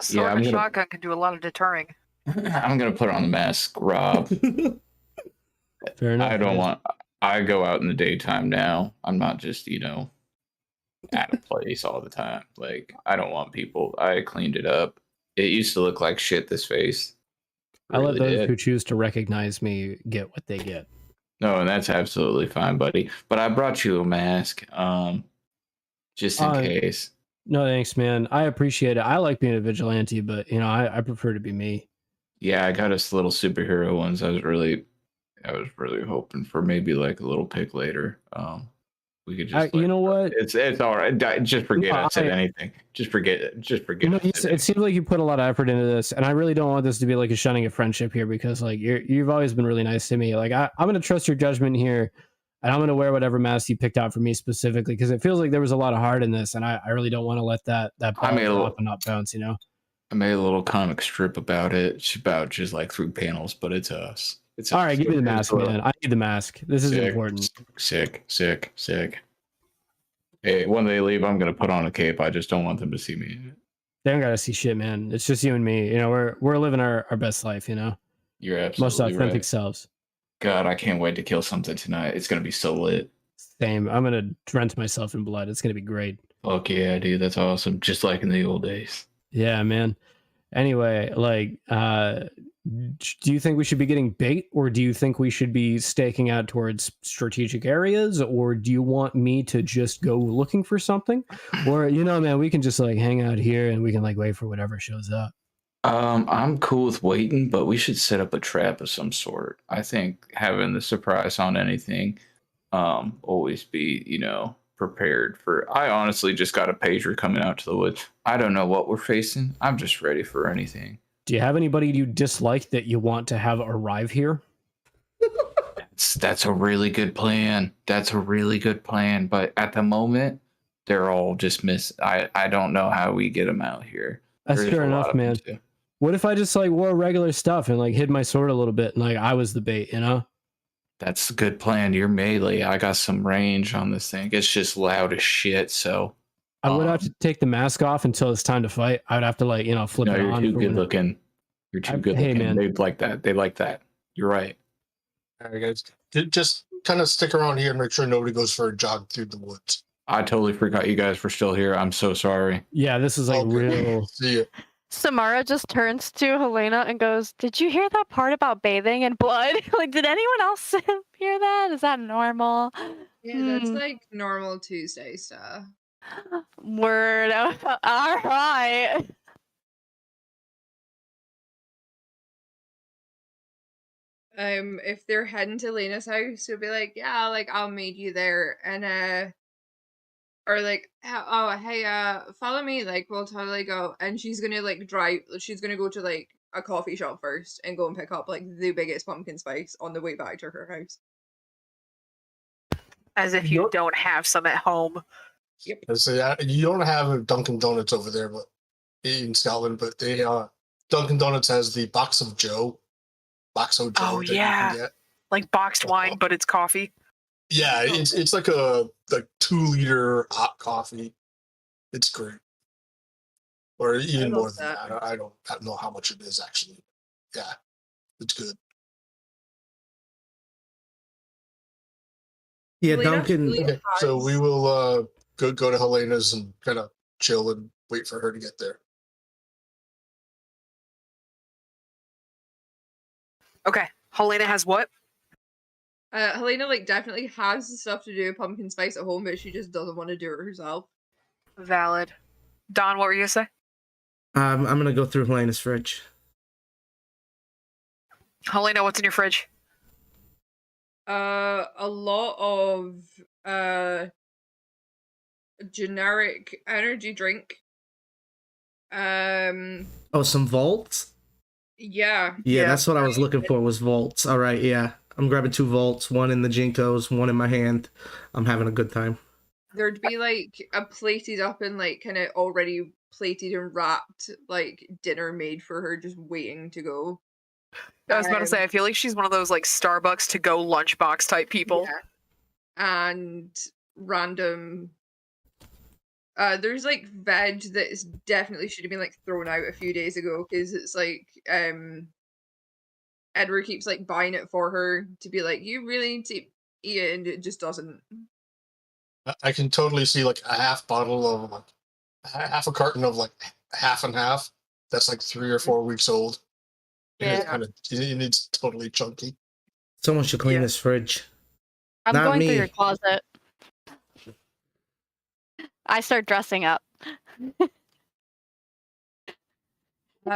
Speaker 1: Sword and shotgun can do a lot of deterring.
Speaker 4: I'm gonna put on the mask, Rob.
Speaker 9: Fair enough.
Speaker 4: I go out in the daytime now. I'm not just at a place all the time. I don't want people. I cleaned it up. It used to look like shit. This face.
Speaker 9: I let those who choose to recognize me get what they get.
Speaker 4: No, and that's absolutely fine, buddy. But I brought you a mask, just in case.
Speaker 9: No, thanks, man. I appreciate it. I like being a vigilante, but I prefer to be me.
Speaker 4: Yeah, I got us little superhero ones. I was really hoping for maybe a little pick later. We could just.
Speaker 9: You know what?
Speaker 4: It's all right. Just forget I said anything. Just forget.
Speaker 9: It seems like you put a lot of effort into this, and I really don't want this to be a shunning of friendship here because you've always been really nice to me. I'm gonna trust your judgment here, and I'm gonna wear whatever mask you picked out for me specifically because it feels like there was a lot of heart in this, and I really don't want to let that ball drop and not bounce.
Speaker 4: I made a little comic strip about it. It's about just 3 panels, but it's us. It's
Speaker 9: all right. Give me the mask, man. I need the mask. This is important.
Speaker 4: Sick. Hey, when they leave, I'm gonna put on a cape. I just don't want them to see me.
Speaker 9: They don't gotta see shit, man. It's just you and me. We're living our best life.
Speaker 4: You're absolutely
Speaker 9: most authentic
Speaker 4: right.
Speaker 9: selves.
Speaker 4: God, I can't wait to kill something tonight. It's gonna be so lit.
Speaker 9: Same. I'm gonna drench myself in blood. It's gonna be great.
Speaker 4: Fuck yeah, dude. That's awesome. Just like in the old days.
Speaker 9: Yeah, man. Anyway, do you think we should be getting bait, or do you think we should be staking out towards strategic areas, or do you want me to just go looking for something? Or man, we can just hang out here and we can wait for whatever shows up.
Speaker 4: I'm cool with waiting, but we should set up a trap of some sort. I think having the surprise on anything, always be prepared for. I honestly just got a pager coming out to the woods. I don't know what we're facing. I'm just ready for anything.
Speaker 9: Do you have anybody you dislike that you want to have arrive here?
Speaker 4: That's a really good plan. But at the moment, they're all just I don't know how we get them out here.
Speaker 9: That's
Speaker 4: There's
Speaker 9: fair
Speaker 4: a lot
Speaker 9: enough,
Speaker 4: of them,
Speaker 9: man.
Speaker 4: too.
Speaker 9: What if I just like wore regular stuff and like hid my sword a little bit and like I was the bait, you know?
Speaker 4: That's a good plan. You're melee. I got some range on this thing. It's just loud as shit. So
Speaker 9: I would have to take the mask off until it's time to fight. I would have to like, you know, flip
Speaker 4: no,
Speaker 9: it
Speaker 4: you're
Speaker 9: on.
Speaker 4: too
Speaker 9: for
Speaker 4: good
Speaker 9: when-
Speaker 4: looking. You're too good
Speaker 9: Hey,
Speaker 4: looking.
Speaker 9: man.
Speaker 4: They like that. They like that. You're right.
Speaker 2: All right, guys. Just kind of stick around here and make sure nobody goes for a jog through the woods.
Speaker 4: I totally forgot you guys were still here. I'm so sorry.
Speaker 9: Yeah, this is like
Speaker 2: Okay.
Speaker 9: real.
Speaker 2: See ya.
Speaker 7: Samara just turns to Helena and goes, "Did you hear that part about bathing in blood? Like, did anyone else hear that? Is that normal?"
Speaker 6: Yeah, that's like normal Tuesday stuff.
Speaker 7: Word. All right.
Speaker 6: If they're heading to Lena's house, she'll be like, "Yeah, like I'll meet you there," and or like, "Oh, hey, follow me, like we'll totally go." And she's gonna like drive. She's gonna go to like a coffee shop first and go and pick up like the biggest pumpkin spice on the way back to her house.
Speaker 1: As if you don't have some at home.
Speaker 6: Yep.
Speaker 2: So you don't have a Dunkin' Donuts over there, but in Scotland, but they Dunkin' Donuts has the box of Joe. Joe
Speaker 1: Oh,
Speaker 2: that you
Speaker 1: yeah.
Speaker 2: can get.
Speaker 1: Like boxed wine, but it's coffee.
Speaker 2: Yeah, it's like a 2-liter hot coffee. It's great. Or even
Speaker 6: love
Speaker 2: more than
Speaker 6: that.
Speaker 2: that. I don't know how much it is actually. Yeah, it's good.
Speaker 3: Yeah,
Speaker 6: Helena
Speaker 3: Duncan.
Speaker 6: really
Speaker 2: Okay, so
Speaker 6: has-
Speaker 2: we will go to Helena's and kind of chill and wait for her to get there.
Speaker 1: Okay. Helena has what?
Speaker 6: Helena like definitely has the stuff to do pumpkin spice at home, but she just doesn't want to do it herself.
Speaker 1: Valid. Don, what were you going to say?
Speaker 3: I'm gonna go through Helena's fridge.
Speaker 1: Helena, what's in your fridge?
Speaker 6: A lot of generic energy drink.
Speaker 3: Oh, some Volts?
Speaker 6: Yeah.
Speaker 3: Yeah, that's what I was looking for, was Volts. All right, yeah. I'm grabbing 2 Volts, one in the Jinkos, one in my hand. I'm having a good time.
Speaker 6: There'd be like a plated up and like kind of already plated and wrapped like dinner made for her, just waiting to go.
Speaker 1: I was about to say, I feel like she's one of those like Starbucks to go lunchbox type people.
Speaker 6: Yeah. And random. There's like veg that is definitely should have been like thrown out a few days ago because it's like Edward keeps like buying it for her to be like, you really need to eat it, and it just doesn't.
Speaker 2: I can totally see like a half bottle of like half a carton of like half and half. That's like 3 or 4 weeks old.
Speaker 7: Yeah.
Speaker 2: And it's totally chunky.
Speaker 3: Someone should clean this fridge.
Speaker 7: I'm
Speaker 3: Not
Speaker 7: going
Speaker 3: me.
Speaker 7: through your closet. I start dressing up.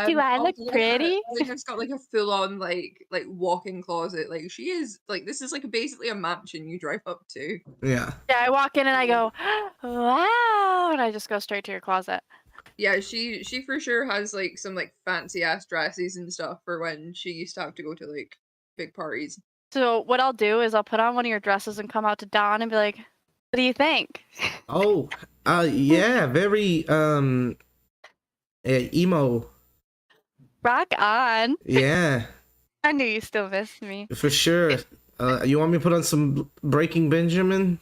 Speaker 7: Do I look pretty?
Speaker 6: It's got like a full on like walk-in closet. Like she is like this is like basically a mansion you drive up to.
Speaker 3: Yeah.
Speaker 7: Yeah, I walk in and I go, "Wow," and I just go straight to your closet.
Speaker 6: Yeah, she for sure has like some like fancy ass dresses and stuff for when she used to have to go to like big parties.
Speaker 7: So what I'll do is I'll put on one of your dresses and come out to Dawn and be like, "What do you think?"
Speaker 3: Oh, yeah, very emo.
Speaker 7: Rock on.
Speaker 3: Yeah,
Speaker 7: I knew you still missed me.
Speaker 3: for sure. You want me to put on some Breaking Benjamin?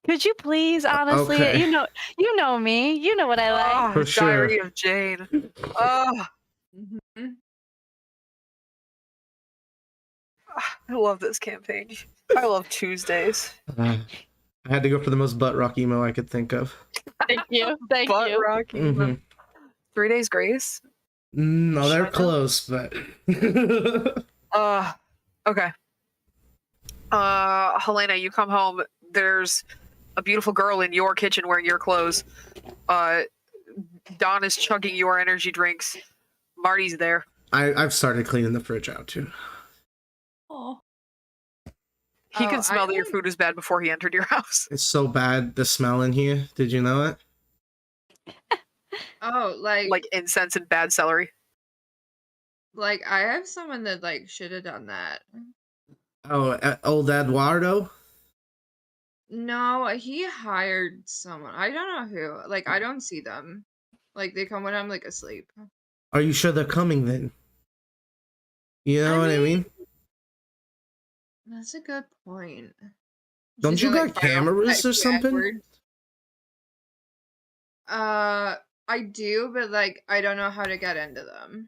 Speaker 7: Could you please, honestly,
Speaker 3: Okay.
Speaker 7: you know me. You know what I like.
Speaker 3: For sure.
Speaker 1: Diary of Jane. Oh,
Speaker 6: Mhm.
Speaker 1: I love this campaign. I love Tuesdays.
Speaker 3: I had to go for the most butt rock emo I could think of.
Speaker 7: Thank you. Thank
Speaker 1: Butt
Speaker 7: you.
Speaker 1: rock.
Speaker 3: Mhm.
Speaker 1: 3 Days Grace.
Speaker 3: No, they're
Speaker 1: Shut up.
Speaker 3: close, but
Speaker 1: Okay. Helena, you come home. There's a beautiful girl in your kitchen wearing your clothes. Don is chugging your energy drinks. Marty's there.
Speaker 3: I've started cleaning the fridge out too.
Speaker 6: Oh.
Speaker 1: He
Speaker 6: Oh,
Speaker 1: can smell
Speaker 6: I
Speaker 1: that your
Speaker 6: think-
Speaker 1: food is bad before he entered your house.
Speaker 3: It's so bad, the smell in here. Did you know it?
Speaker 6: Oh,
Speaker 1: Like incense and bad celery.
Speaker 6: like I have someone that like should have done that.
Speaker 3: Oh, old Eduardo?
Speaker 6: No, he hired someone. I don't know who. Like, I don't see them. Like, they come when I'm like asleep.
Speaker 3: Are you sure they're coming then? You know what I mean?
Speaker 6: That's a good point.
Speaker 3: Don't you got cameras or something?
Speaker 6: I do, but like I don't know how to get into them.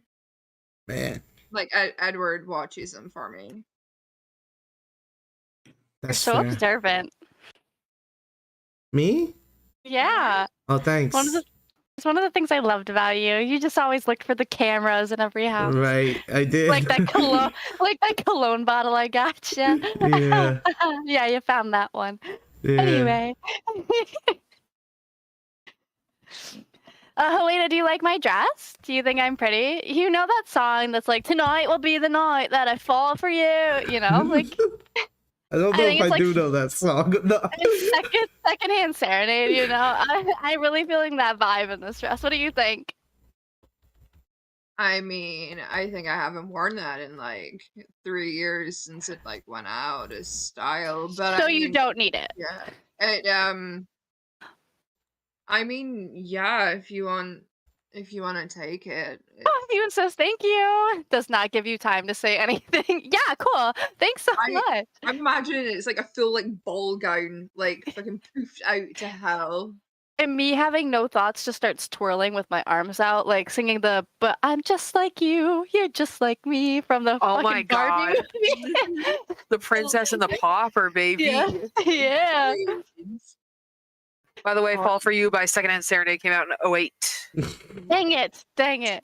Speaker 3: Man,
Speaker 6: Like Edward watches them for me.
Speaker 7: You're
Speaker 3: that's
Speaker 7: so
Speaker 3: fair.
Speaker 7: observant.
Speaker 3: Me?
Speaker 7: Yeah.
Speaker 3: Oh, thanks.
Speaker 7: It's one of the things I loved about you. You just always looked for the cameras in every house.
Speaker 3: Right, I did.
Speaker 7: Like that cologne bottle I got you.
Speaker 3: Yeah.
Speaker 7: Yeah, you found that one.
Speaker 3: Yeah.
Speaker 7: Anyway. Helena, do you like my dress? Do you think I'm pretty? You know that song that's like, tonight will be the night that I fall for you, you know? Like,
Speaker 3: I don't know if I do know that song. No.
Speaker 7: Secondhand serenade, you know? I'm really feeling that vibe in this dress. What do you think?
Speaker 6: I mean, I think I haven't worn that in like 3 years since it like went out as style. But
Speaker 7: So
Speaker 6: I mean,
Speaker 7: you don't need it.
Speaker 6: Yeah. It I mean, yeah, if you want to take it.
Speaker 7: Oh, Steven says thank you. Does not give you time to say anything. Yeah, cool. Thanks so much.
Speaker 6: I'm imagining it's like a full like ball gown, like fucking poofed out to hell.
Speaker 7: And me having no thoughts just starts twirling with my arms out, like singing the "But I'm just like you, you're just like me" from the
Speaker 1: Oh
Speaker 7: fucking
Speaker 1: my
Speaker 7: Barbie
Speaker 1: god.
Speaker 7: movie.
Speaker 1: The princess and the pauper, baby.
Speaker 7: Yeah. Yeah.
Speaker 1: By the way, Fall for You by Secondhand Serenade came out in 08.
Speaker 7: Dang it. Dang it.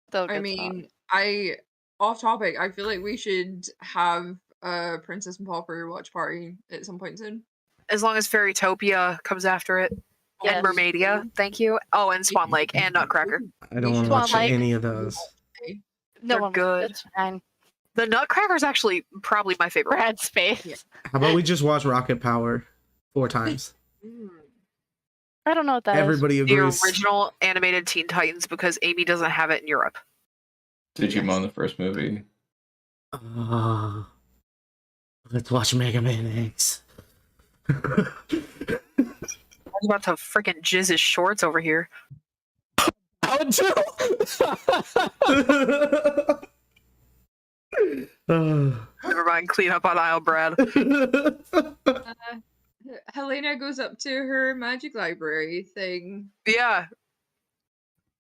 Speaker 7: Still a
Speaker 6: I
Speaker 7: good
Speaker 6: mean,
Speaker 7: song.
Speaker 6: off topic, I feel like we should have a Princess and Pauper watch party at some point soon.
Speaker 1: As long as Fairytopia comes after it.
Speaker 7: Yes.
Speaker 1: And Mermaidia, thank you. Oh, and Swan Lake and Nutcracker.
Speaker 3: I don't want to watch any of those.
Speaker 7: No
Speaker 1: They're
Speaker 7: one
Speaker 1: good.
Speaker 7: It's fine.
Speaker 1: The Nutcracker is actually probably my favorite.
Speaker 7: Brad's face.
Speaker 3: How about we just watch Rocket Power 4 times?
Speaker 7: I don't know what that
Speaker 3: Everybody
Speaker 7: is.
Speaker 3: agrees.
Speaker 1: The original animated Teen Titans because Amy doesn't have it in Europe.
Speaker 4: Did you moan the first movie?
Speaker 3: Let's watch Mega Man X.
Speaker 1: I'm about to freaking jizz his shorts over here. Never mind, clean up on aisle, Brad.
Speaker 6: Helena goes up to her magic library thing.
Speaker 1: Yeah.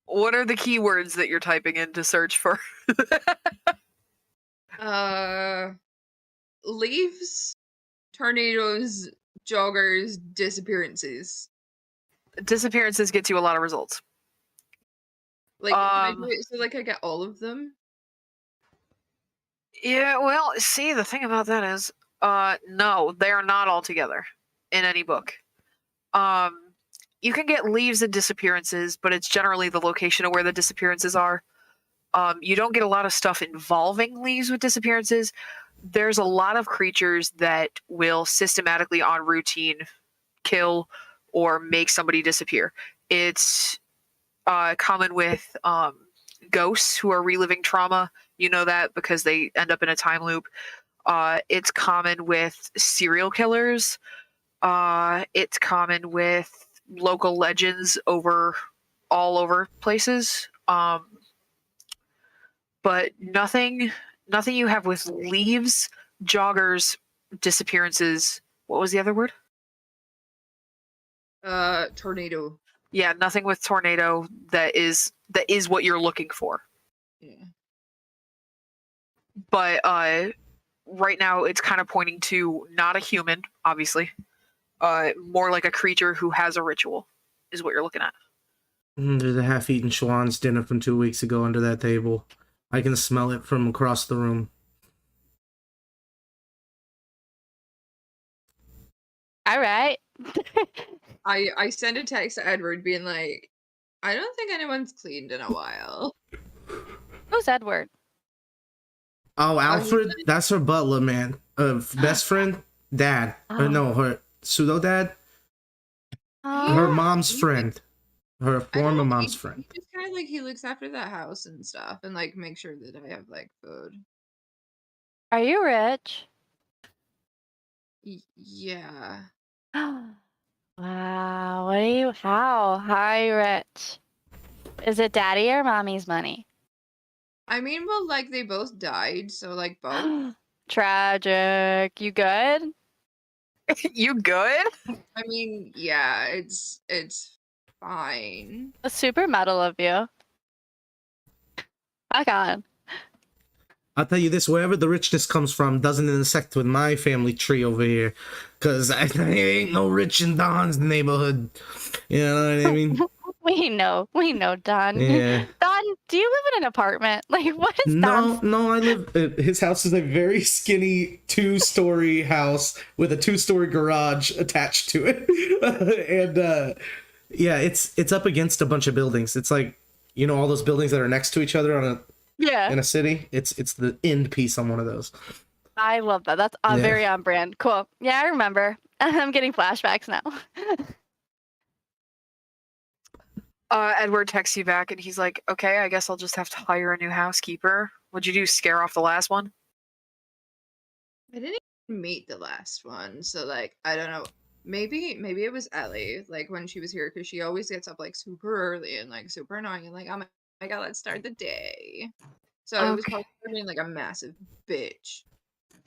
Speaker 1: What are the keywords that you're typing in to search for?
Speaker 6: Leaves, tornadoes, joggers, disappearances.
Speaker 1: Disappearances gets you a lot of results.
Speaker 6: Like, can I do it so like I get all of them?
Speaker 1: Yeah, well, see, the thing about that is, no, they are not all together in any book. You can get leaves and disappearances, but it's generally the location of where the disappearances are. You don't get a lot of stuff involving leaves with disappearances. There's a lot of creatures that will systematically, on routine, kill or make somebody disappear. It's common with ghosts who are reliving trauma. You know that because they end up in a time loop. It's common with serial killers. It's common with local legends all over places. But nothing you have with leaves, joggers, disappearances. What was the other word?
Speaker 6: Tornado.
Speaker 1: Yeah, nothing with tornado that is what you're looking for.
Speaker 6: Yeah.
Speaker 1: But right now it's kind of pointing to not a human, obviously. More like a creature who has a ritual is what you're looking at.
Speaker 3: There's a half-eaten Schwann's dinner from 2 weeks ago under that table. I can smell it from across the room.
Speaker 7: All right.
Speaker 6: I sent a text to Edward being like, I don't think anyone's cleaned in a while.
Speaker 7: Who's Edward?
Speaker 3: Oh, Alfred? That's her butler, man. Best friend? Dad. Or no, her pseudo-dad? Her mom's friend. Her former mom's friend.
Speaker 6: Just kind of like he looks after that house and stuff and like make sure that I have like food.
Speaker 7: Are you rich?
Speaker 6: Yeah.
Speaker 7: Wow. What are you? How are you rich? Is it daddy or mommy's money?
Speaker 6: I mean, well, like they both died, so like both.
Speaker 7: Tragic. You good?
Speaker 1: You good?
Speaker 6: I mean, yeah, it's fine.
Speaker 7: That's super metal of you. I got.
Speaker 3: I'll tell you this: wherever the richness comes from doesn't intersect with my family tree over here, cause there ain't no rich in Don's neighborhood. You know what I mean?
Speaker 7: We know, Don.
Speaker 3: Yeah.
Speaker 7: Don, do you live in an apartment? Like, what is Don's?
Speaker 3: No, I live. His house is a very skinny 2-story house with a 2-story garage attached to it, and yeah, it's up against a bunch of buildings. It's like, you know, all those buildings that are next to each other in a city. It's the end piece on one of those.
Speaker 7: I love that. That's very on brand. Cool. Yeah, I remember. I'm getting flashbacks now.
Speaker 1: Edward texts you back and he's like, okay, I guess I'll just have to hire a new housekeeper. What'd you do, scare off the last one?
Speaker 6: I didn't even meet the last one, so like I don't know. Maybe it was Ellie, like when she was here, because she always gets up like super early and like super annoying and like, oh my god, let's start the day. So it was probably being like a massive bitch.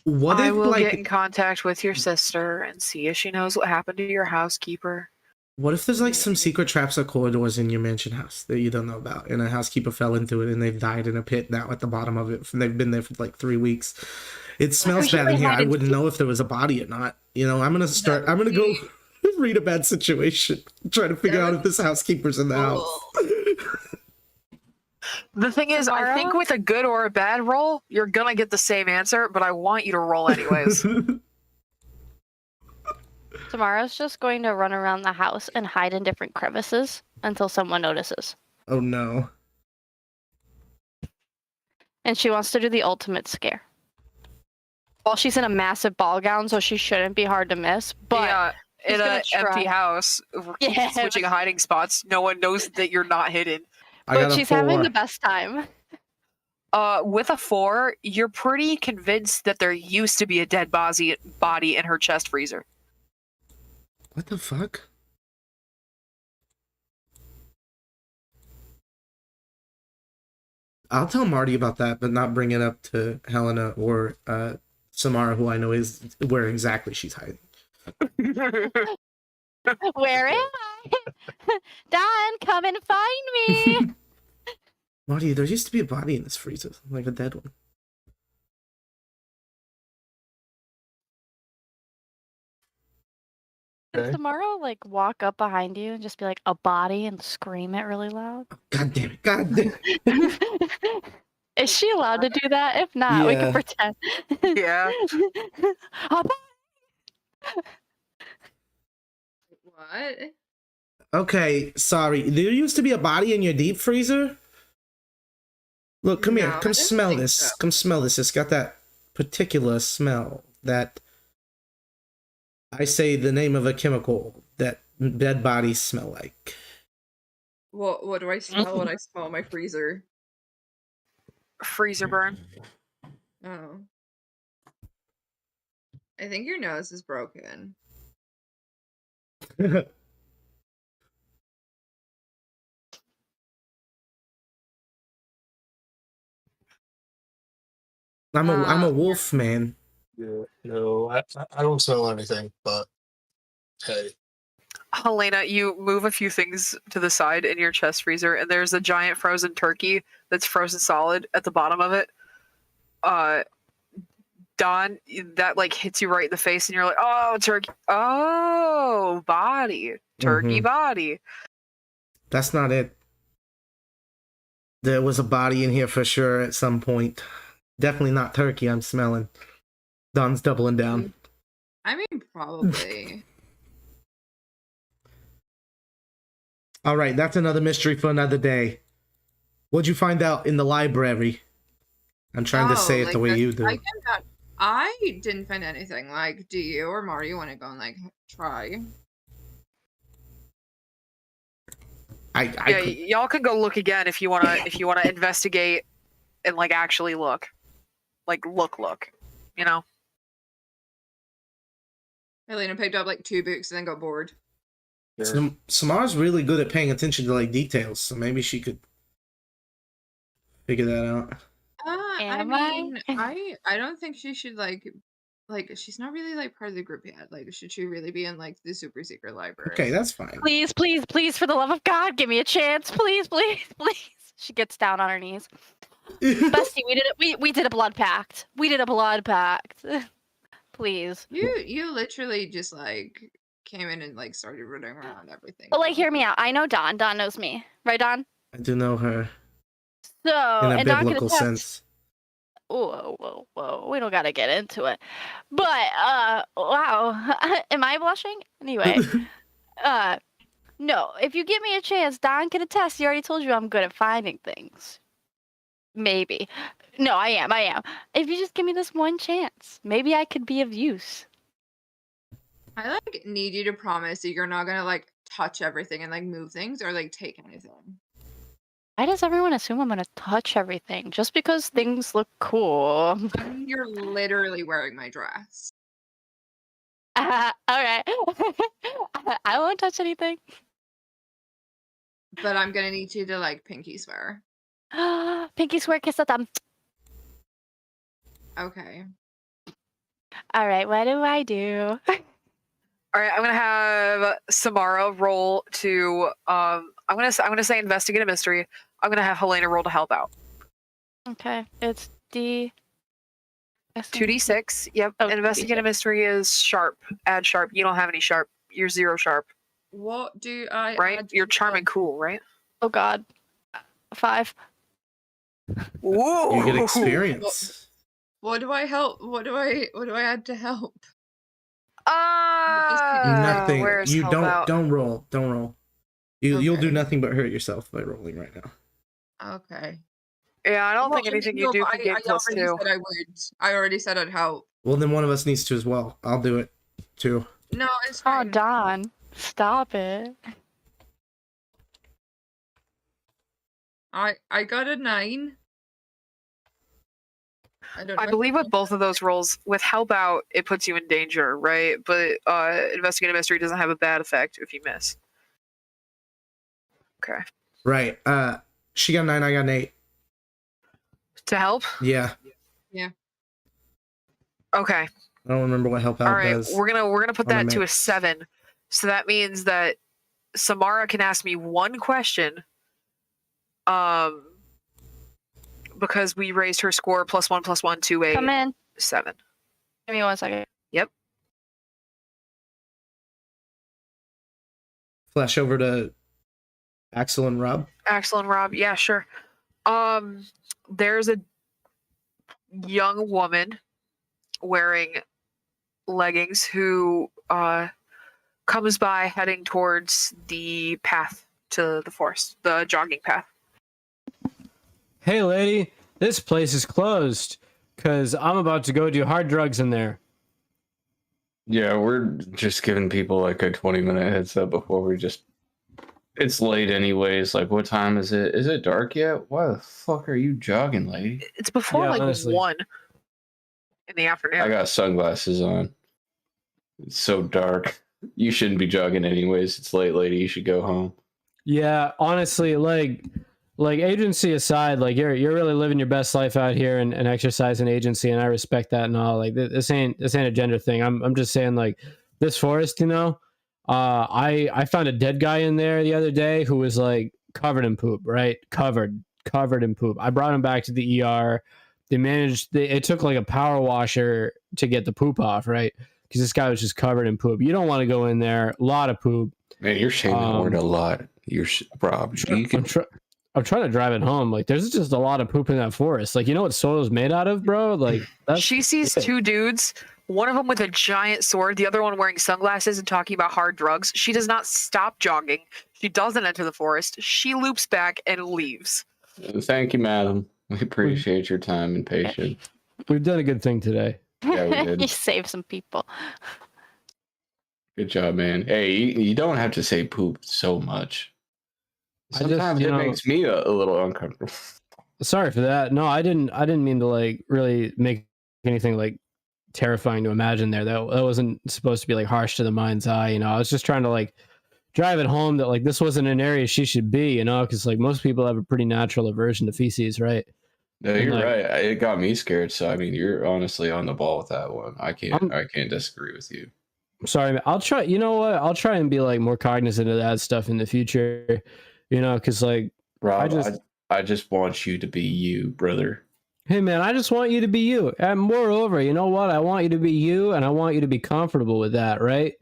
Speaker 3: What
Speaker 1: I
Speaker 3: if
Speaker 1: will
Speaker 3: like
Speaker 1: get in contact with your sister and see if she knows what happened to your housekeeper.
Speaker 3: what if there's like some secret traps or corridors in your mansion house that you don't know about, and a housekeeper fell into it and they've died in a pit now at the bottom of it, and they've been there for like 3 weeks. It smells bad in here. I wouldn't know if there was a body or not. You know, I'm gonna go read a bad situation, try to figure out if this housekeeper's in the house.
Speaker 1: The thing is, I think with a good or a bad roll, you're gonna get the same answer, but I want you to roll anyways.
Speaker 7: Tomorrow's just going to run around the house and hide in different crevices until someone notices.
Speaker 3: Oh no.
Speaker 7: And she wants to do the ultimate scare. Well, she's in a massive ball gown, so she shouldn't be hard to miss. But
Speaker 1: yeah, in an empty house,
Speaker 7: Yeah.
Speaker 1: switching hiding spots, no one knows that you're not hidden.
Speaker 7: But she's having the best time.
Speaker 1: With a 4, you're pretty convinced that there used to be a dead body in her chest freezer.
Speaker 3: What the fuck? I'll tell Marty about that, but not bring it up to Helena or Samara, who I know is where exactly she's hiding.
Speaker 7: Where am I? Don, come and find me.
Speaker 3: Marty, there used to be a body in this freezer, like a dead one.
Speaker 7: Did tomorrow like walk up behind you and just be like a body and scream it really loud?
Speaker 3: God damn it! God damn it!
Speaker 7: Is she allowed to do that? If not, we can pretend.
Speaker 1: Yeah.
Speaker 6: What?
Speaker 3: Okay, sorry. There used to be a body in your deep freezer? Look, come here. Come smell this. So. Come smell this. It's got that particular smell that I say the name of a chemical that dead bodies smell like.
Speaker 6: What do I smell when I smell my freezer?
Speaker 1: Freezer burn.
Speaker 6: Oh. I think your nose is broken.
Speaker 3: I'm a wolf man.
Speaker 2: Yeah, no, I don't smell anything, but hey.
Speaker 1: Helena, you move a few things to the side in your chest freezer, and there's a giant frozen turkey that's frozen solid at the bottom of it. Don, that like hits you right in the face, and you're like, "Oh, turkey! Oh, body, turkey body."
Speaker 3: That's not it. There was a body in here for sure at some point. Definitely not turkey. I'm smelling. Don's doubling down.
Speaker 6: I mean, probably.
Speaker 3: All right, that's another mystery for another day. What'd you find out in the library? I'm trying to say it the way you do.
Speaker 6: I didn't find anything. Like, do you or Marty want to go and like try?
Speaker 1: Y'all can go look again if you wanna investigate and like actually look. Like look. You know?
Speaker 6: Elena picked up like 2 books and then got bored.
Speaker 3: Samara's really good at paying attention to like details, so maybe she could figure that out.
Speaker 6: I mean, I don't think she should like she's not really like part of the group yet. Like, should she really be in like the super secret library?
Speaker 3: Okay, that's fine.
Speaker 7: Please, please, please, for the love of God, give me a chance. Please, please, please. She gets down on her knees. Bestie, we did a blood pact. We did a blood pact. Please.
Speaker 6: You literally just like came in and like started running around everything.
Speaker 7: But like, hear me out. I know Dawn. Dawn knows me, right, Dawn?
Speaker 3: I do know her.
Speaker 7: So
Speaker 3: In a
Speaker 7: and Dawn can
Speaker 3: biblical
Speaker 7: attest.
Speaker 3: sense.
Speaker 7: Whoa. We don't gotta get into it. But wow. Am I blushing? Anyway. No, if you give me a chance, Dawn can attest. He already told you I'm good at finding things. Maybe. No, I am. If you just give me this one chance, maybe I could be of use.
Speaker 6: I like need you to promise that you're not gonna like touch everything and like move things or like take anything.
Speaker 7: Why does everyone assume I'm gonna touch everything just because things look cool?
Speaker 6: You're literally wearing my dress.
Speaker 7: Okay. I won't touch anything.
Speaker 6: But I'm gonna need you to like pinky swear.
Speaker 7: Pinky swear, kiss the thumb.
Speaker 6: Okay.
Speaker 7: All right, what do I do?
Speaker 1: All right, I'm gonna have Samara roll to. I'm gonna say investigate a mystery. I'm gonna have Helena roll to help out.
Speaker 7: Okay, it's D.
Speaker 1: 2d6. Yep.
Speaker 7: Oh,
Speaker 1: Investigate a mystery is sharp. Add sharp. You don't have any sharp. You're 0 sharp.
Speaker 6: What do I?
Speaker 1: Right?
Speaker 6: add
Speaker 1: You're
Speaker 6: to
Speaker 1: charming cool, right?
Speaker 7: Oh God. 5.
Speaker 1: Ooh.
Speaker 3: You get experience.
Speaker 6: What do I help? What do I add to help?
Speaker 3: Nothing.
Speaker 1: Where's
Speaker 3: You
Speaker 1: help out?
Speaker 3: don't roll. Don't roll. You'll do
Speaker 6: Okay.
Speaker 3: nothing but hurt yourself by rolling right now.
Speaker 6: Okay.
Speaker 1: Yeah, I don't
Speaker 6: Well,
Speaker 1: think anything
Speaker 6: no,
Speaker 1: you do
Speaker 6: but
Speaker 1: can gain
Speaker 6: I already
Speaker 1: +2.
Speaker 6: said I would. I already said I'd help.
Speaker 3: Well, then one of us needs to as well. I'll do it too.
Speaker 6: No, it's
Speaker 7: Oh,
Speaker 6: fine.
Speaker 7: Dawn, stop it.
Speaker 6: I got a 9.
Speaker 1: I believe with both of those rolls, with help out, it puts you in danger, right? But investigate a mystery doesn't have a bad effect if you miss. Okay.
Speaker 3: Right. She got a 9. I got an 8.
Speaker 1: To help?
Speaker 3: Yeah.
Speaker 6: Yeah.
Speaker 1: Okay.
Speaker 3: I don't remember what help out
Speaker 1: All right.
Speaker 3: does.
Speaker 1: We're gonna put
Speaker 3: on the
Speaker 1: that to a
Speaker 3: mix.
Speaker 1: 7. So that means that Samara can ask me one question. Because we raised her score +1 to a
Speaker 7: Come in.
Speaker 1: 7.
Speaker 7: Give me 1 second.
Speaker 1: Yep.
Speaker 3: Flash over to Axel and Rob.
Speaker 1: Axel and Rob, yeah, sure. There's a young woman wearing leggings who comes by heading towards the path to the forest, the jogging path.
Speaker 9: Hey, lady, this place is closed because I'm about to go do hard drugs in there.
Speaker 4: Yeah, we're just giving people like a 20-minute heads up before we just. It's late anyways. Like, what time is it? Is it dark yet? Why the fuck are you jogging, lady?
Speaker 1: It's before
Speaker 9: Yeah,
Speaker 1: like
Speaker 9: honestly.
Speaker 1: 1 in the afternoon.
Speaker 4: I got sunglasses on. It's so dark. You shouldn't be jogging anyways. It's late, lady. You should go home.
Speaker 9: Yeah, honestly, like agency aside, like you're really living your best life out here and exercising agency, and I respect that and all. Like this ain't a gender thing. I'm just saying, like, this forest, you know. I found a dead guy in there the other day who was like covered in poop, right? Covered in poop. I brought him back to the ER. It took like a power washer to get the poop off, right? Because this guy was just covered in poop. You don't want to go in there. A lot of poop.
Speaker 4: Man, you're shaming the word a lot. Rob.
Speaker 9: I'm trying to drive it home. Like, there's just a lot of poop in that forest. Like, you know what soil is made out of, bro? Like,
Speaker 1: She sees 2 dudes, one of them with a giant sword, the other one wearing sunglasses and talking about hard drugs. She does not stop jogging. She doesn't enter the forest. She loops back and leaves.
Speaker 4: Thank you, madam. We appreciate your time and patience.
Speaker 9: We've done a good thing today.
Speaker 4: Yeah, we did.
Speaker 7: You saved some people.
Speaker 4: Good job, man. Hey, you don't have to say poop so much. Sometimes it makes me a little uncomfortable.
Speaker 9: Sorry for that. No, I didn't mean to like really make anything like
Speaker 5: terrifying to imagine there. That wasn't supposed to be like harsh to the mind's eye. You know, I was just trying to like drive it home that like this wasn't an area she should be. You know, because like most people have a pretty natural aversion to feces, right?
Speaker 4: No,
Speaker 5: And,
Speaker 4: you're
Speaker 5: like,
Speaker 4: right. It got me scared. So I mean, you're honestly on the ball with that one. I can't disagree with you.
Speaker 5: I'm sorry, man. I'll try. You know what? I'll try and be like more cognizant of that stuff in the future. You know, because like
Speaker 4: Rob, I just want you to be you, brother.
Speaker 5: Hey man, I just want you to be you. And moreover, you know what? I want you to be you, and I want you to be comfortable with that, right?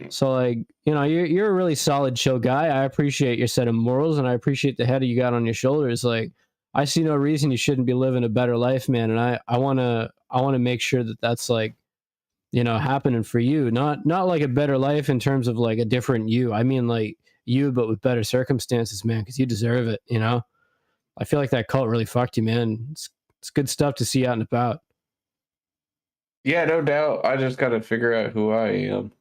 Speaker 5: So like, you know, you're a really solid, chill guy. I appreciate your set of morals, and I appreciate the head you got on your shoulders. Like, I see no reason you shouldn't be living a better life, man. And I wanna make sure that that's like, you know, happening for you. Not like a better life in terms of like a different you. I mean like you, but with better circumstances, man, because you deserve it. You know, I feel like that cult really fucked you, man. It's good stuff to see out and about.
Speaker 4: Yeah, no doubt. I just got to figure out who I am.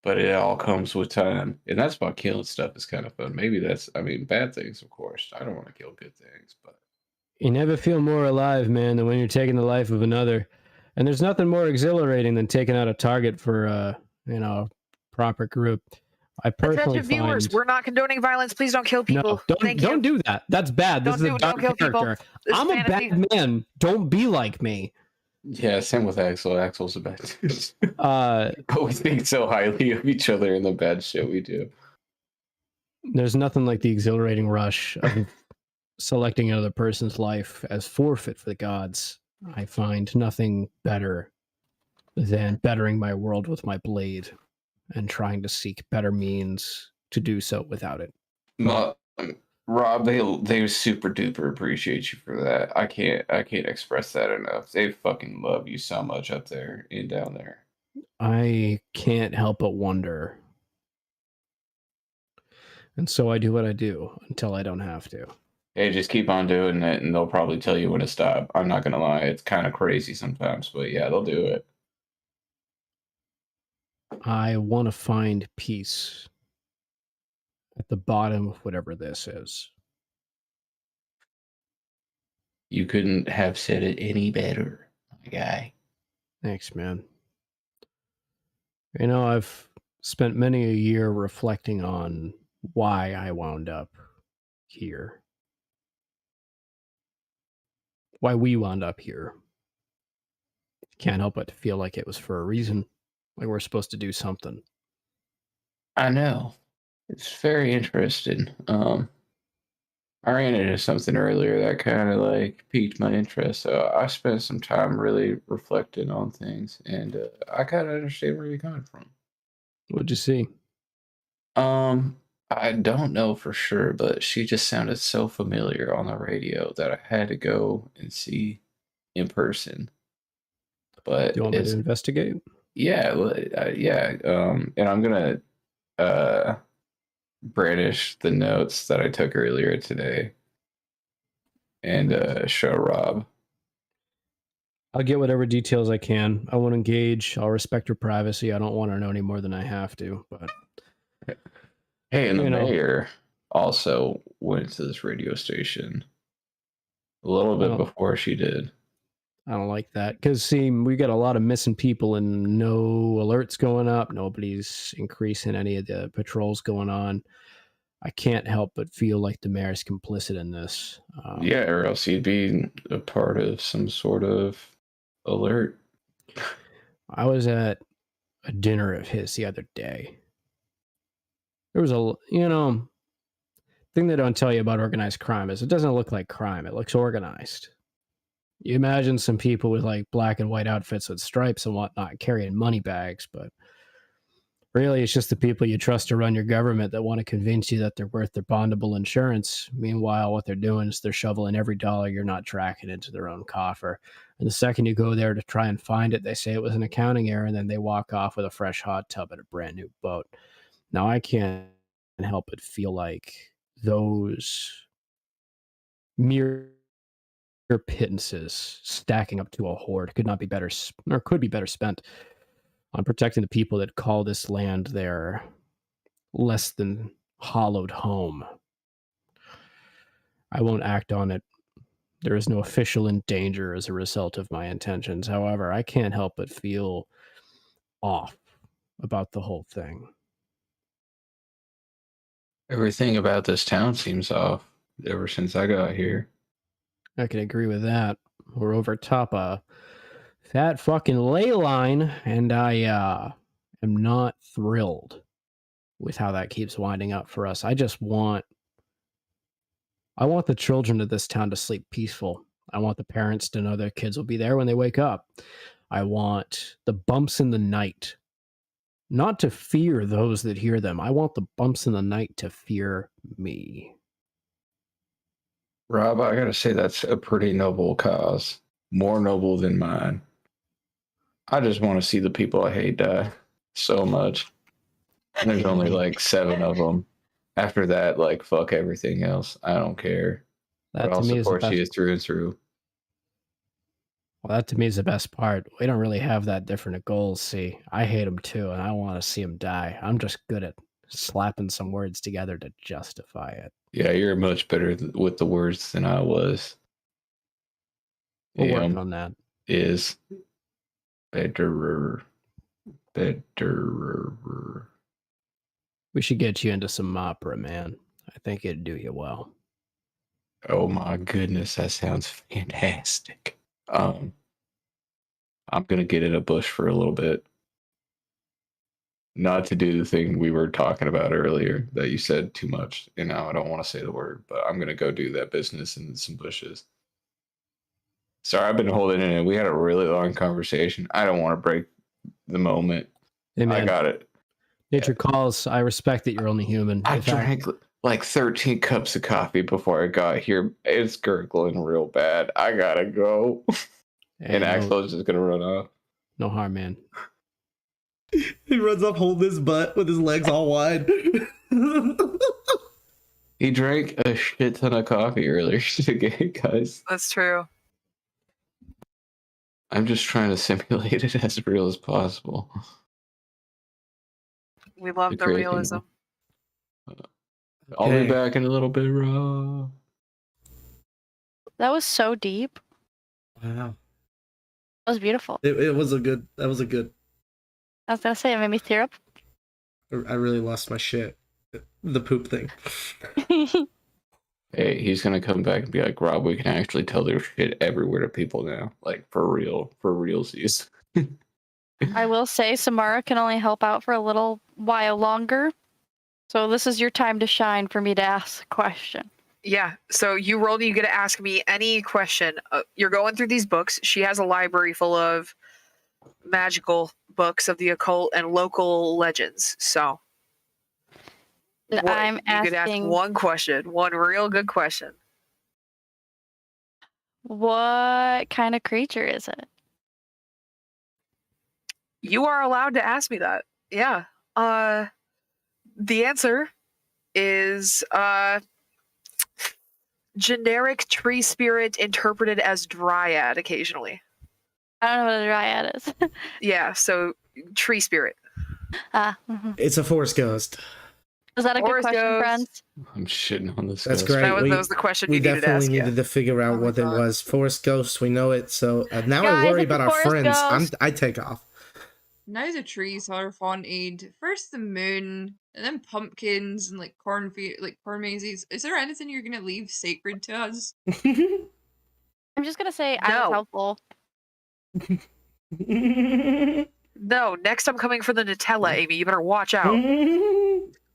Speaker 4: But it all comes with time. And that's why killing stuff is kind of fun. Maybe that's, I mean, bad things, of course. I don't want to kill good things, but.
Speaker 5: You never feel more alive, man, than when you're taking the life of another. And there's nothing more exhilarating than taking out a target for, you know, a proper group. I personally
Speaker 1: Attention viewers, we're not condoning violence. Please don't kill people.
Speaker 5: No, don't do that. That's bad. This is a dark character. I'm a bad man. Don't be like me.
Speaker 4: Yeah, same with Axel. Axel's a bad dude. But we think so highly of each other in the bad shit we do.
Speaker 5: There's nothing like the exhilarating rush of selecting another person's life as forfeit for the gods. I find nothing better than bettering my world with my blade and trying to seek better means to do so without it.
Speaker 4: Rob, they super duper appreciate you for that. I can't express that enough. They fucking love you so much up there and down there.
Speaker 5: I can't help but wonder. And so I do what I do until I don't have to.
Speaker 4: Hey, just keep on doing it and they'll probably tell you when to stop. I'm not gonna lie, it's kind of crazy sometimes, but yeah, they'll do it.
Speaker 5: I want to find peace at the bottom of whatever this is.
Speaker 4: You couldn't have said it any better, my guy.
Speaker 5: Thanks, man. You know, I've spent many a year reflecting on why I wound up here. Why we wound up here. Can't help but to feel like it was for a reason. Like we're supposed to do something.
Speaker 4: I know. It's very interesting. I ran into something earlier that kind of like piqued my interest. So I spent some time really reflecting on things, and I kind of understand where you're coming from.
Speaker 5: What'd you see?
Speaker 4: I don't know for sure, but she just sounded so familiar on the radio that I had to go and see in person. But
Speaker 5: do you want me to investigate?
Speaker 4: Yeah, yeah. And I'm gonna brandish the notes that I took earlier today and show Rob.
Speaker 5: I'll get whatever details I can. I won't engage. I'll respect her privacy. I don't want to know any more than I have to. But
Speaker 4: hey, and the mayor also went to this radio station a little bit before she did.
Speaker 5: I don't like that because, see, we got a lot of missing people and no alerts going up. Nobody's increasing any of the patrols going on. I can't help but feel like the mayor's complicit in this.
Speaker 4: Yeah, or else he'd be a part of some sort of alert.
Speaker 5: I was at a dinner of his the other day. There was thing they don't tell you about organized crime is it doesn't look like crime. It looks organized. You imagine some people with like black and white outfits with stripes and whatnot carrying money bags, but really it's just the people you trust to run your government that want to convince you that they're worth their bondable insurance. Meanwhile, what they're doing is they're shoveling every dollar you're not tracking into their own coffer. And the second you go there to try and find it, they say it was an accounting error, and then they walk off with a fresh hot tub and a brand new boat. Now, I can't help but feel like those mere pittances stacking up to a hoard could be better spent on protecting the people that call this land their less than hollowed home. I won't act on it There is no official in danger as a result of my intentions. However, I can't help but feel off about the whole thing.
Speaker 8: Everything about this town seems off ever since I got here.
Speaker 5: I can agree with that. We're over top a fat fucking ley line, and I am not thrilled with how that keeps winding up for us. I want the children of this town to sleep peaceful. I want the parents to know their kids will be there when they wake up. I want the bumps in the night not to fear those that hear them. I want the bumps in the night to fear me.
Speaker 8: Rob, I gotta say that's a pretty noble cause. More noble than mine. I just want to see the people I hate die so much. And there's only like 7 of them. After that, like, fuck everything else. I don't care.
Speaker 5: That
Speaker 8: But I'll
Speaker 5: to me is the
Speaker 8: support
Speaker 5: best.
Speaker 8: you through and through.
Speaker 5: Well, that to me is the best part. We don't really have that different of goals, see. I hate them too, and I want to see them die. I'm just good at slapping some words together to justify it.
Speaker 8: Yeah, you're much better with the words than I was.
Speaker 5: We're working on that.
Speaker 8: Is better.
Speaker 5: We should get you into some opera, man. I think it'd do you well.
Speaker 8: Oh my goodness, that sounds fantastic. I'm gonna get in a bush for a little bit. Not to do the thing we were talking about earlier that you said too much. You know, I don't want to say the word, but I'm gonna go do that business in some bushes. Sorry, I've been holding it in. We had a really long conversation. I don't want to break the moment.
Speaker 5: Hey, man,
Speaker 8: I got it.
Speaker 5: Nature calls. I respect that you're only human.
Speaker 8: I drank like 13 cups of coffee before I got here. It's gurgling real bad. I gotta go. And Axel is just gonna run off.
Speaker 5: No harm, man.
Speaker 3: He runs up holding his butt with his legs all wide.
Speaker 8: He drank a shit ton of coffee earlier today, guys.
Speaker 1: That's true.
Speaker 8: I'm just trying to simulate it as real as possible.
Speaker 1: We love the
Speaker 8: Crazy.
Speaker 1: realism.
Speaker 8: I'll be back in a little bit, Rob.
Speaker 7: That was so deep.
Speaker 3: Wow.
Speaker 7: That was beautiful.
Speaker 3: It was a good. That was a good.
Speaker 7: I was gonna say it made me tear up.
Speaker 3: I really lost my shit. The poop thing.
Speaker 8: Hey, he's gonna come back and be like, Rob, we can actually tell their shit everywhere to people now. Like, for real. For realsies.
Speaker 7: I will say Samara can only help out for a little while longer. So this is your time to shine for me to ask a question.
Speaker 1: Yeah, so you rolled, you get to ask me any question. You're going through these books. She has a library full of magical books of the occult and local legends. So
Speaker 7: I'm
Speaker 1: you could ask
Speaker 7: asking,
Speaker 1: one question, one real good question.
Speaker 7: what kind of creature is it?
Speaker 1: You are allowed to ask me that. Yeah. The answer is generic tree spirit interpreted as dryad occasionally.
Speaker 7: I don't know what a dryad is.
Speaker 1: Yeah, so tree spirit.
Speaker 3: It's a forest ghost.
Speaker 7: Is that a good
Speaker 1: Forest
Speaker 7: question,
Speaker 1: ghost.
Speaker 7: friends?
Speaker 8: I'm shitting on this.
Speaker 3: That's
Speaker 8: ghost.
Speaker 3: great.
Speaker 1: That was the question
Speaker 3: We
Speaker 1: you needed to
Speaker 3: definitely
Speaker 1: ask.
Speaker 3: needed to figure out what it was. Forest ghost, we know it. So now
Speaker 7: Guys,
Speaker 3: I worry
Speaker 7: it's a
Speaker 3: about our
Speaker 7: forest
Speaker 3: friends.
Speaker 7: ghost.
Speaker 3: I take off.
Speaker 6: Now the trees are haunted. First the moon, and then pumpkins and like corn mazes. Is there anything you're gonna leave sacred to us?
Speaker 7: I'm just gonna say I was helpful.
Speaker 1: No, next I'm coming for the Nutella, Amy. You better watch out.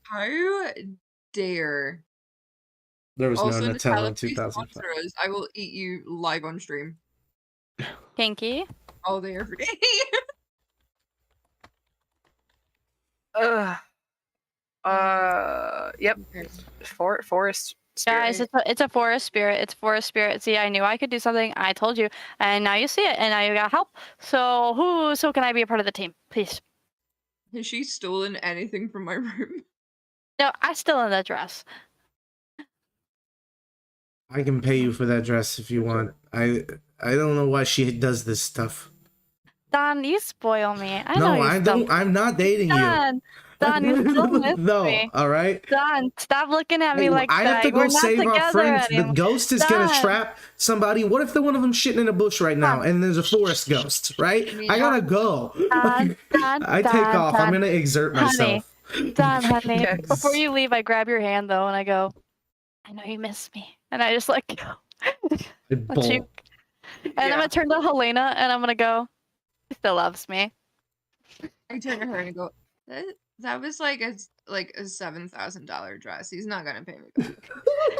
Speaker 6: How dare?
Speaker 3: There was
Speaker 6: Also,
Speaker 3: no Nutella in
Speaker 6: please
Speaker 3: 2005.
Speaker 6: sponsor us. I will eat you live on stream.
Speaker 7: Kinky.
Speaker 6: All day, every day.
Speaker 1: Yep. Forest spirit.
Speaker 7: Guys, it's a forest spirit. It's forest spirit. See, I knew I could do something. I told you, and now you see it, and now you got help. So can I be a part of the team, please?
Speaker 6: Has she stolen anything from my room?
Speaker 7: No, I still in that dress.
Speaker 3: I can pay you for that dress if you want. I don't know why she does this stuff.
Speaker 7: Don, you spoil me. I
Speaker 3: No,
Speaker 7: know
Speaker 3: I don't. I'm not dating you.
Speaker 7: Don, Don, you still miss
Speaker 3: No,
Speaker 7: me.
Speaker 3: all right.
Speaker 7: Don, stop looking at me like
Speaker 3: I
Speaker 7: that.
Speaker 3: have to go
Speaker 7: We're not
Speaker 3: save our
Speaker 7: together
Speaker 3: friends. The
Speaker 7: anymore.
Speaker 3: ghost is gonna
Speaker 7: Don.
Speaker 3: trap somebody. What if the one of them shitting in a bush right now, and there's a forest ghost? Right? I gotta go.
Speaker 7: Don,
Speaker 3: I take off. I'm gonna exert myself.
Speaker 7: Don, honey.
Speaker 1: Yes.
Speaker 7: Before you leave, I grab your hand though, and I go, "I know you miss me," and I just let go. Let you. And I'm gonna turn to Helena, and I'm gonna go. He still loves me.
Speaker 6: I turn to her and go, that was like a $7,000 dress. He's not gonna pay me back.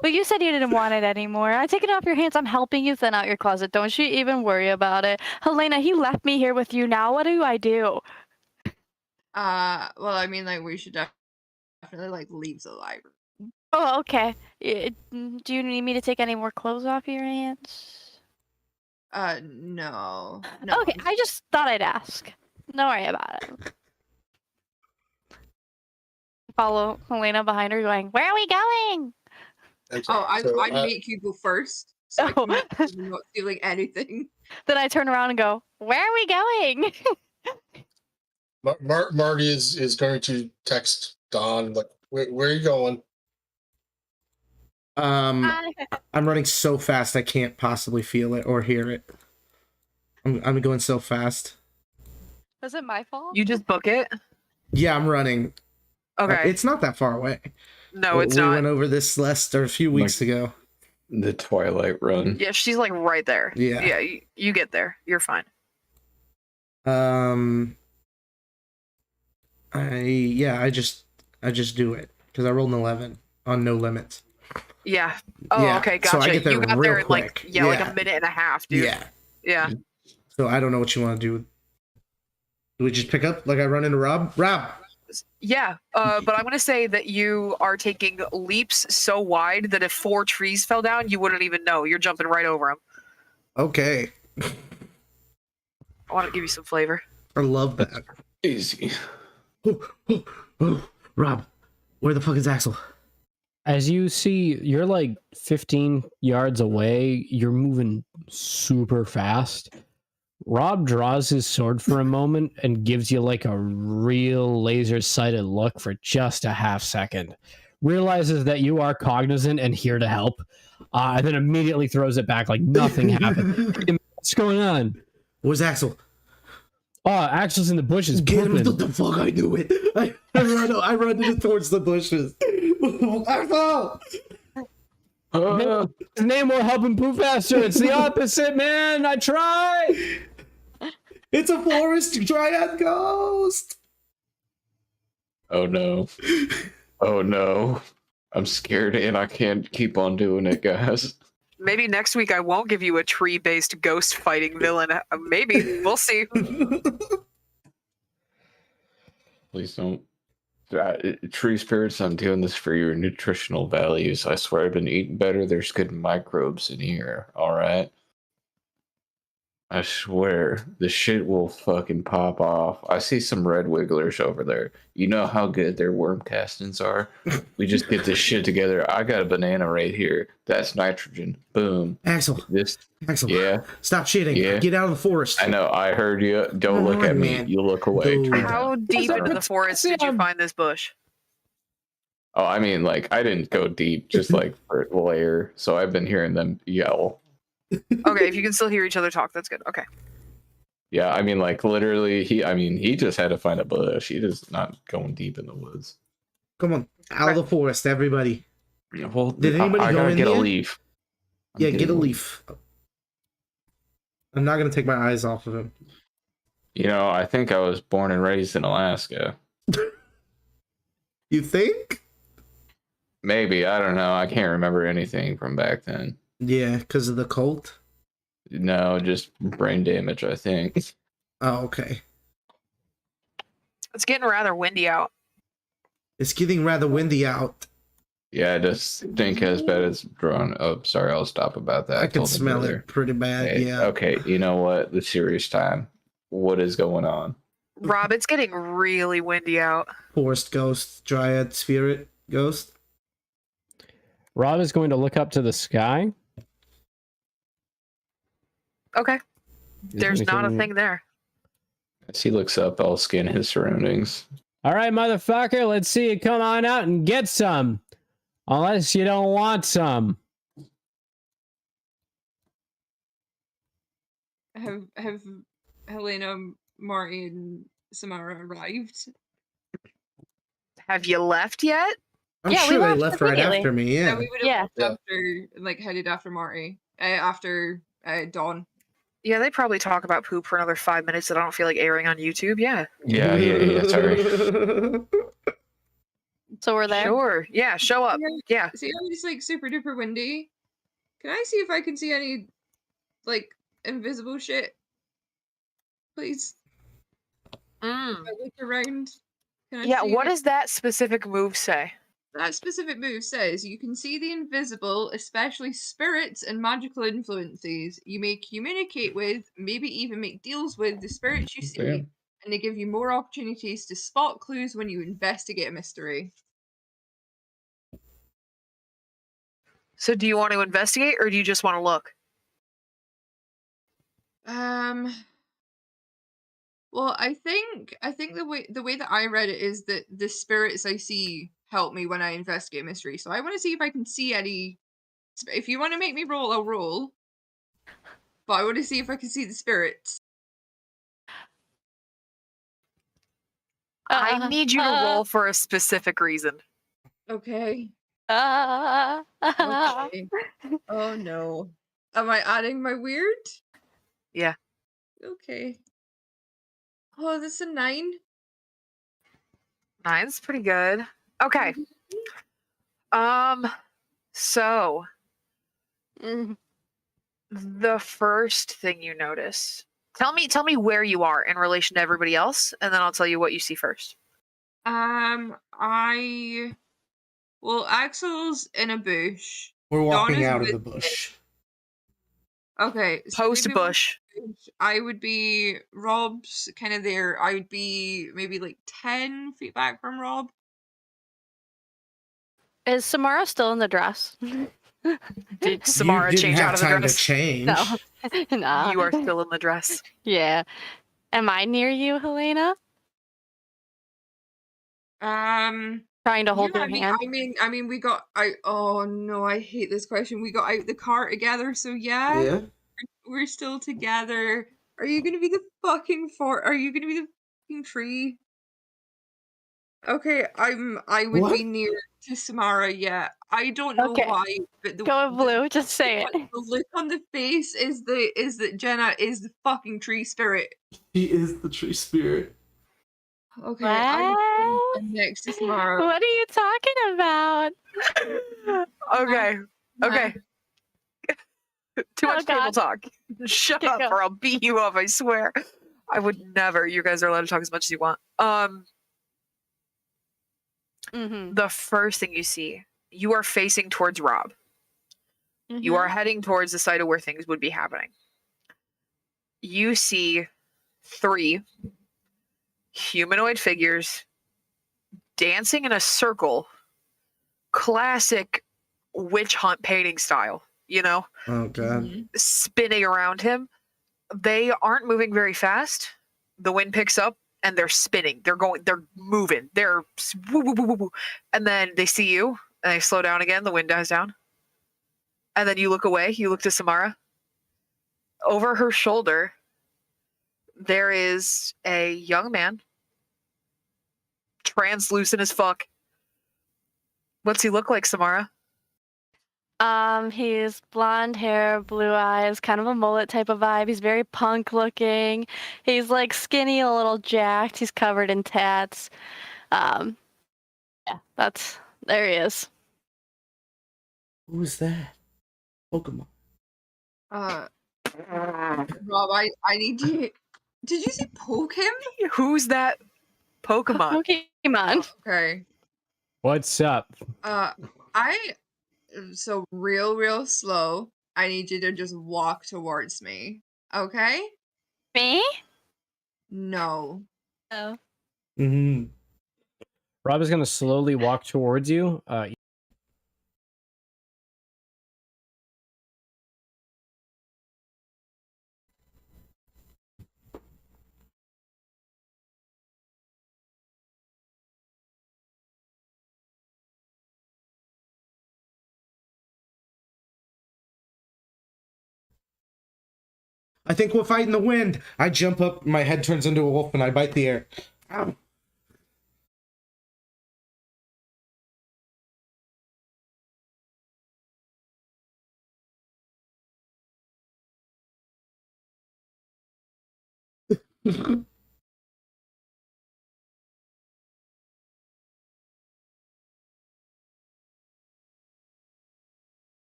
Speaker 7: But you said you didn't want it anymore. I take it off your hands. I'm helping you thin out your closet. Don't you even worry about it. Helena, he left me here with you. Now what do I do?
Speaker 6: Well, I mean, like, we should definitely, like, leave the library.
Speaker 7: Oh, okay. Do you need me to take any more clothes off your hands?
Speaker 6: No.
Speaker 7: Okay, I just thought I'd ask. Don't worry about it. Follow Helena behind her going, "Where are we going?"
Speaker 2: Okay,
Speaker 6: I'd
Speaker 2: so,
Speaker 6: make you go first. So I can make sure you're not stealing anything.
Speaker 7: Then I turn around and go, "Where are we going?"
Speaker 2: Marty is going to text Don, like, where are you going?
Speaker 3: I'm running so fast I can't possibly feel it or hear it. I'm going so fast.
Speaker 7: Was it my fault?
Speaker 1: You just book it?
Speaker 3: Yeah, I'm running.
Speaker 1: Okay.
Speaker 3: It's not that far away.
Speaker 1: No, it's
Speaker 3: we
Speaker 1: not.
Speaker 3: went over this a few weeks ago.
Speaker 4: The Twilight Run.
Speaker 1: Yeah, she's like right there.
Speaker 3: Yeah.
Speaker 1: Yeah, you get there. You're fine.
Speaker 3: I just do it because I rolled an 11 on no limits.
Speaker 1: Yeah. Oh,
Speaker 3: Yeah,
Speaker 1: okay,
Speaker 3: so
Speaker 1: gotcha.
Speaker 3: I get there
Speaker 1: You got
Speaker 3: real
Speaker 1: there in like
Speaker 3: quick.
Speaker 1: like
Speaker 3: Yeah.
Speaker 1: a minute and a half, dude.
Speaker 3: Yeah.
Speaker 1: Yeah.
Speaker 3: So I don't know what you want to do. Do we just pick up like I run into Rob? Rob.
Speaker 1: Yeah. But I'm gonna say that you are taking leaps so wide that if 4 trees fell down, you wouldn't even know. You're jumping right over them.
Speaker 3: Okay.
Speaker 1: I want to give you some flavor.
Speaker 3: I love that.
Speaker 4: Easy.
Speaker 3: Rob, where the fuck is Axel?
Speaker 5: As you see, you're like 15 yards away. You're moving super fast. Rob draws his sword for a moment and gives you like a real laser-sighted look for just a half second. Realizes that you are cognizant and here to help, and then immediately throws it back like nothing happened. What's going on?
Speaker 3: Where's Axel?
Speaker 5: Oh, Axel's in the bushes.
Speaker 3: Get him!
Speaker 5: pooping.
Speaker 3: What the fuck? I knew it. I run towards the bushes. Axel!
Speaker 5: His name will help him poop faster. It's the opposite, man. I try.
Speaker 3: It's a forest dryad ghost.
Speaker 4: Oh no. Oh no. I'm scared and I can't keep on doing it, guys.
Speaker 1: Maybe next week I won't give you a tree-based ghost fighting villain. Maybe. We'll see.
Speaker 4: Please don't. Tree spirits, I'm doing this for your nutritional values. I swear I've been eating better. There's good microbes in here, alright? I swear, the shit will fucking pop off. I see some red wigglers over there. You know how good their worm castings are? We just get this shit together. I got a banana right here. That's nitrogen. Boom.
Speaker 3: Axel. Axel.
Speaker 4: Yeah.
Speaker 3: Stop cheating.
Speaker 4: Yeah.
Speaker 3: Get out of the forest.
Speaker 4: I know. I heard you. Don't look at me.
Speaker 3: Man.
Speaker 4: You look away.
Speaker 3: Dude.
Speaker 1: How deep into the forest did you find this bush?
Speaker 4: Oh, I mean, like, I didn't go deep, just like for a layer. So I've been hearing them yell.
Speaker 1: Okay, if you can still hear each other talk, that's good. Okay.
Speaker 4: Yeah, I mean, like, literally, he just had to find a bush. He just not going deep in the woods.
Speaker 3: Come on, out of the forest, everybody.
Speaker 4: Well,
Speaker 3: Did anybody
Speaker 4: I
Speaker 3: go
Speaker 4: gotta
Speaker 3: in
Speaker 4: get
Speaker 3: there?
Speaker 4: a leaf.
Speaker 3: Yeah, get a leaf. I'm not gonna take my eyes off of him.
Speaker 4: You know, I think I was born and raised in Alaska.
Speaker 3: You think?
Speaker 4: Maybe, I don't know. I can't remember anything from back then.
Speaker 3: Yeah, because of the cult.
Speaker 4: No, just brain damage, I think.
Speaker 3: Oh, okay.
Speaker 1: It's getting rather windy out.
Speaker 3: It's getting rather windy out.
Speaker 4: Yeah, I just think as bad as drawn. Oh, sorry, I'll stop about that.
Speaker 3: I can
Speaker 4: told him
Speaker 3: smell
Speaker 4: earlier.
Speaker 3: it pretty bad.
Speaker 4: Hey,
Speaker 3: Yeah.
Speaker 4: okay, you know what? The serious time. What is going on?
Speaker 1: Rob, it's getting really windy out.
Speaker 3: Forest ghost, dryad spirit ghost.
Speaker 5: Rob is going to look up to the sky.
Speaker 1: Okay. There's not a
Speaker 5: anything-
Speaker 1: thing there.
Speaker 4: As he looks up, I'll scan his surroundings.
Speaker 9: All right, motherfucker, let's see you come on out and get some. Unless you don't want some.
Speaker 6: Have Helena, Marty, and Samara arrived?
Speaker 1: Have you left yet?
Speaker 3: I'm
Speaker 7: Yeah, we
Speaker 3: sure they
Speaker 7: left
Speaker 3: left right
Speaker 7: immediately.
Speaker 3: after me.
Speaker 6: Yeah,
Speaker 3: Yeah.
Speaker 6: we would have
Speaker 7: Yeah.
Speaker 6: left after, like, headed after Marty, after Dawn.
Speaker 1: Yeah, they probably talk about poop for another 5 minutes that I don't feel like airing on YouTube. Yeah.
Speaker 4: Yeah. Sorry.
Speaker 7: So we're there.
Speaker 1: Sure. Yeah, show up. Yeah.
Speaker 6: See how it's like super duper windy? Can I see if I can see any, like, invisible shit? Please.
Speaker 1: Mm.
Speaker 6: If I look around. Can I
Speaker 1: Yeah,
Speaker 6: see
Speaker 1: what
Speaker 6: it?
Speaker 1: does that specific move say?
Speaker 6: That specific move says you can see the invisible, especially spirits and magical influences. You may communicate with, maybe even make deals with the spirits you see,
Speaker 8: Damn.
Speaker 6: and they give you more opportunities to spot clues when you investigate a mystery.
Speaker 1: So do you want to investigate or do you just want to look?
Speaker 6: Well, I think the way that I read it is that the spirits I see help me when I investigate mystery. So I want to see if I can see any. If you want to make me roll, I'll roll. But I want to see if I can see the spirits.
Speaker 1: I need you to roll for a specific reason.
Speaker 6: Okay.
Speaker 7: Okay.
Speaker 6: Okay. Oh no. Am I adding my weird?
Speaker 1: Yeah.
Speaker 6: Okay. Oh, this is a 9.
Speaker 1: 9's pretty good. Okay. So
Speaker 7: Mm.
Speaker 1: the first thing you notice. Tell me where you are in relation to everybody else, and then I'll tell you what you see first.
Speaker 6: Axel's in a bush.
Speaker 3: We're walking
Speaker 6: Donna's
Speaker 3: out of the
Speaker 6: with
Speaker 3: bush.
Speaker 6: Okay, so we'd
Speaker 1: Post
Speaker 6: be
Speaker 1: bush.
Speaker 6: I would be Rob's kind of there. I would be maybe like 10 feet back from Rob.
Speaker 7: Is Samara still in the dress?
Speaker 1: Did Samara
Speaker 3: You didn't
Speaker 1: change
Speaker 3: have
Speaker 1: out of the
Speaker 3: time to
Speaker 1: dress?
Speaker 3: change.
Speaker 7: No. Nah.
Speaker 1: You are still in the dress.
Speaker 7: Yeah. Am I near you, Helena? Trying to hold
Speaker 6: Yeah,
Speaker 7: your hand.
Speaker 6: I mean, we got. Oh no, I hate this question. We got out the car together, so yeah,
Speaker 3: Yeah.
Speaker 6: we're still together. Are you gonna be the fucking Are you gonna be the fucking tree? Okay, I would
Speaker 3: What?
Speaker 6: be near to Samara. Yeah, I don't know
Speaker 7: Okay.
Speaker 6: why, but
Speaker 7: Go with Blue. Just say it.
Speaker 6: the look on the face is that Jenna is the fucking tree spirit.
Speaker 3: He is the tree spirit.
Speaker 6: Okay, I'm
Speaker 7: What?
Speaker 6: next to Samara.
Speaker 7: What are you talking about?
Speaker 1: Okay. Okay. Too much table
Speaker 7: God.
Speaker 1: talk. Shut
Speaker 7: Okay,
Speaker 1: up
Speaker 7: go.
Speaker 1: or I'll beat you up, I swear. I would never. You guys are allowed to talk as much as you want.
Speaker 7: Mm-hmm.
Speaker 1: The first thing you see, you are facing towards Rob. You are heading towards the site of where things would be happening. You see 3 humanoid figures dancing in a circle, classic witch hunt painting style, you know,
Speaker 3: Oh god.
Speaker 6: Mhm.
Speaker 1: spinning around him. They aren't moving very fast. The wind picks up and they're spinning. They're moving. They're woo, woo, woo, woo, woo. And then they see you and they slow down again. The wind dies down. And then you look away. You look to Samara. Over her shoulder, there is a young man, translucent as fuck. What's he look like, Samara?
Speaker 7: He's blonde hair, blue eyes, kind of a mullet type of vibe. He's very punk looking. He's like skinny, a little jacked. He's covered in tats. Yeah, there he is.
Speaker 3: Who's that? Pokemon.
Speaker 6: Rob, I need you. Did you say poke him?
Speaker 1: Who's that Pokemon?
Speaker 7: Pokemon.
Speaker 6: Okay.
Speaker 9: What's up?
Speaker 6: So real slow. I need you to just walk towards me. Okay?
Speaker 7: Me?
Speaker 6: No.
Speaker 7: Oh.
Speaker 3: Mm-hmm.
Speaker 9: Rob is going to slowly walk towards you.
Speaker 3: I think we're fighting the wind. I jump up, my head turns into a wolf, and I bite the air. Ow.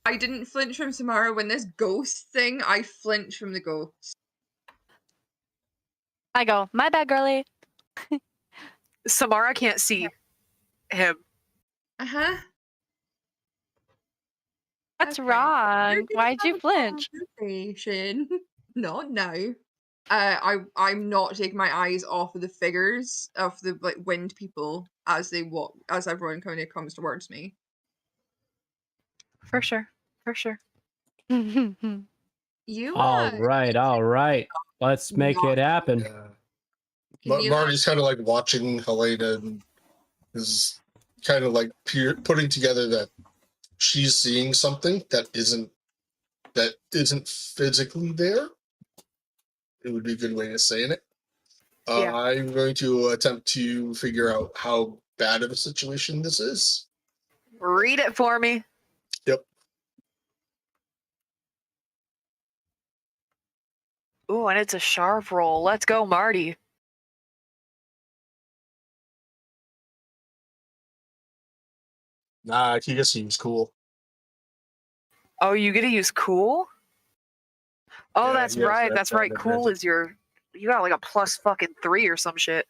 Speaker 6: I didn't flinch from Samara. When this ghost thing, I flinch from the ghost.
Speaker 7: I go, my bad, girly.
Speaker 1: Samara can't see him.
Speaker 6: Uh-huh.
Speaker 7: What's
Speaker 6: Okay.
Speaker 7: wrong? Why'd you flinch?
Speaker 6: Conversation. Not now. I'm not taking my eyes off of the figures of the like wind people as they walk, as everyone kind of comes towards me.
Speaker 1: For sure. For sure.
Speaker 6: You
Speaker 9: All right. Let's make
Speaker 6: not-
Speaker 9: it happen.
Speaker 2: Yeah.
Speaker 6: Can you
Speaker 2: Marty's kind of like watching Helena and is kind of like putting together that she's seeing something that isn't physically there. It would be a good way of saying it.
Speaker 1: Yeah.
Speaker 2: I'm going to attempt to figure out how bad of a situation this is.
Speaker 1: Read it for me.
Speaker 2: Yep.
Speaker 1: Ooh, and it's a sharp roll. Let's go, Marty.
Speaker 2: Nah, he just seems cool.
Speaker 1: Oh, you get to use cool? Oh,
Speaker 2: Yeah,
Speaker 1: that's
Speaker 2: he has
Speaker 1: right.
Speaker 2: that
Speaker 1: That's right. Cool
Speaker 2: advantage.
Speaker 1: is you got like a plus fucking 3 or some shit.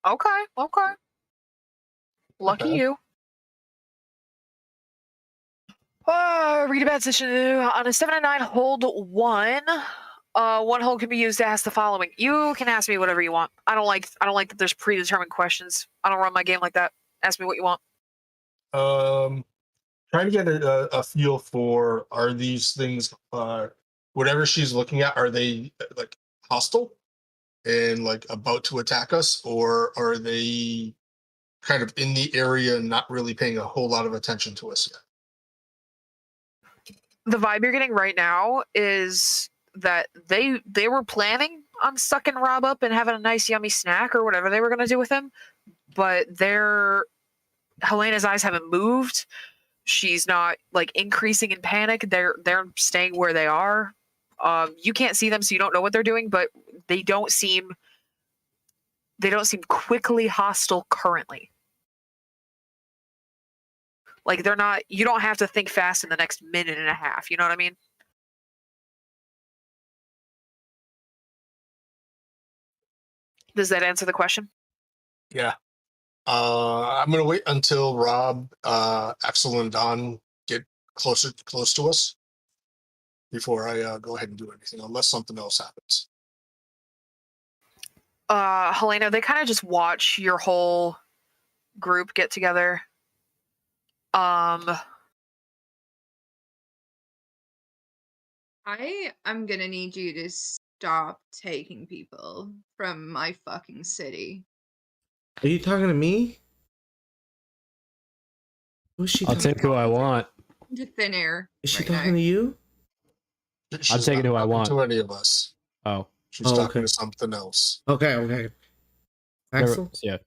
Speaker 1: Okay, okay. Lucky
Speaker 2: Okay.
Speaker 1: you. Read a bad situation. On a 7 and 9, hold 1. One hold can be used to ask the following. You can ask me whatever you want. I don't like that there's predetermined questions. I don't run my game like that. Ask me what you want.
Speaker 2: Trying to get a feel for, are these things, whatever she's looking at, are they like hostile and like about to attack us, or are they kind of in the area and not really paying a whole lot of attention to us yet?
Speaker 1: The vibe you're getting right now is that they were planning on sucking Rob up and having a nice yummy snack or whatever they were going to do with him, but Helena's eyes haven't moved. She's not like increasing in panic. They're staying where they are. You can't see them, so you don't know what they're doing, but they don't seem quickly hostile currently. Like they're not. You don't have to think fast in the next minute and a half. You know what I mean? Does that answer the question?
Speaker 2: Yeah. I'm gonna wait until Rob, Axel, and Don get close to us before I go ahead and do anything, unless something else happens.
Speaker 1: Helena, they kind of just watch your whole group get together.
Speaker 6: I am gonna need you to stop taking people from my fucking city.
Speaker 3: Are you talking to me? Who's she
Speaker 9: I'll
Speaker 3: talking
Speaker 9: take who I want.
Speaker 6: To thin air.
Speaker 3: Is she
Speaker 6: right
Speaker 3: talking
Speaker 6: now.
Speaker 3: to you?
Speaker 2: She's
Speaker 9: taking
Speaker 2: not
Speaker 9: who I
Speaker 2: talking
Speaker 9: want.
Speaker 2: to any of us.
Speaker 9: Oh,
Speaker 2: She's
Speaker 3: Oh,
Speaker 2: talking
Speaker 3: okay.
Speaker 2: to something else.
Speaker 3: Okay. Axel?
Speaker 9: yeah.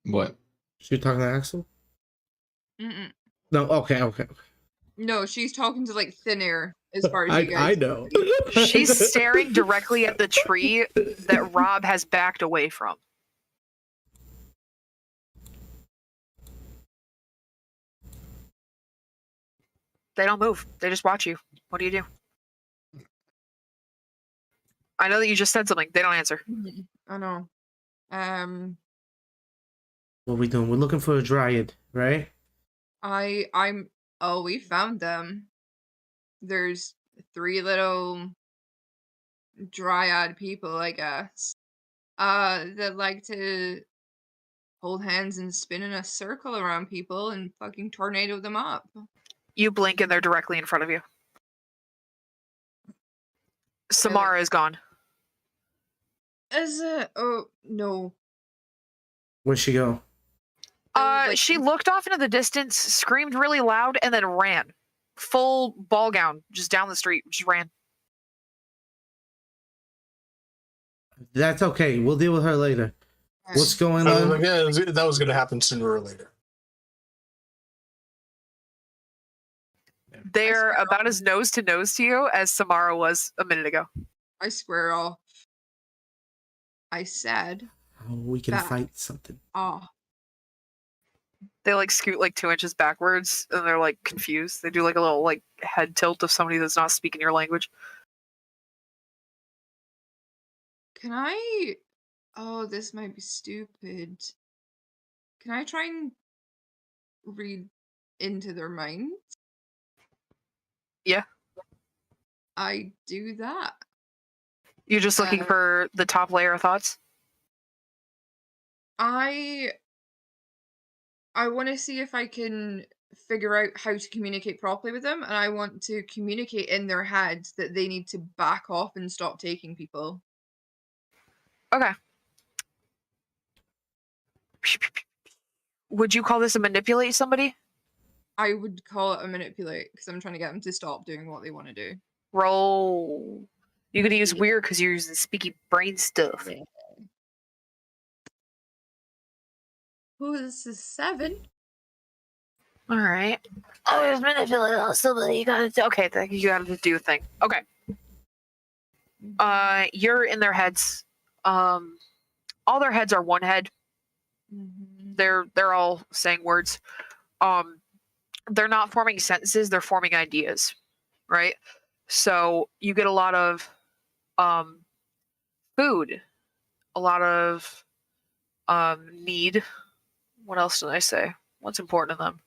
Speaker 8: What?
Speaker 3: She talking to Axel?
Speaker 6: Mm-mm.
Speaker 3: No, okay.
Speaker 6: No, she's talking to like thin air as far as you
Speaker 3: I
Speaker 6: guys.
Speaker 3: know.
Speaker 1: She's staring directly at the tree that Rob has backed away from. They don't move. They just watch you. What do you do? I know that you just said something. They don't answer.
Speaker 6: I know.
Speaker 3: What we doing? We're looking for a dryad, right?
Speaker 6: Oh, we found them. There's 3 little dryad people, I guess. That like to hold hands and spin in a circle around people and fucking tornado them up.
Speaker 1: You blink and they're directly in front of you. Samara is gone.
Speaker 6: Is it? Oh, no.
Speaker 3: Where'd she go?
Speaker 1: She looked off into the distance, screamed really loud, and then ran. Full ball gown, just down the street, just ran.
Speaker 3: That's okay. We'll deal with her later. What's going on?
Speaker 2: Yeah, that was going to happen sooner or later.
Speaker 1: They're about as nose to nose to you as Samara was a minute ago.
Speaker 6: I square off. I said.
Speaker 3: Oh, we can fight something.
Speaker 6: Oh.
Speaker 1: They like scoot like 2 inches backwards and they're like confused. They do like a little like head tilt of somebody that's not speaking your language.
Speaker 6: Can I? Oh, this might be stupid. Can I try and read into their minds?
Speaker 1: Yeah.
Speaker 6: I do that.
Speaker 1: You're just looking for the top layer of thoughts?
Speaker 6: I want to see if I can figure out how to communicate properly with them, and I want to communicate in their heads that they need to back off and stop taking people.
Speaker 1: Okay. Would you call this a manipulate somebody?
Speaker 6: I would call it a manipulate because I'm trying to get them to stop doing what they want to do.
Speaker 1: Roll. You could use weird because you're using speaky brain stuff.
Speaker 6: Yeah. Oh, this is 7.
Speaker 1: All right. Oh, there's manipulate somebody. You gotta you gotta do a thing. Okay. You're in their heads. All their heads are one head. They're all saying words. They're not forming sentences, they're forming ideas, right? So you get a lot of food, a lot of need. What else did I say? What's important to them?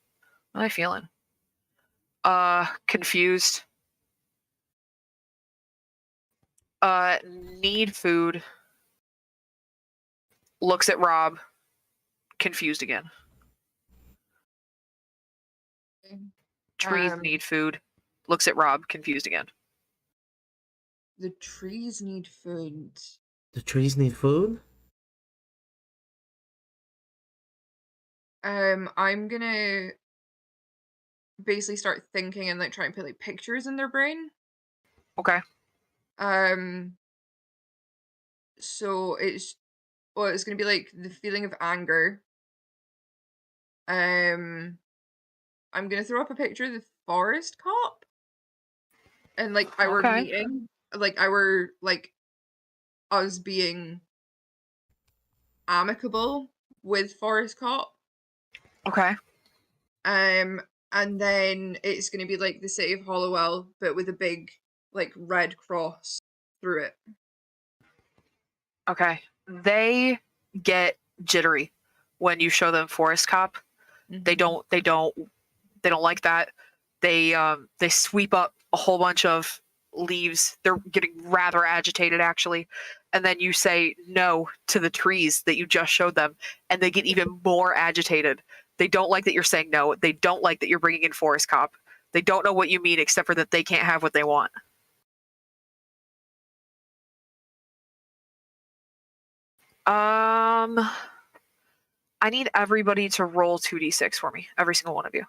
Speaker 1: What am I feeling? Confused. Need food. Looks at Rob. Confused again. Trees need food. Looks at Rob. Confused again.
Speaker 6: The trees need food.
Speaker 3: The trees need food?
Speaker 6: I'm gonna basically start thinking and like try and put like pictures in their brain.
Speaker 1: Okay.
Speaker 6: So it's gonna be like the feeling of anger. I'm gonna throw up a picture of the forest cop. And like our meeting. Like our like us being amicable with forest cop.
Speaker 1: Okay.
Speaker 6: And then it's gonna be like the city of Hollowell, but with a big like red cross through it.
Speaker 1: Okay. They get jittery when you show them Forest Cop. Mm-hmm. They don't like that. They sweep up a whole bunch of leaves. They're getting rather agitated actually. And then you say no to the trees that you just showed them and they get even more agitated. They don't like that you're saying no. They don't like that you're bringing in Forest Cop. They don't know what you mean except for that they can't have what they want. I need everybody to roll 2d6 for me. Every single one of you.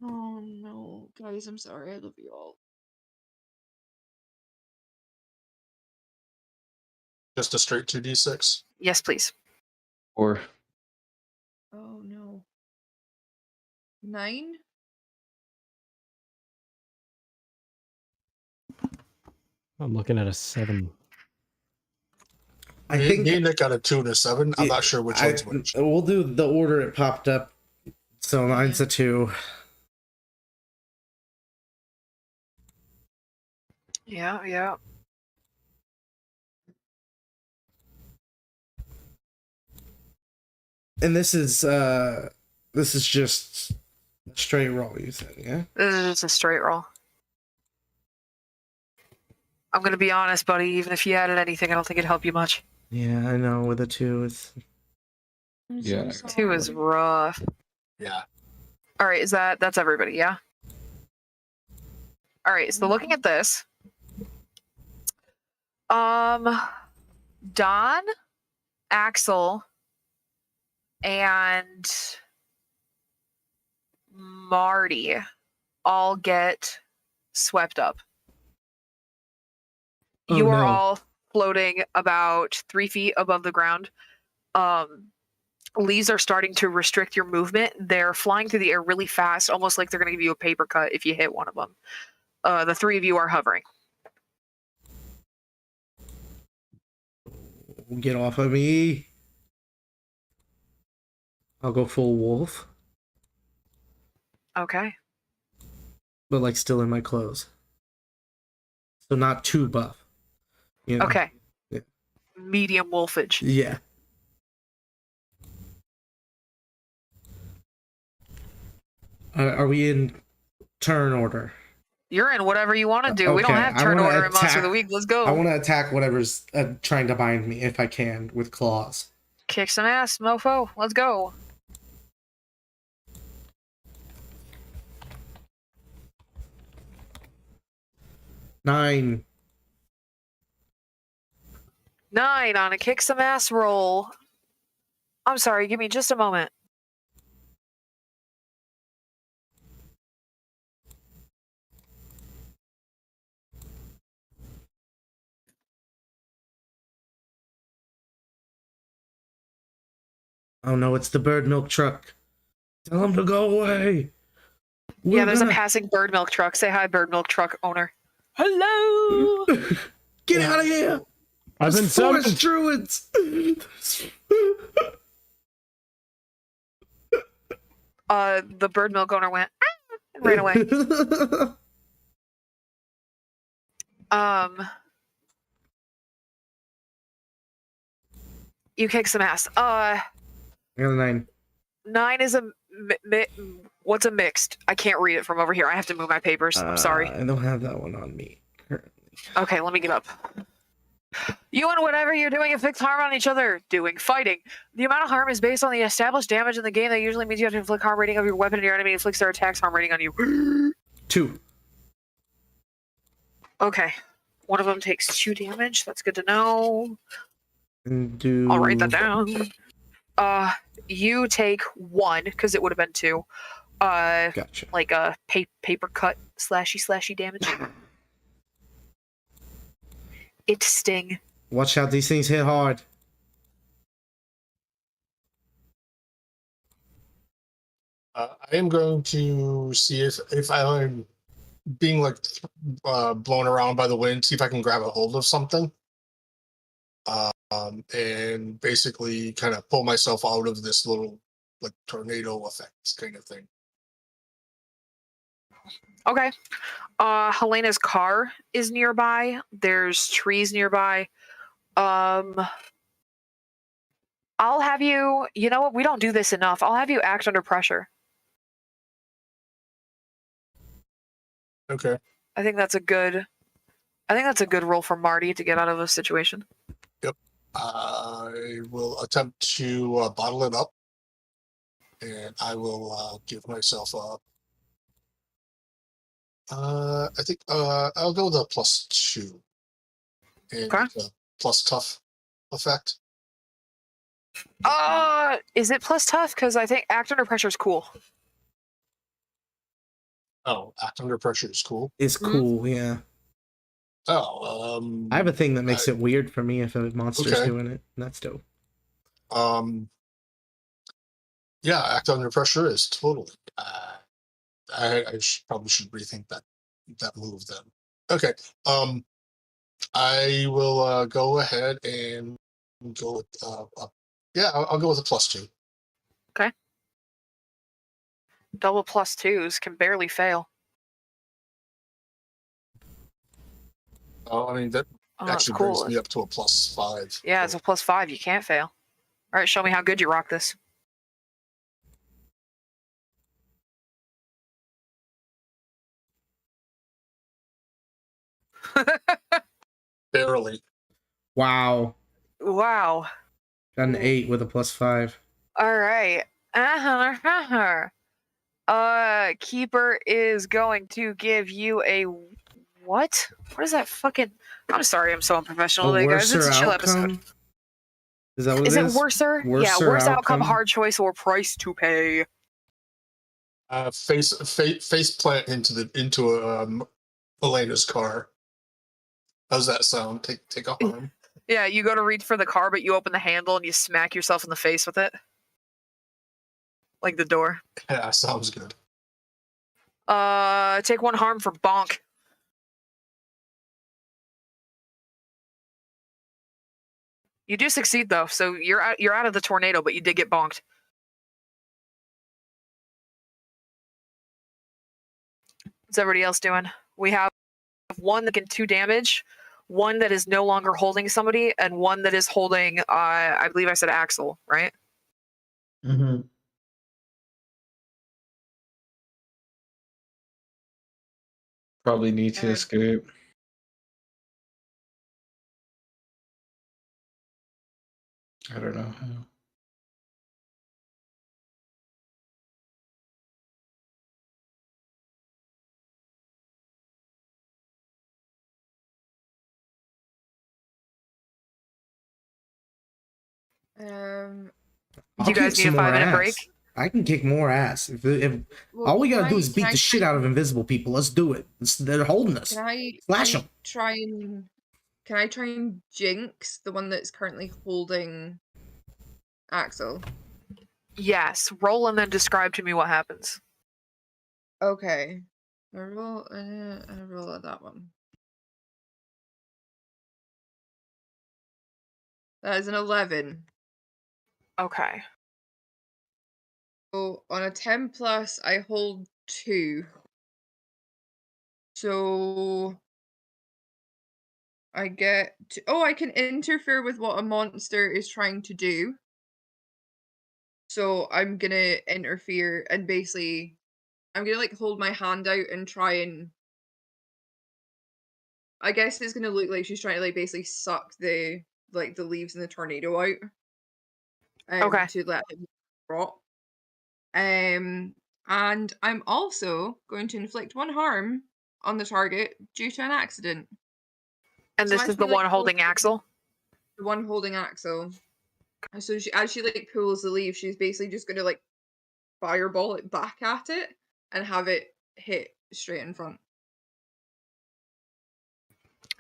Speaker 6: Oh no, guys, I'm sorry. I love you all.
Speaker 2: Just a straight 2d6?
Speaker 1: Yes, please.
Speaker 8: 4.
Speaker 6: Oh no. 9?
Speaker 9: I'm looking at a 7.
Speaker 2: I think Nick got a 2 and a 7. I'm not sure which one's which.
Speaker 3: We'll do the order it popped up. So mine's a 2.
Speaker 1: Yeah.
Speaker 3: And this is just a straight roll, you said, yeah?
Speaker 1: This is just a straight roll. I'm gonna be honest, buddy, even if you added anything, I don't think it'd help you much.
Speaker 3: Yeah, I know, with a 2 it's...
Speaker 8: Yeah.
Speaker 1: 2 is rough.
Speaker 2: Yeah.
Speaker 1: Alright, that's everybody, yeah? All right, so looking at this, Don, Axel, and Marty all get swept up.
Speaker 3: Oh,
Speaker 1: You are
Speaker 3: no.
Speaker 1: all floating about 3 feet above the ground. Leaves are starting to restrict your movement. They're flying through the air really fast, almost like they're going to give you a paper cut if you hit one of them. The 3 of you are hovering.
Speaker 3: Get off of me. I'll go full wolf.
Speaker 1: Okay.
Speaker 3: But like still in my clothes. So not too buff. You know?
Speaker 1: Okay.
Speaker 3: Yeah.
Speaker 1: Medium wolfage.
Speaker 3: Yeah. Are we in turn order?
Speaker 1: You're in whatever you want to do. We don't
Speaker 3: Okay,
Speaker 1: have
Speaker 3: I
Speaker 1: turn
Speaker 3: wanna
Speaker 1: order in Monster of the
Speaker 3: attack-
Speaker 1: Week. Let's go.
Speaker 3: I want to attack whatever's trying to bind me if I can with claws.
Speaker 1: Kick some ass, mofo. Let's go.
Speaker 3: Nine.
Speaker 1: 9 on a kick some ass roll. I'm sorry, give me just a moment.
Speaker 3: Oh no, it's the bird milk truck. Tell him to go away.
Speaker 1: Yeah, there's a passing bird milk truck. Say hi, bird milk truck owner. Hello.
Speaker 3: Get out of here.
Speaker 9: I've been
Speaker 3: There's forest
Speaker 9: summoned.
Speaker 3: druids.
Speaker 1: The bird milk owner went "Ah," and ran away. You kick some ass.
Speaker 3: I got a 9.
Speaker 1: 9 is a what's a mixed? I can't read it from over here. I have to move my papers. I'm sorry.
Speaker 3: I don't have that one on me currently.
Speaker 1: Okay, let me get up. You and whatever you're doing inflict harm on each other. Fighting. The amount of harm is based on the established damage in the game. That usually means you have to inflict harm rating of your weapon and your enemy inflicts their attacks harm rating on you.
Speaker 3: 2.
Speaker 1: Okay. One of them takes 2 damage. That's good to know.
Speaker 3: And do...
Speaker 1: I'll write that down. You take 1, because it would have been 2.
Speaker 3: Gotcha.
Speaker 1: Like a paper cut slashy damage. It sting.
Speaker 3: Watch out, these things hit hard.
Speaker 2: I am going to see if I'm being like blown around by the wind, see if I can grab a hold of something. And basically kind of pull myself out of this little like tornado effect kind of thing.
Speaker 1: Okay. Helena's car is nearby. There's trees nearby. I'll have you know what? We don't do this enough. I'll have you act under pressure.
Speaker 2: Okay.
Speaker 1: I think that's a good role for Marty to get out of a situation.
Speaker 2: Yep. I will attempt to bottle it up, and I will give myself a. I think I'll go with a +2, and
Speaker 1: Okay.
Speaker 2: Plus tough effect.
Speaker 1: Is it plus tough? Because I think act under pressure is cool.
Speaker 2: Oh, act under pressure is cool.
Speaker 3: It's cool, yeah.
Speaker 2: Oh,
Speaker 3: I have a thing that makes it weird for me if a monster's
Speaker 2: Okay.
Speaker 3: doing it. That's dope.
Speaker 2: Yeah, act under pressure is totally. I probably should rethink that move then. Okay. I will go ahead and go with I'll go with a +2.
Speaker 1: Double +2s can barely fail.
Speaker 2: Oh, I mean that
Speaker 1: That's
Speaker 2: actually
Speaker 1: cool.
Speaker 2: brings me up to a +5.
Speaker 1: Yeah, it's a +5. You can't fail. All right, show me how good you rock this.
Speaker 2: Barely.
Speaker 3: Wow.
Speaker 1: Wow.
Speaker 3: Got an 8 with a +5.
Speaker 1: All right. Keeper is going to give you a what? What is that fucking? I'm sorry, I'm so unprofessional today, guys. It's a chill episode.
Speaker 3: Is that what
Speaker 1: Is
Speaker 3: it
Speaker 1: it
Speaker 3: is?
Speaker 1: worser? Yeah, worse outcome, hard choice, or price to pay.
Speaker 2: Face plant into Elena's car. How's that sound? Take a harm.
Speaker 1: Yeah, you go to reach for the car, but you open the handle and you smack yourself in the face with it, like the door.
Speaker 2: Yeah, sounds good.
Speaker 1: Take 1 harm for bonk. You do succeed though, so you're out of the tornado, but you did get bonked. What's everybody else doing? We have 1 that can 2 damage, 1 that is no longer holding somebody, and 1 that is holding. I believe I said Axel, right?
Speaker 8: Mm-hmm. Probably need to escape. I don't know how.
Speaker 3: I'll
Speaker 1: Do you guys
Speaker 3: kick
Speaker 1: need a
Speaker 3: some more
Speaker 1: 5-minute
Speaker 3: ass.
Speaker 1: break?
Speaker 3: I can kick more ass. If all we gotta do is beat the shit out of invisible people, let's do it. They're holding us. Slash them.
Speaker 6: Can I try and jinx the one that's currently holding Axel?
Speaker 1: Yes. Roll and then describe to me what happens.
Speaker 6: Okay. I roll at that one. That is an 11.
Speaker 1: Okay.
Speaker 6: So on a 10 plus, I hold 2. So I get I can interfere with what a monster is trying to do. So I'm gonna interfere and basically I'm gonna like hold my hand out and try and I guess it's gonna look like she's trying to like basically suck the leaves in the tornado out.
Speaker 1: Okay.
Speaker 6: To let him rot. And I'm also going to inflict 1 harm on the target due to an accident.
Speaker 1: And
Speaker 6: So
Speaker 1: this
Speaker 6: as
Speaker 1: is the
Speaker 6: she, like,
Speaker 1: one holding Axel?
Speaker 6: The one holding Axel. So as she like pulls the leaf, she's basically just gonna like fireball it back at it and have it hit straight in front.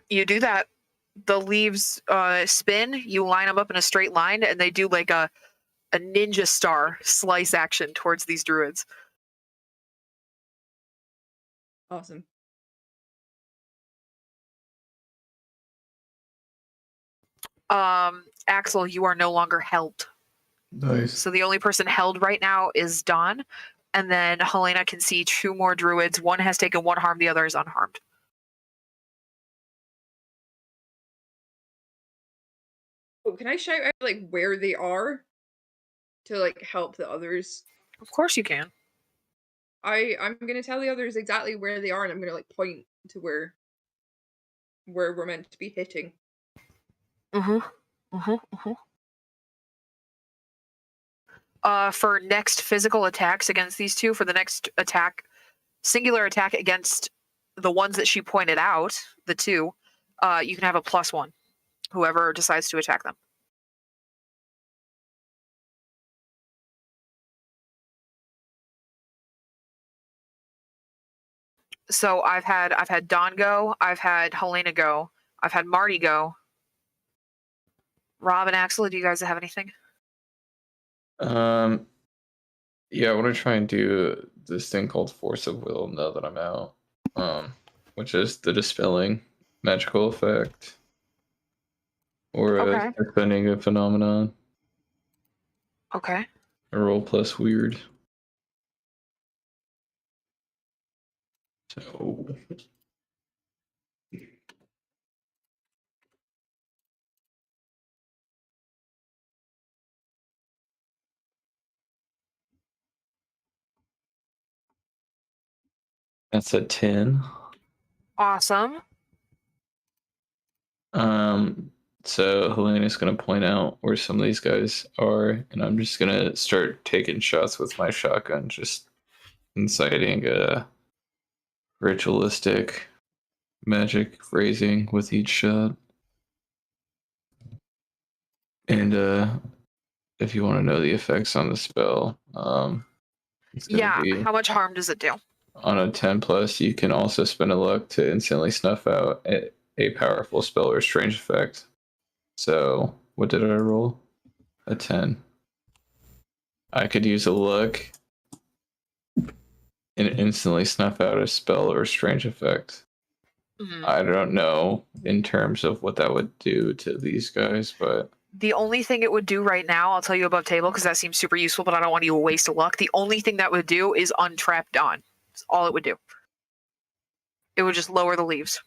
Speaker 1: You do that. The leaves spin, you line them up in a straight line, and they do like a ninja star slice action towards these druids.
Speaker 6: Awesome.
Speaker 1: Axel, you are no longer held.
Speaker 8: Nice.
Speaker 1: So the only person held right now is Dawn, and then Helena can see 2 more druids. 1 has taken 1 harm, the other is unharmed.
Speaker 6: Oh, can I shout out like where they are to like help the others?
Speaker 1: Of course you can.
Speaker 6: I'm gonna tell the others exactly where they are, and I'm gonna like point to where we're meant to be hitting.
Speaker 1: For next physical attacks against these 2, for the next attack, singular attack against the ones that she pointed out, the 2, you can have a +1, whoever decides to attack them. So I've had Dawn go, I've had Helena go, I've had Marty go. Rob and Axel, do you guys have anything?
Speaker 4: Yeah, I want to try and do this thing called Force of Will now that I'm out. Which is the dispelling magical effect. Or
Speaker 1: Okay.
Speaker 4: suspending a phenomenon.
Speaker 1: Okay.
Speaker 4: A roll plus weird. So that's a 10.
Speaker 1: Awesome.
Speaker 4: So Helena's gonna point out where some of these guys are, and I'm just gonna start taking shots with my shotgun, just inciting ritualistic magic raising with each shot. And if you want to know the effects on the spell, it's gonna be
Speaker 1: how much harm does it do?
Speaker 4: on a 10 plus. You can also spend a luck to instantly snuff out a powerful spell or strange effect. So what did I roll? A 10. I could use a luck and instantly snuff out a spell or strange effect. I don't know in terms of what that would do to these guys, but
Speaker 1: the only thing it would do right now, I'll tell you above table because that seems super useful, but I don't want you to waste a luck. The only thing that would do is untrap Dawn. That's all it would do. It would just lower the leaves.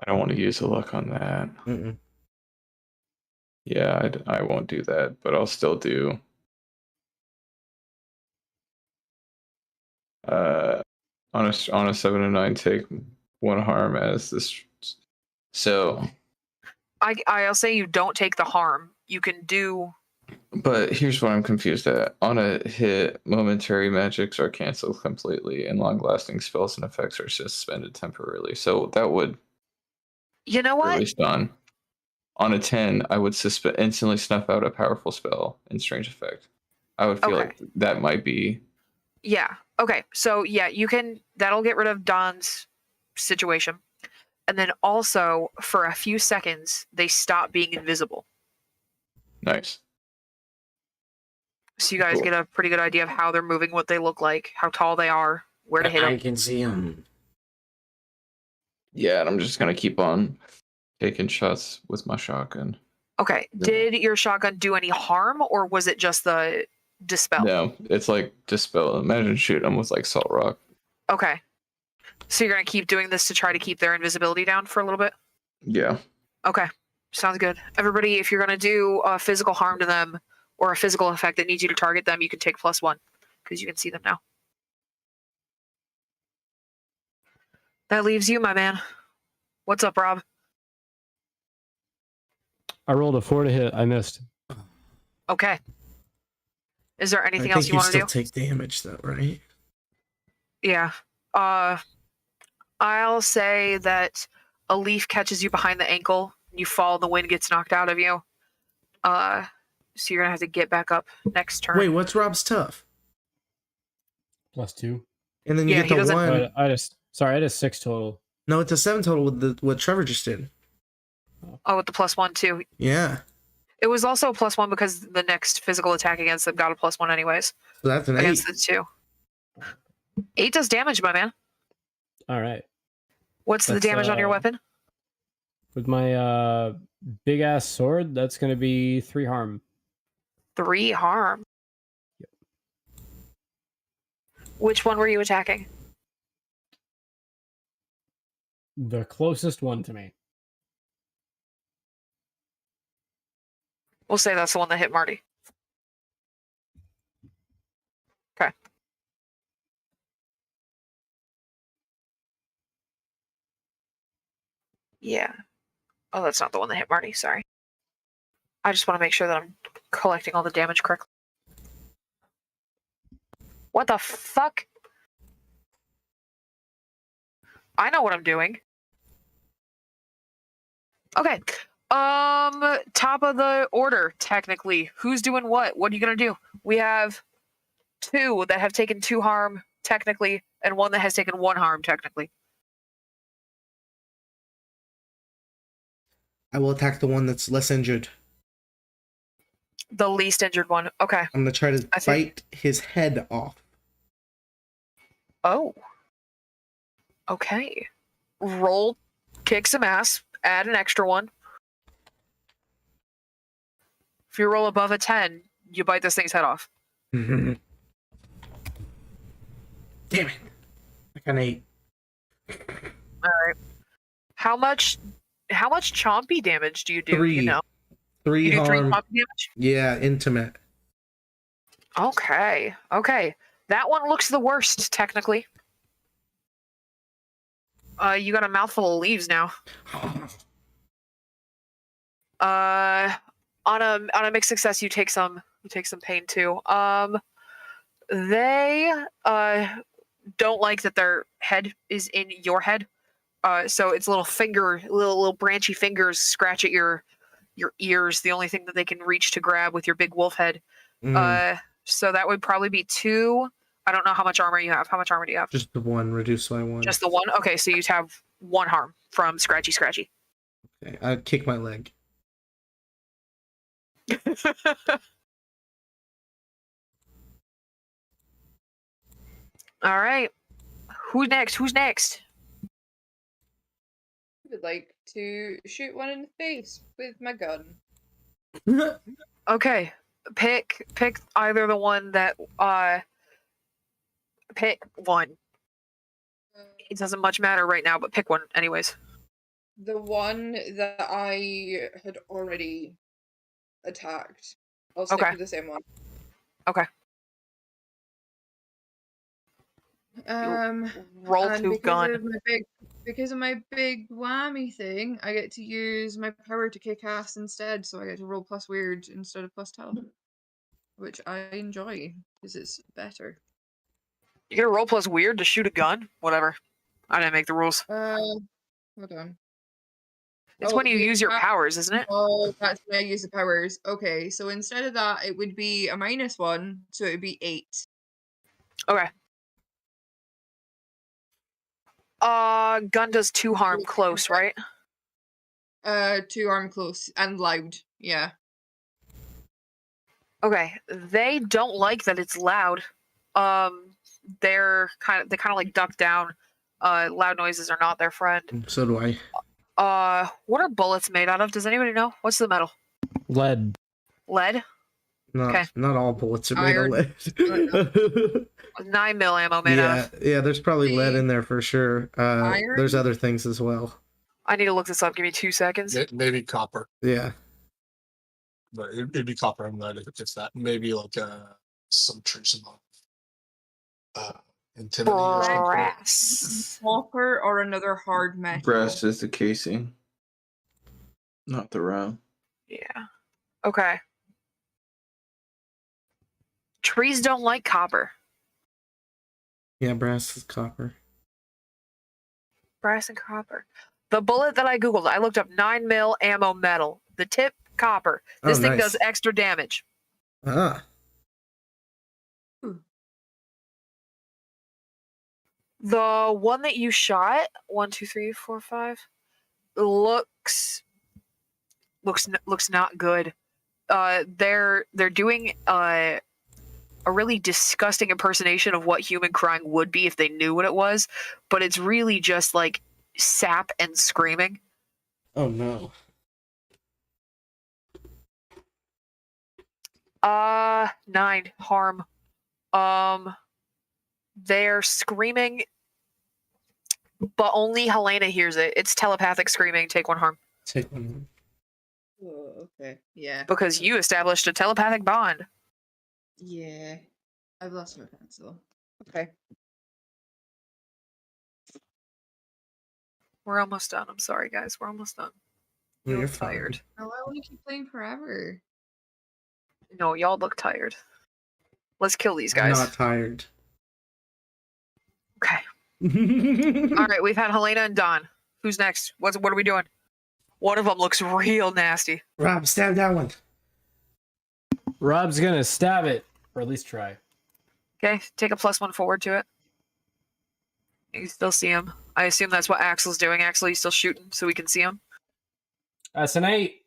Speaker 4: I don't want to use a luck on that.
Speaker 3: Mm-mm.
Speaker 4: Yeah, I won't do that, but I'll still do. On a 7 and 9, take 1 harm as this. So.
Speaker 1: I'll say you don't take the harm. You can do.
Speaker 4: But here's what I'm confused at. On a hit, momentary magics are canceled completely, and long-lasting spells and effects are suspended temporarily. So that would.
Speaker 1: You know what?
Speaker 4: Release Dawn. On a 10, I would instantly snuff out a powerful spell and strange effect. I would feel like that might be.
Speaker 1: Yeah. Okay. So yeah, you can. That'll get rid of Dawn's situation, and then also for a few seconds they stop being invisible.
Speaker 4: Nice.
Speaker 1: So you guys get a pretty good idea of how they're moving, what they look like, how tall they are, where to hit them.
Speaker 3: I can see them.
Speaker 4: Yeah, and I'm just gonna keep on taking shots with my shotgun.
Speaker 1: Okay. Did your shotgun do any harm, or was it just the dispel?
Speaker 4: No, it's like dispel. Imagine shooting them with like salt rock.
Speaker 1: Okay. So you're gonna keep doing this to try to keep their invisibility down for a little bit?
Speaker 4: Yeah.
Speaker 1: Okay. Sounds good. Everybody, if you're gonna do a physical harm to them or a physical effect that needs you to target them, you can take +1 because you can see them now. That leaves you, my man. What's up, Rob?
Speaker 5: I rolled a 4 to hit. I missed.
Speaker 1: Okay. Is there anything else you want to do?
Speaker 3: I think you still take damage, though, right?
Speaker 1: Yeah. I'll say that a leaf catches you behind the ankle. You fall, the wind gets knocked out of you. So you're gonna have to get back up next turn.
Speaker 3: Wait, what's Rob's tough?
Speaker 5: +2.
Speaker 3: And then you get the 1.
Speaker 5: I had a 6 total.
Speaker 3: No, it's a 7 total with what Trevor just did.
Speaker 1: Oh, with the +1 too.
Speaker 3: Yeah.
Speaker 1: It was also a +1 because the next physical attack against them got a +1 anyways.
Speaker 3: So that's an 8.
Speaker 1: Against the 2. 8 does damage, my man.
Speaker 5: All right.
Speaker 1: What's the damage on your weapon?
Speaker 5: With my big ass sword, that's going to be 3 harm.
Speaker 1: 3 harm.
Speaker 5: Yep.
Speaker 1: Which one were you attacking?
Speaker 5: The closest one to me.
Speaker 1: We'll say that's the one that hit Marty. Okay. Yeah. Oh, that's not the one that hit Marty. Sorry. I just want to make sure that I'm collecting all the damage correctly. What the fuck? I know what I'm doing. Okay. Top of the order, technically. Who's doing what? What are you gonna do? We have 2 that have taken 2 harm, technically, and 1 that has taken 1 harm, technically.
Speaker 3: I will attack the one that's less injured.
Speaker 1: The least injured one. Okay.
Speaker 3: I'm gonna try to bite his head off.
Speaker 1: Oh. Okay. Roll, kick some ass, add an extra 1. If you roll above a 10, you bite this thing's head off.
Speaker 3: Damn it. I got an 8.
Speaker 1: Alright. How much chompy damage do you do?
Speaker 3: 3.
Speaker 1: You know?
Speaker 3: 3
Speaker 1: You do 3
Speaker 3: harm.
Speaker 1: chompy damage?
Speaker 3: Yeah, intimate.
Speaker 1: Okay. Okay. That one looks the worst, technically. You got a mouthful of leaves now. On a mixed success, you take some pain too. they don't like that their head is in your head. So it's little branchy fingers scratch at your ears. The only thing that they can reach to grab with your big wolf head. So that would probably be 2. I don't know how much armor you have. How much armor do you have?
Speaker 3: Just the one, reduced by 1.
Speaker 1: Just the 1? Okay, so you'd have 1 harm from Scratchy.
Speaker 3: Okay, I'd kick my leg.
Speaker 1: All right. Who's next?
Speaker 6: I would like to shoot one in the face with my gun.
Speaker 1: Okay. Pick either the one that pick one. It doesn't much matter right now, but pick one anyways.
Speaker 6: The one that I had already attacked. I'll stick
Speaker 1: Okay.
Speaker 6: with the same one.
Speaker 1: Okay. Roll
Speaker 6: and
Speaker 1: to
Speaker 6: because
Speaker 1: gun.
Speaker 6: of because of my big whammy thing, I get to use my power to kick ass instead, so I get to roll plus weird instead of plus health, which I enjoy because it's better.
Speaker 1: You get a roll plus weird to shoot a gun? Whatever. I didn't make the rules.
Speaker 6: Hold on.
Speaker 1: It's when you use your powers, isn't it?
Speaker 6: Oh, that's when I use the powers. Okay, so instead of that, it would be a -1, so it would be 8.
Speaker 1: Okay. Gun does 2 harm close, right?
Speaker 6: 2 harm close and loud. Yeah.
Speaker 1: Okay. They don't like that it's loud. They kind of like duck down. Loud noises are not their friend.
Speaker 3: So do I.
Speaker 1: What are bullets made out of? Does anybody know? What's the metal?
Speaker 5: Lead.
Speaker 1: Lead?
Speaker 3: Not all bullets are made
Speaker 6: Iron.
Speaker 3: of lead.
Speaker 1: 9 mil ammo made out of.
Speaker 3: Yeah, there's probably lead in there for sure.
Speaker 6: Iron?
Speaker 3: There's other things as well.
Speaker 1: I need to look this up. Give me 2 seconds.
Speaker 2: Maybe copper,
Speaker 3: Yeah.
Speaker 2: but it'd be copper and lead if it's that. Maybe like some trace amount. Antimony or something.
Speaker 1: Brass.
Speaker 6: Copper or another hard metal.
Speaker 8: Brass is the casing, not the round.
Speaker 1: Yeah. Okay. Trees don't like copper.
Speaker 3: Yeah, brass is copper.
Speaker 1: Brass and copper. The bullet that I googled, I looked up 9 mil ammo metal. The tip copper. This thing
Speaker 3: nice.
Speaker 1: does extra damage.
Speaker 3: Ah.
Speaker 1: The one that you shot, 1, 2, 3, 4, 5, looks not good. They're doing a really disgusting impersonation of what human crying would be if they knew what it was, but it's really just like sap and screaming.
Speaker 3: Oh no.
Speaker 1: 9 harm. They're screaming, but only Helena hears it. It's telepathic screaming. Take 1 harm.
Speaker 3: Take 1.
Speaker 6: Oh, okay. Yeah.
Speaker 1: Because you established a telepathic bond.
Speaker 6: Yeah. I've lost my pencil. Okay.
Speaker 1: We're almost done. I'm sorry, guys. We're almost done.
Speaker 3: Well,
Speaker 1: You
Speaker 3: you're
Speaker 1: look tired.
Speaker 6: Oh, I want to keep playing forever.
Speaker 1: No, y'all look tired. Let's kill these
Speaker 3: I'm
Speaker 1: guys.
Speaker 3: not tired.
Speaker 1: Okay. All right, we've had Helena and Don. Who's next? What are we doing? One of them looks real nasty.
Speaker 3: Rob, stab that one.
Speaker 5: Rob's gonna stab it, or at least try.
Speaker 1: Okay, take a +1 forward to it. You can still see him. I assume that's what Axel's doing. Axel, you still shooting so we can see him?
Speaker 5: That's an 8.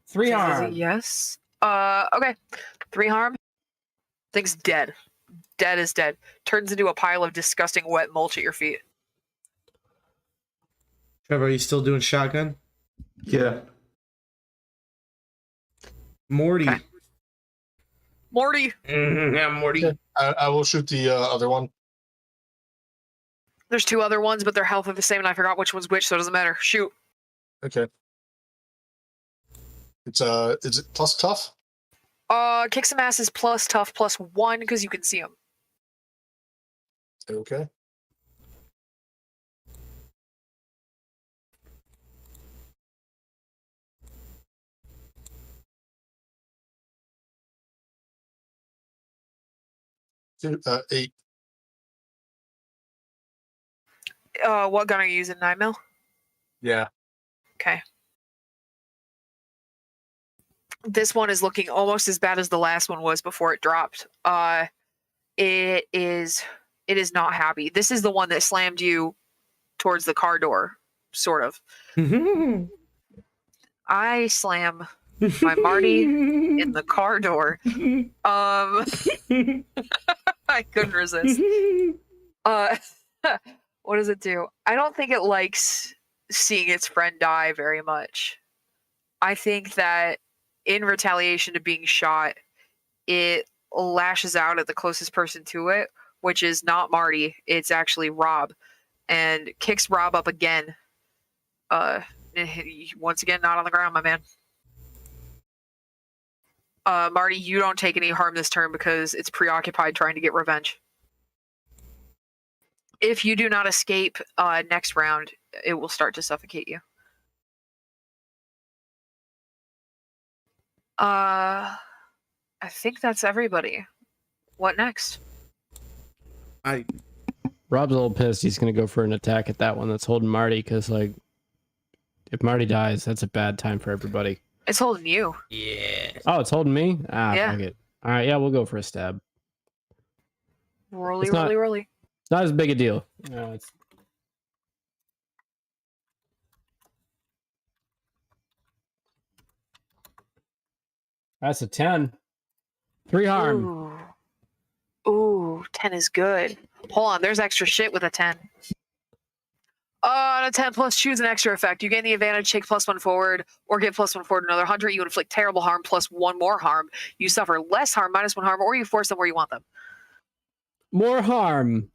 Speaker 5: 3 harm.
Speaker 1: Yes. Okay. 3 harm. Thing's dead. Dead is dead. Turns into a pile of disgusting wet mulch at your feet.
Speaker 3: Trevor, are you still doing shotgun?
Speaker 8: Yeah.
Speaker 3: Morty.
Speaker 1: Okay. Morty!
Speaker 3: Yeah, Morty.
Speaker 2: I will shoot the other one.
Speaker 1: There's 2 other ones, but their health are the same, and I forgot which one's which, so it doesn't matter. Shoot.
Speaker 2: Okay. It's is it plus tough?
Speaker 1: Kick some ass is plus tough +1 because you can see him.
Speaker 2: Okay. 8.
Speaker 1: What gun are you using? 9mm?
Speaker 2: Yeah.
Speaker 1: Okay. This one is looking almost as bad as the last one was before it dropped. It is not happy. This is the one that slammed you towards the car door, sort of. I slam my Marty in the car door. I couldn't resist. What does it do? I don't think it likes seeing its friend die very much. I think that in retaliation to being shot, it lashes out at the closest person to it, which is not Marty. It's actually Rob, and kicks Rob up again. Once again, not on the ground, my man. Marty, you don't take any harm this turn because it's preoccupied trying to get revenge. If you do not escape next round, it will start to suffocate you. I think that's everybody. What next?
Speaker 9: Rob's a little pissed. He's gonna go for an attack at that one that's holding Marty, because like, if Marty dies, that's a bad time for everybody.
Speaker 1: It's holding you.
Speaker 3: Yeah.
Speaker 9: Oh, it's holding me?
Speaker 1: Yeah.
Speaker 9: Fuck it. All right, yeah, we'll go for a stab.
Speaker 1: Rolly.
Speaker 9: It's not as big a deal. That's a 10. 3 harm.
Speaker 1: Ooh, 10 is good. Hold on, there's extra shit with a 10. On a 10 plus, choose an extra effect. You gain the advantage, take +1 forward, or give +1 forward to another hunter. You inflict terrible harm plus 1 more harm. You suffer less harm, -1 harm, or you force them where you want them.
Speaker 9: More harm.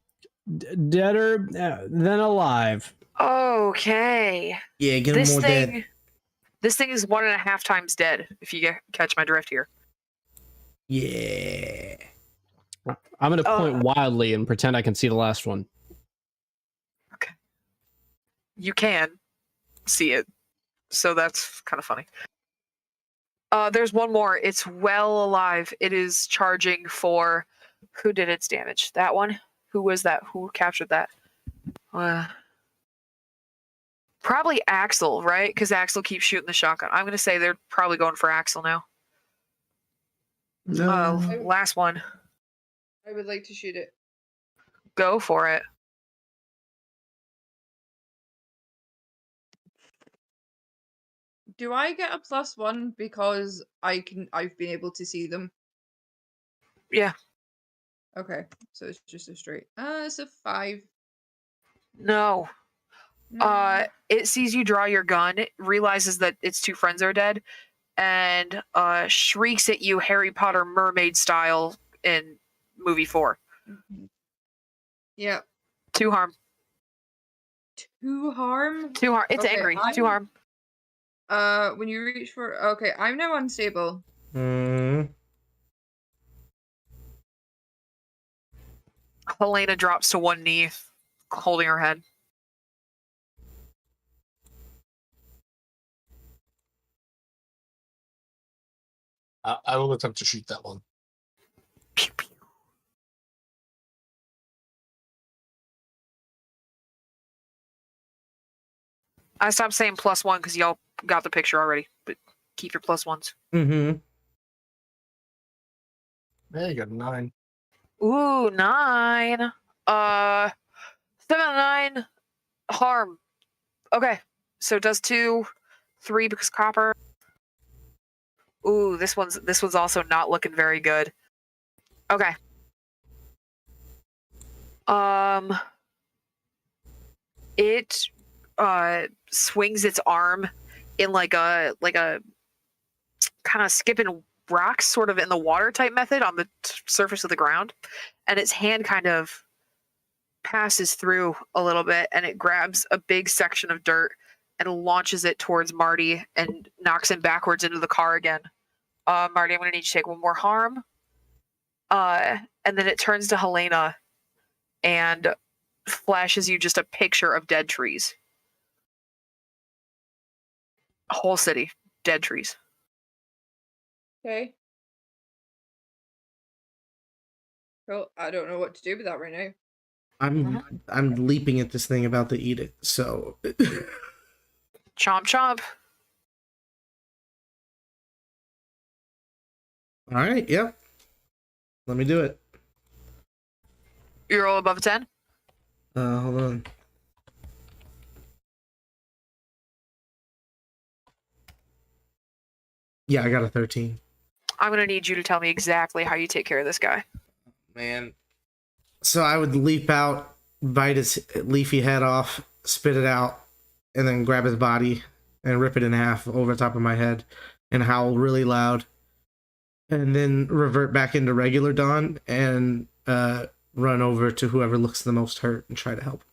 Speaker 9: Deader than alive.
Speaker 1: Okay.
Speaker 3: Yeah, get him more dead.
Speaker 1: This thing is 1.5 times dead, if you catch my drift here.
Speaker 3: Yeah.
Speaker 9: I'm going to point wildly and pretend I can see the last one.
Speaker 1: Okay. You can see it, so that's kind of funny. There's one more. It's well alive. It is charging for... Who did its damage? That one? Who was that? Who captured that? Probably Axel, right? Because Axel keeps shooting the shotgun. I'm going to say they're probably going for Axel now.
Speaker 3: No.
Speaker 1: Last one.
Speaker 6: I would like to shoot it.
Speaker 1: Go for it.
Speaker 6: Do I get a +1 because I've been able to see them?
Speaker 1: Yeah.
Speaker 6: Okay, so it's just a straight. It's a 5.
Speaker 1: No. It sees you draw your gun, it realizes that its 2 friends are dead, and shrieks at you Harry Potter mermaid style in movie 4.
Speaker 6: Yeah.
Speaker 1: 2 harm.
Speaker 6: 2 harm?
Speaker 1: 2 harm. It's
Speaker 6: Okay,
Speaker 1: angry. 2 harm.
Speaker 6: When you reach for... Okay, I'm now unstable.
Speaker 1: Helena drops to one knee, holding her head.
Speaker 2: I will attempt to shoot that one.
Speaker 1: Pew, pew. I stopped saying +1 because y'all got the picture already, but keep your +1s.
Speaker 3: Mm-hmm.
Speaker 2: Yeah, you got a 9.
Speaker 1: Ooh, 9. 7 out of 9 harm. Okay, so it does 2, 3 because copper. Ooh, this one's also not looking very good. Okay. It swings its arm in like a kind of skipping rocks sort of in the water type method on the surface of the ground, and its hand kind of passes through a little bit and it grabs a big section of dirt and launches it towards Marty and knocks him backwards into the car again. Marty, I'm gonna need you to take 1 more harm. And then it turns to Helena and flashes you just a picture of dead trees. A whole city, dead trees.
Speaker 6: Okay. Well, I don't know what to do with that right now.
Speaker 3: I'm leaping at this thing about to eat it. So
Speaker 1: Chomp chomp.
Speaker 3: all right, yep. Let me do it.
Speaker 1: You roll above a 10?
Speaker 3: Hold on. Yeah, I got a 13.
Speaker 1: I'm going to need you to tell me exactly how you take care of this guy.
Speaker 3: Man. So I would leap out, bite his leafy head off, spit it out, and then grab his body and rip it in half over top of my head and howl really loud. And then revert back into regular Dawn and run over to whoever looks the most hurt and try to help.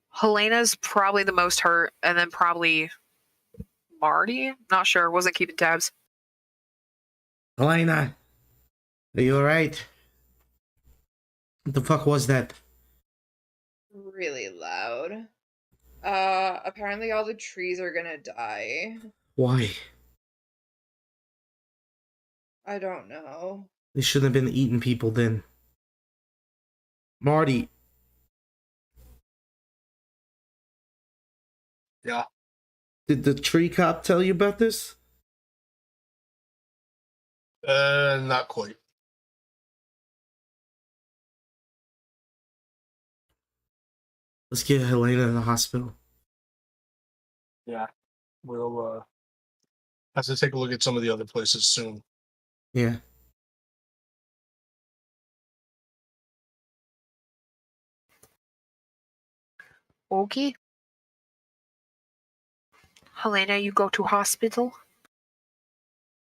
Speaker 1: Helena's probably the most hurt, and then probably Marty? Not sure. Wasn't keeping tabs.
Speaker 3: Helena, are you alright? What the fuck was that?
Speaker 6: Really loud. Apparently all the trees are gonna die.
Speaker 3: Why?
Speaker 6: I don't know.
Speaker 3: They shouldn't have been eating people then. Marty.
Speaker 2: Yeah.
Speaker 3: Did the tree cop tell you about this?
Speaker 2: Not quite.
Speaker 3: Let's get Helena to the hospital.
Speaker 2: Yeah. We'll have to take a look at some of the other places soon.
Speaker 3: Yeah.
Speaker 1: Okay. Helena, you go to hospital?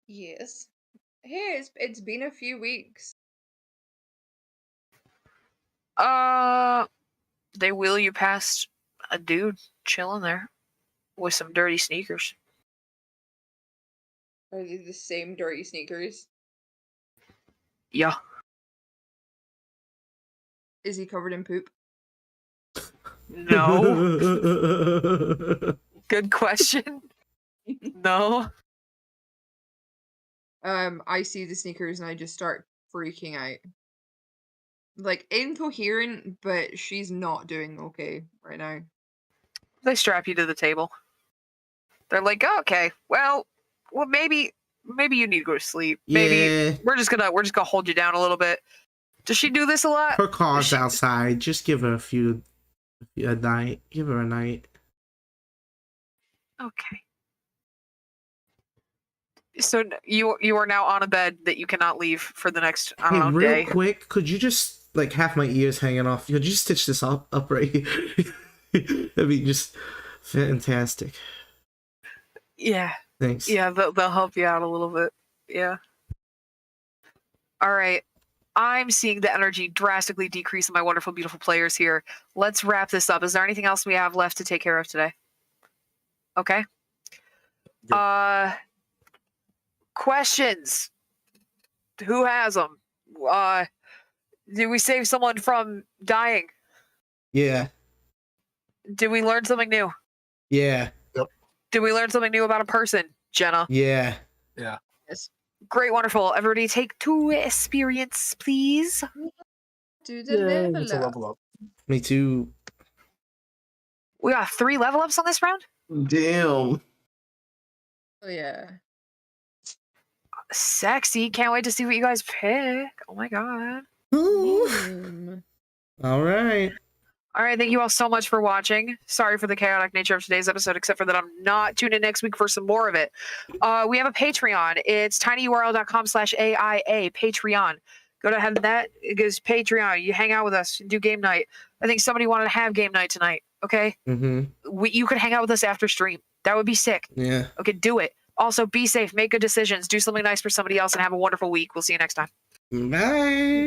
Speaker 6: Yes. Hey, it's been a few weeks.
Speaker 1: They wheel you past a dude chilling there with some dirty sneakers.
Speaker 6: Are they the same dirty sneakers?
Speaker 1: Yeah.
Speaker 6: Is he covered in poop?
Speaker 1: No. Good question. No.
Speaker 6: I see the sneakers and I just start freaking out. Like, incoherent, but she's not doing okay right now.
Speaker 1: They strap you to the table. They're like, oh, okay, well, maybe you need to go to sleep. Maybe
Speaker 3: Yeah.
Speaker 1: we're just gonna hold you down a little bit. Does she do this a lot?
Speaker 3: Her car's outside. Just give her a night. Give her a night.
Speaker 1: Okay. So you are now on a bed that you cannot leave for the next
Speaker 3: Hey, real
Speaker 1: day.
Speaker 3: quick, could you just like have my ears hanging off? Could you stitch this up right here? That'd be just fantastic.
Speaker 1: Yeah.
Speaker 3: Thanks.
Speaker 1: Yeah, they'll help you out a little bit. Yeah. All right. I'm seeing the energy drastically decrease in my wonderful, beautiful players here. Let's wrap this up. Is there anything else we have left to take care of today? Okay. Questions. Who has them? Did we save someone from dying?
Speaker 3: Yeah.
Speaker 1: Did we learn something new?
Speaker 3: Yeah.
Speaker 1: Did we learn something new about a person, Jenna?
Speaker 3: Yeah.
Speaker 2: Yeah.
Speaker 6: Yes.
Speaker 1: Great, wonderful. Everybody take 2 experience, please.
Speaker 6: Do the level
Speaker 2: It's a
Speaker 6: up.
Speaker 2: level up.
Speaker 3: Me too.
Speaker 1: We got 3 level ups on this round?
Speaker 8: Damn.
Speaker 6: Oh yeah.
Speaker 1: Sexy. Can't wait to see what you guys pick. Oh my god.
Speaker 3: All right.
Speaker 1: All right, thank you all so much for watching. Sorry for the chaotic nature of today's episode, except for that I'm not tuning in next week for some more of it. We have a Patreon. It's tinyurl.com/AIA, Patreon. Go ahead and that is Patreon. You hang out with us, do game night. I think somebody wanted to have game night tonight, okay?
Speaker 3: Mm-hmm.
Speaker 1: You could hang out with us after stream. That would be sick.
Speaker 3: Yeah.
Speaker 1: Okay, do it. Also, be safe, make good decisions, do something nice for somebody else, and have a wonderful week. We'll see you next time.
Speaker 3: Bye.